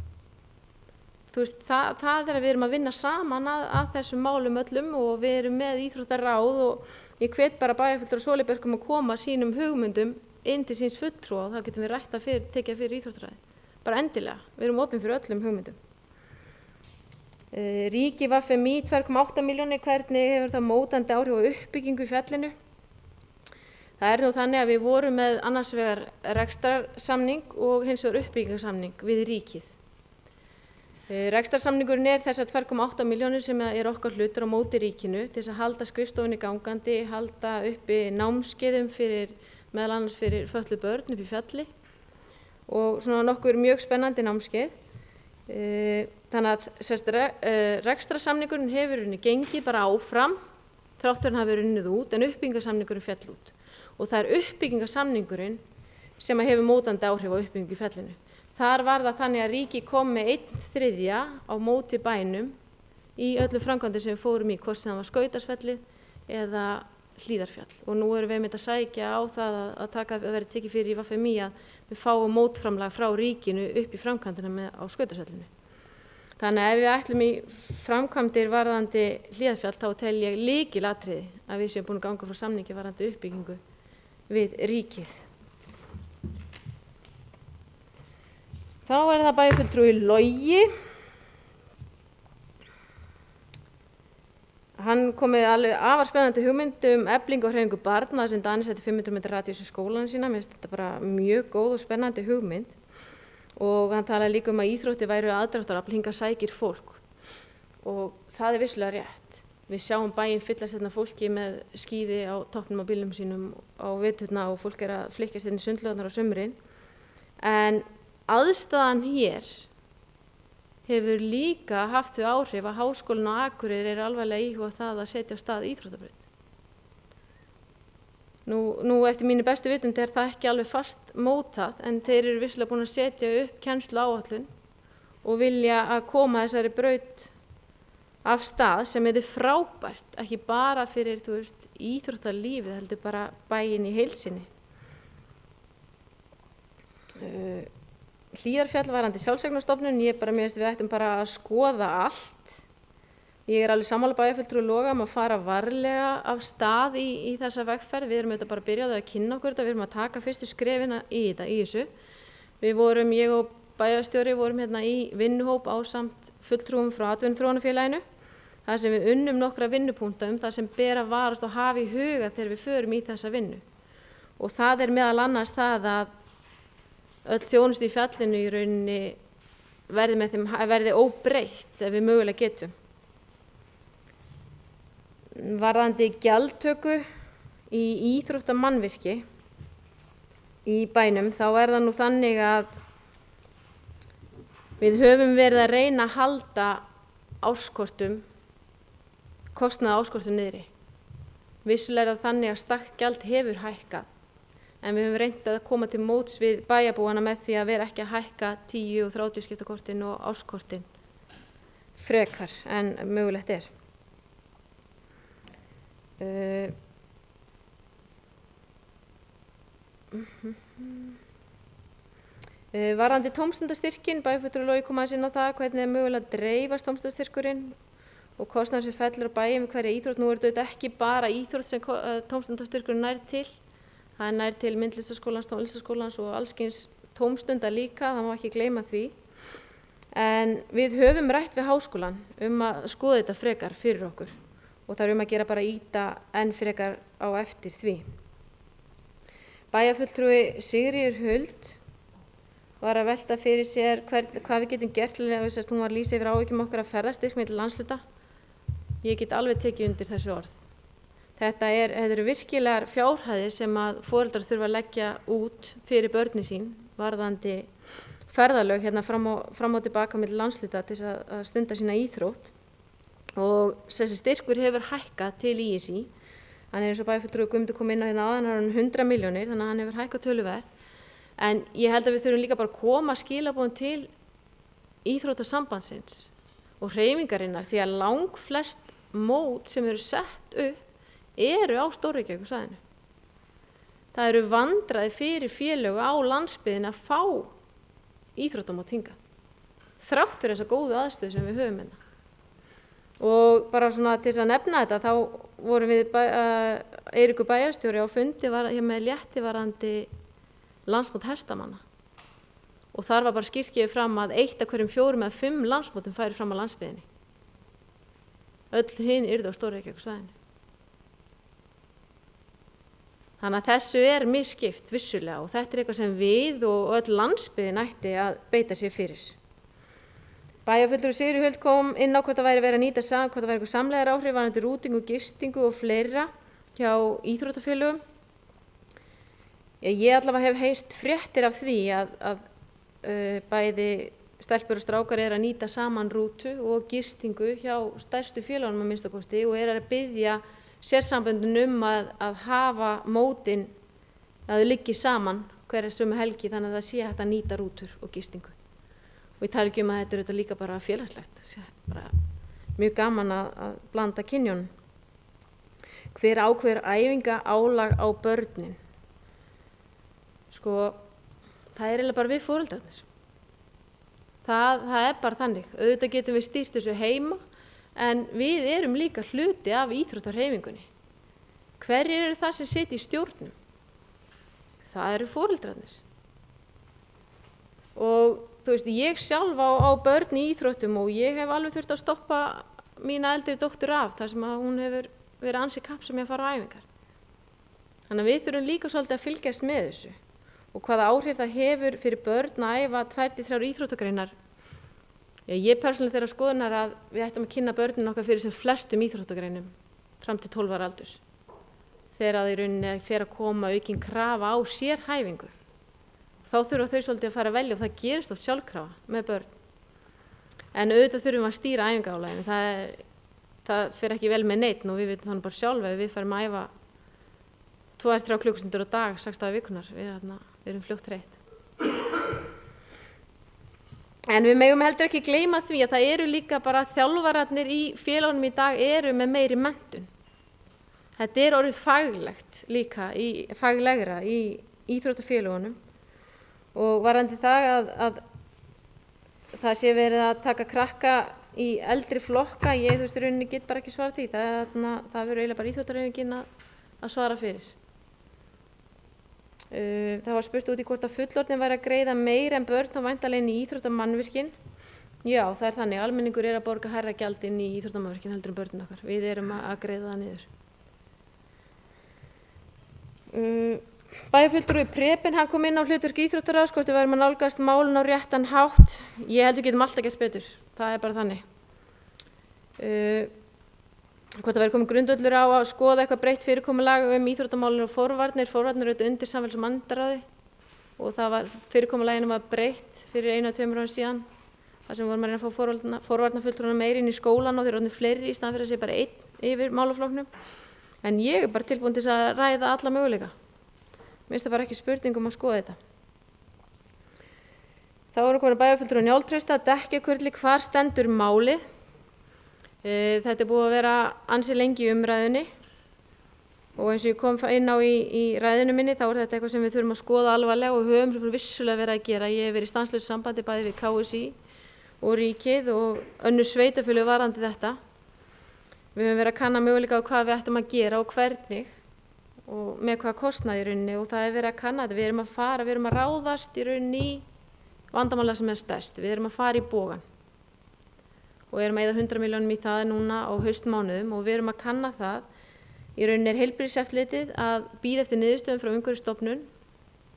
Það er að við erum að vinna saman að þessum málum öllum og við erum með íþróttaráð og ég hvet bara bæjarfulltrúa Sóley Björk að koma sínum hugmyndum inn til síns fulltrúa og þá getum við tekið fyrir íþróttaráði. Bara endilega, við erum opin fyrir öllum hugmyndum. Ríki VFMÍ 2,8 milljónir, hvernig hefur það mótandi áhrif á uppbyggingu í fjallinu? Það er nú þannig að við vorum með annars vegar rekstrarsamning og hins vegar uppbyggingarsamning við ríkið. Rekstrarsamningurinn er þessar 2,8 milljónir sem er okkar hlutur á móti ríkinu til þess að halda skrifstofunni gangandi, halda uppi námskeiðum meðal annars fyrir fötluð börn upp í fjalli og svona nokkur mjög spennandi námskeið. Þannig að rekstrarsamningurinn hefur gengið bara áfram þrátt fyrir hann hafi runnið út en uppbyggingarsamningurinn féll út. Og það er uppbyggingarsamningurinn sem hefur mótandi áhrif á uppbyggingu í fjallinu. Þar var það þannig að ríki kom með 1/3 á móti bænum í öllu framkvæmdum sem við fórum í, hvort sem það var Skautasfellið eða Hlíðarfjall. Og nú erum við einmitt að sækja á það að verði tekið fyrir í VFMÍ að við fáum mótframlag frá ríkinu upp í framkvæmdina á Skautasfellinu. Þannig að ef við ætlum í framkvæmdir varðandi Hlíðarfjall þá tel ég lykilatriði að við séum búin að ganga frá samningi varðandi uppbyggingu við ríkið. Þá er það bæjarfulltrúi Logi. Hann kom með alveg afar spennandi hugmynd eflingu og hreyfingu barna sem Dani setti 500 metra radíus í skólanum sína. Mér finnst þetta bara mjög góð og spennandi hugmynd. Og hann talaði líka að íþróttir væru aðdráttarafl hingað sækir fólk. Og það er vissulega rétt. Við sjáum bæinn fyllast hérna fólki með skíði á toppnum á bílum sínum á veturna og fólk er að flykkjast inn í sundlaugarnar á sumrin. En aðstæðan hér hefur líka haft þau áhrif að Háskólinn á Akureyri er alvarlega íhuga það að setja á stað íþróttabraut. Nú eftir mínu bestu vitund er það ekki alveg fast mótað en þeir eru vissulega búin að setja upp kennsluáætlun og vilja að koma þessari braut af stað sem er frábært, ekki bara fyrir íþróttalífið, heldur bara bæinn í heild sinni. Hlíðarfjall varðandi sjálfseignarstofnun, mér finnst við ættum bara að skoða allt. Ég er alveg sammála bæjarfulltrúi Loga að fara varlega af stað í þessa vegferð. Við erum auðvitað bara að byrja að kynna okkur þetta, við erum að taka fyrstu skrefina í þessu. Ég og bæjarstjóri vorum hérna í vinnuhóp ásamt fulltrúum frá Atvinnuþróunarfélaginu. Það sem við unnum nokkra vinnupunkta það sem ber að varast og hafa í huga þegar við förum í þessa vinnu. Og það er meðal annars það að öll þjónusta í fjallinu í rauninni verði óbreytt ef við mögulega getum. Varðandi gjaldtöku í íþróttamannvirki í bænum þá er það nú þannig að við höfum verið að reyna að halda kostnaði áskortum niðri. Vissulega er það þannig að stakt gjald hefur hækkað en við höfum reynt að koma til móts við bæjarbúana með því að vera ekki að hækka 10 og 30 skiptakortin og árskortin frekar en mögulegt er. Varðandi tómstundastyrkin, bæjarfulltrúi Logi kom aðeins inn á það hvernig er mögulega að dreifast tómstundastyrkurinn og kostnaður sem fellur á bæjum með hverja íþrótt. Nú er þetta ekki bara íþrótt sem tómstundastyrkurinn nær til. Það er nær til myndlistaskólans, tónlistaskólans og allskyns tómstunda líka, það má ekki gleyma því. En við höfum rætt við háskólann að skoða þetta frekar fyrir okkur og það er að gera bara ýta enn frekar á eftir því. Bæjarfulltrúi Sigríður Huld var að velta fyrir sér hvað við getum gert til þess að hún var að lýsa yfir áhyggjum okkar að ferðastyrk milli landshluta. Ég get alveg tekið undir þessu orð. Þetta eru virkilegar fjárhæðir sem að foreldrar þurfa að leggja út fyrir börnin sín varðandi ferðalög hérna fram og tilbaka milli landshluta til að stunda sína íþrótt. Og þessi styrkur hefur hækkað til ISÍ. Hann eins og bæjarfulltrúi Guðmundur kom inn á hérna áðan, hann 100 milljónir, þannig að hann hefur hækkað töluvert. En ég held að við þurfum líka bara að koma skilaboðum til íþróttasambandsins og hreyfingarinnar því að langflest mót sem eru sett upp eru á Stór-Reykjavíkursvæðinu. Það eru vandræði fyrir félög á landsbyggðinni að fá íþróttamót hingað. Þrátt fyrir þessa góðu aðstöðu sem við höfum hérna. Og bara svona til þess að nefna þetta, þá vorum við Eiríkur bæjarstjóri á fundi með létti varðandi landsmót hestamanna. Og þar var bara skýrt gefið fram að 1 af hverjum 4 eða 5 landsmótum færi fram á landsbyggðinni. Öll hin yrðu á Stór-Reykjavíkursvæðinu. Þannig að þessu er misskipt vissulega og þetta er eitthvað sem við og öll landsbyggðin ætti að beita sér fyrir. Bæjarfulltrúi Sigríður Huld kom inn á hvort það væri verið að nýta saman, hvort það væri eitthvað samlegðar áhrif varðandi rútingu, gistingu og fleira hjá íþróttafélögum. Ég allavega hef heyrt fréttir af því að bæði stelpur og strákar að nýta saman rútu og gistingu hjá stærstu félögunum að minnsta kosti og að biðja sérsamböndin að hafa mótin að þau liggi saman hverja sömu helgi þannig að það sé hægt að nýta rútur og gistingu. Og ég tala ekki að þetta er auðvitað líka bara félagslegt, bara mjög gaman að blanda kynjunum. Hver ákveður æfinga álag á börnin? Sko, það er eiginlega bara við foreldrarnir. Það er bara þannig. Auðvitað getum við stýrt þessu heima, en við erum líka hluti af íþróttarhreyfingunni. Hverjir eru það sem sitja í stjórnum? Það eru foreldrarnir. Og þú veist, ég sjálf á börn í íþróttum og ég hef alveg þurft að stoppa mína eldri dóttur af þar sem að hún hefur verið ansi kappsam í að fara á æfingar. Þannig að við þurfum líka svolítið að fylgjast með þessu og hvaða áhrif það hefur fyrir börn að æfa 2-3 íþróttagreinar. Ég persónulega þeirra skoðunar að við ættum að kynna börnin okkar fyrir sem flestum íþróttagreinum fram til 12 ára aldurs. Þegar það í rauninni fer að koma aukin krafa á sérhæfingu. Þá þurfa þau svolítið að fara að velja og það gerist oft sjálfkrafa með börn. En auðvitað þurfum við að stýra æfingaálaginu. Það fer ekki vel með neitt og við vitum þannig bara sjálf að við farum að æfa 2-3 klukkustundir á dag, 6 daga vikunar. Við erum fljótt þreytt. En við megum heldur ekki gleyma því að það eru líka bara þjálfararnir í félagunum í dag eru með meiri menntun. Þetta er orðið faglegt líka, faglegra í íþróttafélagunum. Og varðandi það að það sé verið að taka krakka í eldri flokka, ég þú veist rauninni get bara ekki svara því. Það verður eiginlega bara íþróttarhreyfingin að svara fyrir. Það var spurt út í hvort að fullorðnir væri að greiða meira en börn á væntanlega inn í íþróttamannvirkin. Já, það er þannig. Almenningur er að borga hærra gjald inn í íþróttamannvirkin heldur en börnin okkar. Við erum að greiða það niður. Bæjarfulltrúi Preben, hann kom inn á hlutverk íþróttaráðs, hvort við værum að nálgast málin á réttan hátt. Ég held við getum alltaf gert betur, það er bara þannig. Hvort það væri komið grundvöllur á að skoða eitthvað breytt fyrirkomulag íþróttamálin og forvarnir auðvitað undir samfélags- og mannréttindaráði og fyrirkomulaginu var breytt fyrir 1-2 árum síðan, þar sem vorum að reyna að fá forvarnarfulltrúana meiri inn í skólan og þeir orðnir fleiri í staðan fyrir að sé bara einn yfir málaflokknum. En ég er bara tilbúin til að ræða alla möguleika. Mér finnst það bara ekki spurning að skoða þetta. Þá erum komin að bæjarfulltrúi Njáltrausta, dekkjakurli, hvar stendur málið? Þetta búið að vera ansi lengi í umræðunni og eins og ég kom inn á í ræðinu minni þá er þetta eitthvað sem við þurfum að skoða alvarlega og höfum svo vissulega verið að gera. Ég hef verið í stanslausu sambandi bæði við KSÍ og ríkið og önnur sveitarfélög varðandi þetta. Við höfum verið að kanna möguleika á hvað við ættum að gera og hvernig og með hvaða kostnaði í rauninni og það er verið að kanna þetta. Við erum að ráðast í rauninni í vandamála sem er stærst. Við erum að fara í bogan og erum að eyða 100 milljónum í það núna á haustmánuðum og við erum að kanna það. Í rauninni er heilbrigðiseftirlitið að bíða eftir niðurstöðum frá Umhverfisstofnun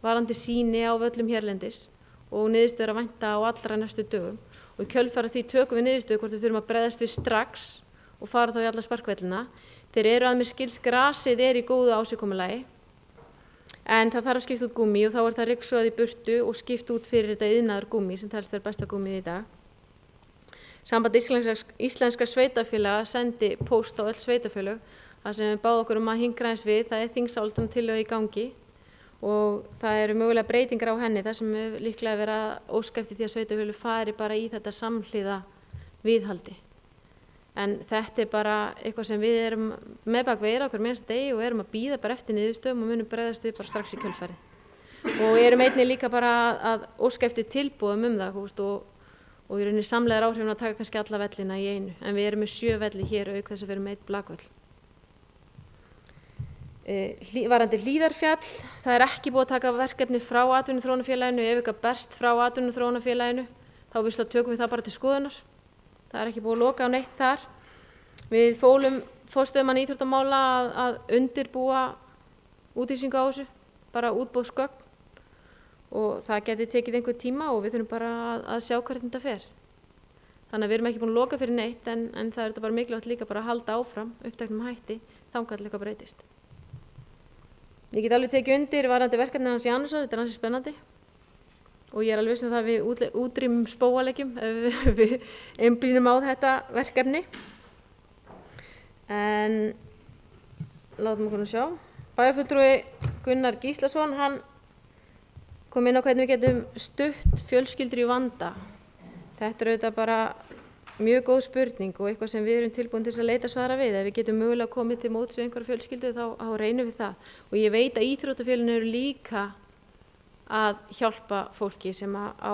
varðandi sýni á völlum hérlendis og niðurstöður að vænta á allra næstu dögum og í kjölfari því tökum við niðurstöðu hvort við þurfum að bregðast við strax og fara þá í alla sparkvellina. Þeir eru að mér skilst grasið er í góðu ásigkomulagi en það þarf að skipta út gúmmí og þá er það ryksuð í burtu og skipta út fyrir þetta iðnaðar gúmmí sem telst er besta gúmmið í dag. Samband íslenskra sveitarfélaga sendi póst á öll sveitarfélög þar sem við báðum okkur að hinkra eins við. Það er þingsályktunartillöga í gangi og það eru mögulega breytingar á henni þar sem við líklega verið að óska eftir því að sveitarfélög fari bara í þetta samhliða viðhaldi. En þetta er bara eitthvað sem við erum með bak við okkur minnst degi og erum að bíða bara eftir niðurstöðum og munum bregðast við bara strax í kjölfari. Og erum einnig líka bara að óska eftir tilboðum það og í rauninni samlegar áhrifin að taka kannski alla vellina í einu. En við erum með 7 velli hér auk þess að við erum með 1 blakvöll. Varðandi Hlíðarfjall, það er ekki búið að taka verkefni frá atvinnuþróunarfélaginu. Ef eitthvað berst frá atvinnuþróunarfélaginu, þá vissulega tökum við það bara til skoðunar. Það er ekki búið að loka á neitt þar. Við fólum forstöðumanni íþróttamála að undirbúa útlýsingu á þessu, bara útboðsgögn og það geti tekið einhver tíma og við þurfum bara að sjá hvernig þetta fer. Þannig að við erum ekki búin að loka fyrir neitt en það er þetta bara mikilvægt líka bara að halda áfram uppteknum hætti þangað til eitthvað breytist. Ég get alveg tekið undir varðandi verkefnið hans Janusar, þetta er ansi spennandi og ég er alveg viss um það við útrýmum spóaleikjum ef við einblínum á þetta verkefni. En látum okkur nú sjá. Bæjarfulltrúi Gunnar Gíslason, hann kom inn á hvernig við getum stutt fjölskyldur í vanda. Þetta er auðvitað bara mjög góð spurning og eitthvað sem við erum tilbúin til að leita svara við. Ef við getum mögulega komið til móts við einhverja fjölskyldu þá reynum við það. Og ég veit að íþróttafélögin eru líka að hjálpa fólki sem á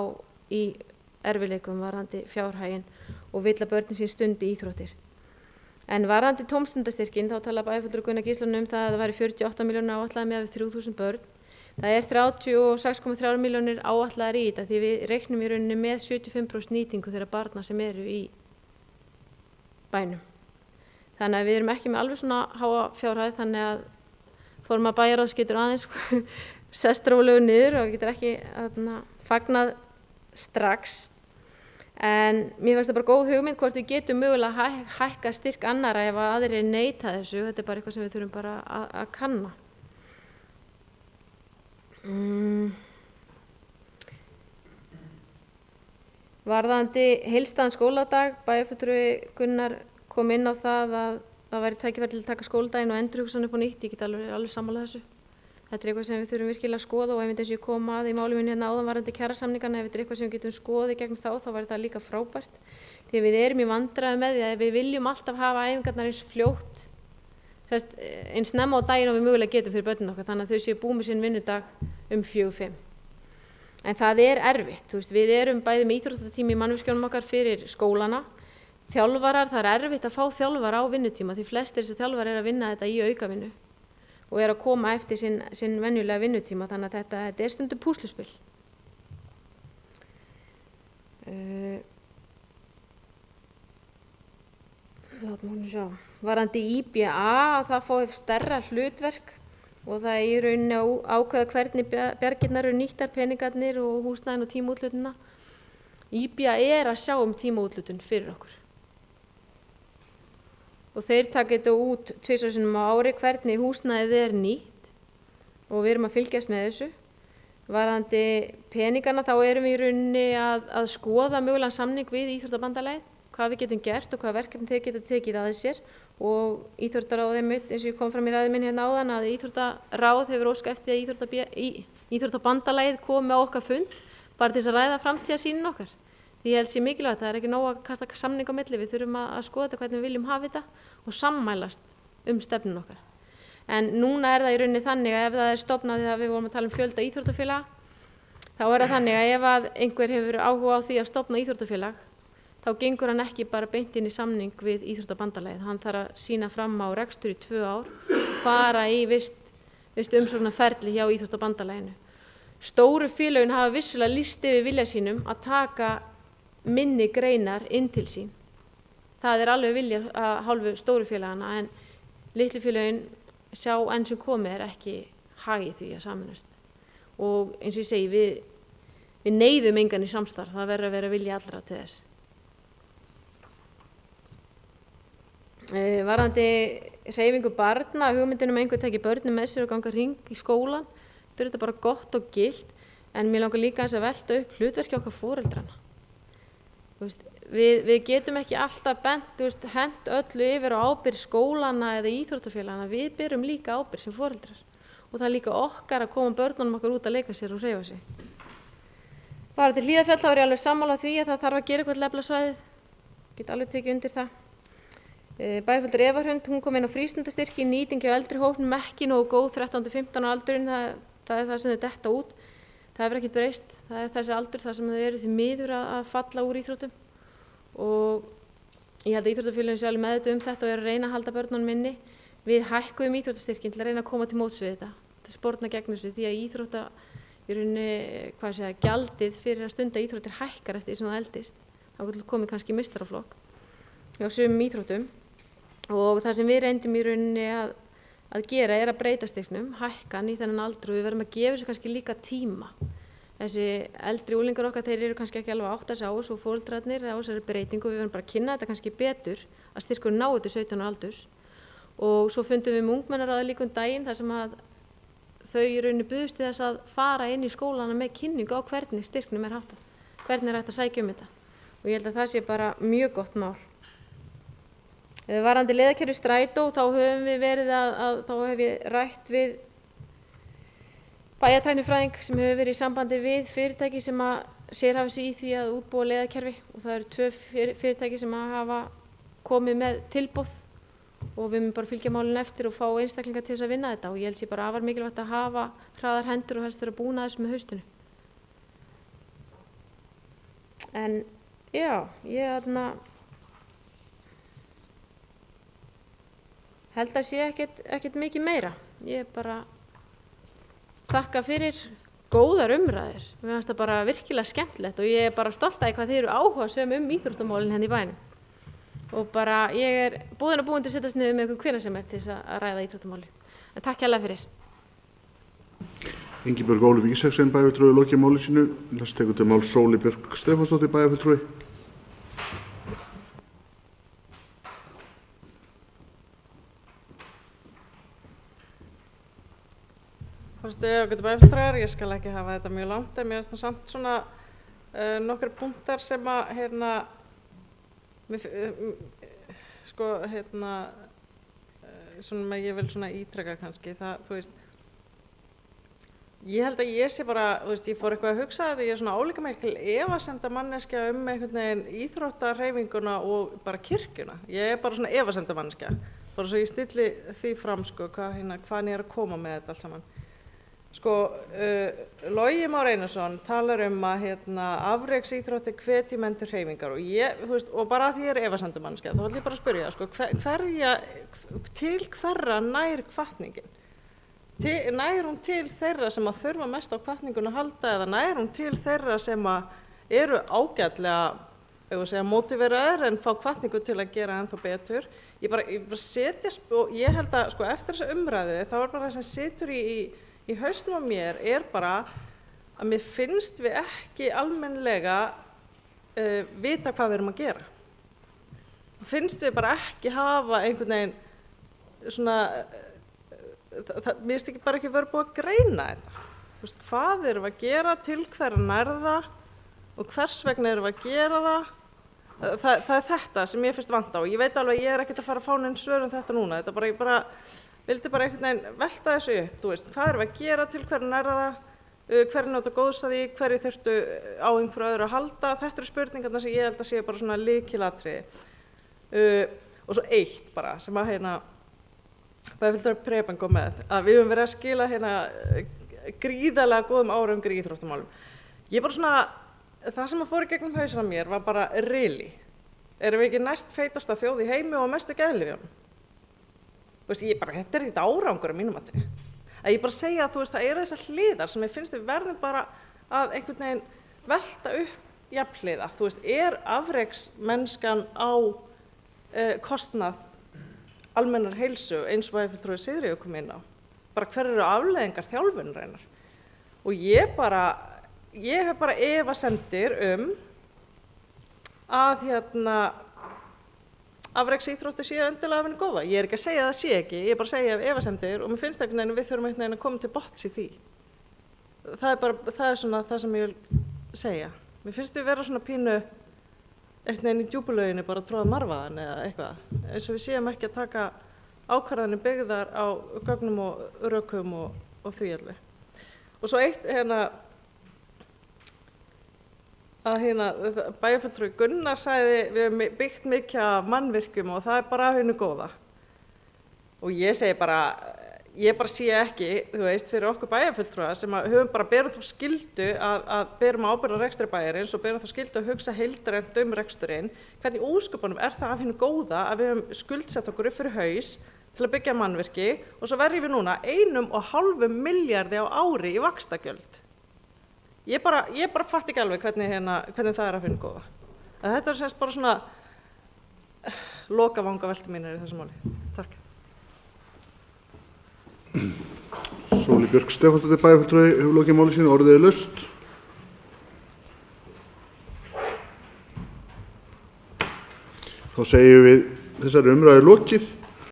í erfiðleikum varðandi fjárhaginn og vill að börnin sín stundi íþróttir. En varðandi tómstundastyrkin þá talaði bæjarfulltrúi Gunnar Gíslason það að það væri 48 milljónir áætlaðar með 3000 börn. Það er 36,3 milljónir áætlaðar í þetta því við reiknum í rauninni með 75% nýtingu þeirra barna sem eru í bænum. Þannig að við erum ekki með alveg svona háa fjárhæð þannig að formaður bæjarráðs getur aðeins sest rólegur niður og getur ekki fagnað strax. En mér finnst það bara góð hugmynd hvort við getum mögulega hækka styrk annarra ef aðrir neita þessu. Þetta er bara eitthvað sem við þurfum bara að kanna. Varðandi heilstæðan skóladag, bæjarfulltrúi Gunnar kom inn á það að það væri tækifæri til að taka skóladaginn og endurhugsa hann upp á nýtt. Ég get alveg sammála þessu. Þetta er eitthvað sem við þurfum virkilega að skoða og ef eins og ég kom að í máli mínu hérna áðan varðandi kjarasamningana, ef þetta er eitthvað sem við getum skoðið gegn þá væri það líka frábært. Því við erum í vandræðum með því að við viljum alltaf hafa æfingarnar eins fljótt, eins snemma á daginn og við mögulega getum fyrir börnin okkar, þannig að þau séu búið með sinn vinnudag 4-5. En það er erfitt, við erum bæði með íþróttatími í mannvirkjunum okkar fyrir skólana, þjálfarar, það er erfitt að fá þjálfara á vinnutíma því flestir þessar þjálfarar að vinna þetta í aukavinnu og að koma eftir sinn venjulega vinnutíma, þannig að þetta er stundum púsluspil. Látum hún sjá. Varðandi IBA, það fái stærra hlutverk og það er í rauninni ákveða hvernig bjargirnar eru nýttar, peningarnir og húsnæðin og tímaúthlutuna. IBA er að sjá tímaúthlutun fyrir okkur. Og þeir taka þetta út 2 sinnum á ári hvernig húsnæðið er nýtt og við erum að fylgjast með þessu. Varðandi peningarna þá erum við í rauninni að skoða mögulegan samning við Íþróttabandalagið, hvað við getum gert og hvað verkefni þeir geta tekið að sér og íþróttaráð einmitt, eins og ég kom fram í ræðu minni hérna áðan, að íþróttaráð hefur óskað eftir að íþróttabandalagið komi á okkar fund bara til þess að ræða framtíðarsýnin okkar. Því ég held sé mikilvægt, það er ekki nóg að kasta samning á milli, við þurfum að skoða þetta hvernig við viljum hafa þetta og sammælast stefnun okkar. En núna er það í rauninni þannig að ef það er stofnað, því að við vorum að tala fjölda íþróttafélaga, þá er það þannig að ef að einhver hefur áhuga á því að stofna íþróttafélag, þá gengur hann ekki bara beint inn í samning við íþróttabandalagið. Hann þarf að sýna fram á rekstur í 2 ár, fara í vist umsóknarferli hjá íþróttabandalaginu. Stóru félögin hafa vissulega lýst yfir vilja sínum að taka minni greinar inn til sín. Það er alveg vilja að hálfu stóru félagana, en litlu félögin sjá enn sem komið ekki hag í því að sameinast. Og eins og ég segi, við neyðum engan í samstarf, það verður að vera vilja allra til þess. Varðandi hreyfingu barna, hugmyndin einhver taki börnin með sér og ganga hring í skólan, þetta er þetta bara gott og gilt, en mér langar líka að velta upp hlutverki okkar foreldrana. Við getum ekki alltaf bent, hent öllu yfir á ábyrgð skólana eða íþróttafélagana, við berum líka ábyrgð sem foreldrar og það er líka okkar að koma börnunum okkar út að leika sér og hreyfa sig. Varðandi Hlíðarfjall þá er ég alveg sammála því að það þarf að gera eitthvað til að efla svæðið, get alveg tekið undir það. Bæjarfulltrúi Eva Hrund, hún kom inn á frístundastyrki, nýting hjá eldri hópnum ekki nógu góð, 13–15 á aldurinn, það er það sem þau detta út. Það hefur ekkert breyst, það er þessi aldur þar sem þau eru því miður að falla úr íþróttum og ég held að íþróttafélögin sé alveg meðvituð þetta og er að reyna að halda börnunum inni. Við hækkuðum íþróttastyrkin til að reyna að koma til móts við þetta, til að sporna gegn þessu því að í rauninni, gjaldið fyrir að stunda íþróttir hækkar eftir því sem það eldist. Það komið kannski í meistaraflokk hjá sumum íþróttum og það sem við reyndum í rauninni að gera er að breyta styrknum, hækkan í þennan aldur og við verðum að gefa þessu kannski líka tíma. Þessi eldri unglingar okkar, þeir eru kannski ekki alveg að átta sig á þessu og foreldrarnir á þessari breytingu og við verðum bara að kynna þetta kannski betur að styrkurinn nái til 17 ára aldurs. Og svo fundum við með ungmennaráði líka daginn þar sem að þau í rauninni buðust til þess að fara inn í skólana með kynningu á hvernig styrknum er háttað, hvernig er hægt að sækja þetta. Og ég held að það sé bara mjög gott mál. Varðandi leiðakerfi strætó, þá höfum við verið þá hef ég rætt við bæjartæknifræðing sem hefur verið í sambandi við fyrirtæki sem að sérhæfa sig í því að útbúa leiðakerfi og það eru 2 fyrirtæki sem að hafa komið með tilboð og við munum bara fylgja málinu eftir og fá einstaklinga til þess að vinna þetta og ég held sér bara afar mikilvægt að hafa hraðar hendur og helst vera búin að þessu með haustinu. En já, ég held að sé ekkert mikið meira. Ég bara þakka fyrir góðar umræður. Mér finnst það bara virkilega skemmtilegt og ég er bara stolt af hvað þið eru áhugasöm íþróttamálin hérna í bænum. Og bara ég er búin til að setjast niður með ykkur hvenær sem er til þess að ræða íþróttamáli. En takk hérlega fyrir. Ingibjörg Ólöf Ísaksen bæjarfulltrúi lokið máli sínu. Næst tekur til máls Sóley Björk Stefánsdóttir bæjarfulltrúi. Bæjarfulltrúar, ég skal ekki hafa þetta mjög langt en mér finnst það samt svona nokkrir punktar sem að svona ég vil svona ítreka kannski það, þú veist ég held að ég sé bara, þú veist, ég fór eitthvað að hugsa þetta, ég er svona álíka mikil efasemda manneskja einhvern veginn íþróttahreyfinguna og bara kirkjuna, ég er bara svona efasemda manneskja, bara svo ég stilli því fram sko, hvað ég er að koma með þetta allt saman. Sko, Logi Már Einarsson talar að afreksíþróttir hvetji menn til hreyfingar og ég, þú veist, og bara að því ég er efasemdamanneskja, þá ætla ég bara að spyrja, sko, til hverra nær hvatningin? Nær hún til þeirra sem að þurfa mest á hvatningun að halda eða nær hún til þeirra sem að eru ágætlega, mótiveraðir en fá hvatningu til að gera ennþá betur? Ég bara setja, og ég held að, sko, eftir þessa umræðu, þá er bara það sem situr í hausnum á mér er bara að mér finnst við ekki almennlega vita hvað við erum að gera. Finnst við bara ekki hafa einhvern veginn svona, mér finnst bara ekki verið búið að greina þetta. Veist, hvað erum við að gera, til hverja nærða og hvers vegna erum við að gera það Það er þetta sem ég finnst vanta og ég veit alveg að ég ekkert að fara að fá neinn svör þetta núna. Ég vildi bara einhvern veginn velta þessu upp, þú veist, hvað erum við að gera til hverju nærða það, hverju njóta góðs að því, hverju þurftu á einhverju öðru að halda. Þetta eru spurningarna sem ég held að séu bara svona lykilatriði. Og svo eitt bara sem að Bæjarfulltrúi Preben kom með, að við höfum verið að skila gríðarlega góðum árangri í íþróttamálum. Ég bara svona, það sem að fór í gegnum hausinn á mér var bara really. Erum við ekki næst feitasta þjóð í heimi og mestu geðlyfjunum? Þetta er ekkert árangur að mínum mati. Að ég bara segja að það eru þessar hliðar sem ég finnst við verðum bara að einhvern veginn velta upp jafnhliða. Er afreksmennskan á kostnað almennar heilsu eins og Bæjarfulltrúi Sigríður kom inn á? Bara hver eru afleiðingar þjálfunarinnar? Og ég hef bara efasemdir að afreksíþróttir séu endilega af henni góða. Ég er ekki að segja að það sé ekki, ég er bara að segja efasemdir og mér finnst einhvern veginn að við þurfum einhvern veginn að koma til botns í því. Það er svona það sem ég vil segja. Mér finnst við vera svona pínu einhvern veginn í djúpulauginni bara að tróða marfaðan eða eitthvað, eins og við séum ekki að taka ákvarðanir byggðar á gögnum og rökum og því alveg. Og svo eitt að Bæjarfulltrúi Gunnar sagði við höfum byggt mikið af mannvirkjum og það er bara af hinu góða. Og ég segi bara, ég bara sé ekki, fyrir okkur bæjarfulltrúa sem höfum bara berum þá skyldu að berum ábyrgð á rekstri bæjarins og berum þá skyldu að hugsa heildrænt reksturinn, hvernig ósköpunum er það af hinu góða að við höfum skuldsett okkur upp fyrir haus til að byggja mannvirki og svo verjum við núna 1,5 milljarði á ári í vaxtagjöld. Ég bara fatt ekki alveg hvernig það er af hinu góða. Þetta er semst bara svona lokavangaveltu mínir í þessu máli. Takk. Sóli Björk Stefánsdóttir Bæjarfulltrúi hefur lokið máli sínu, orðið er laust. Þá segjum við þessari umræðu lokið.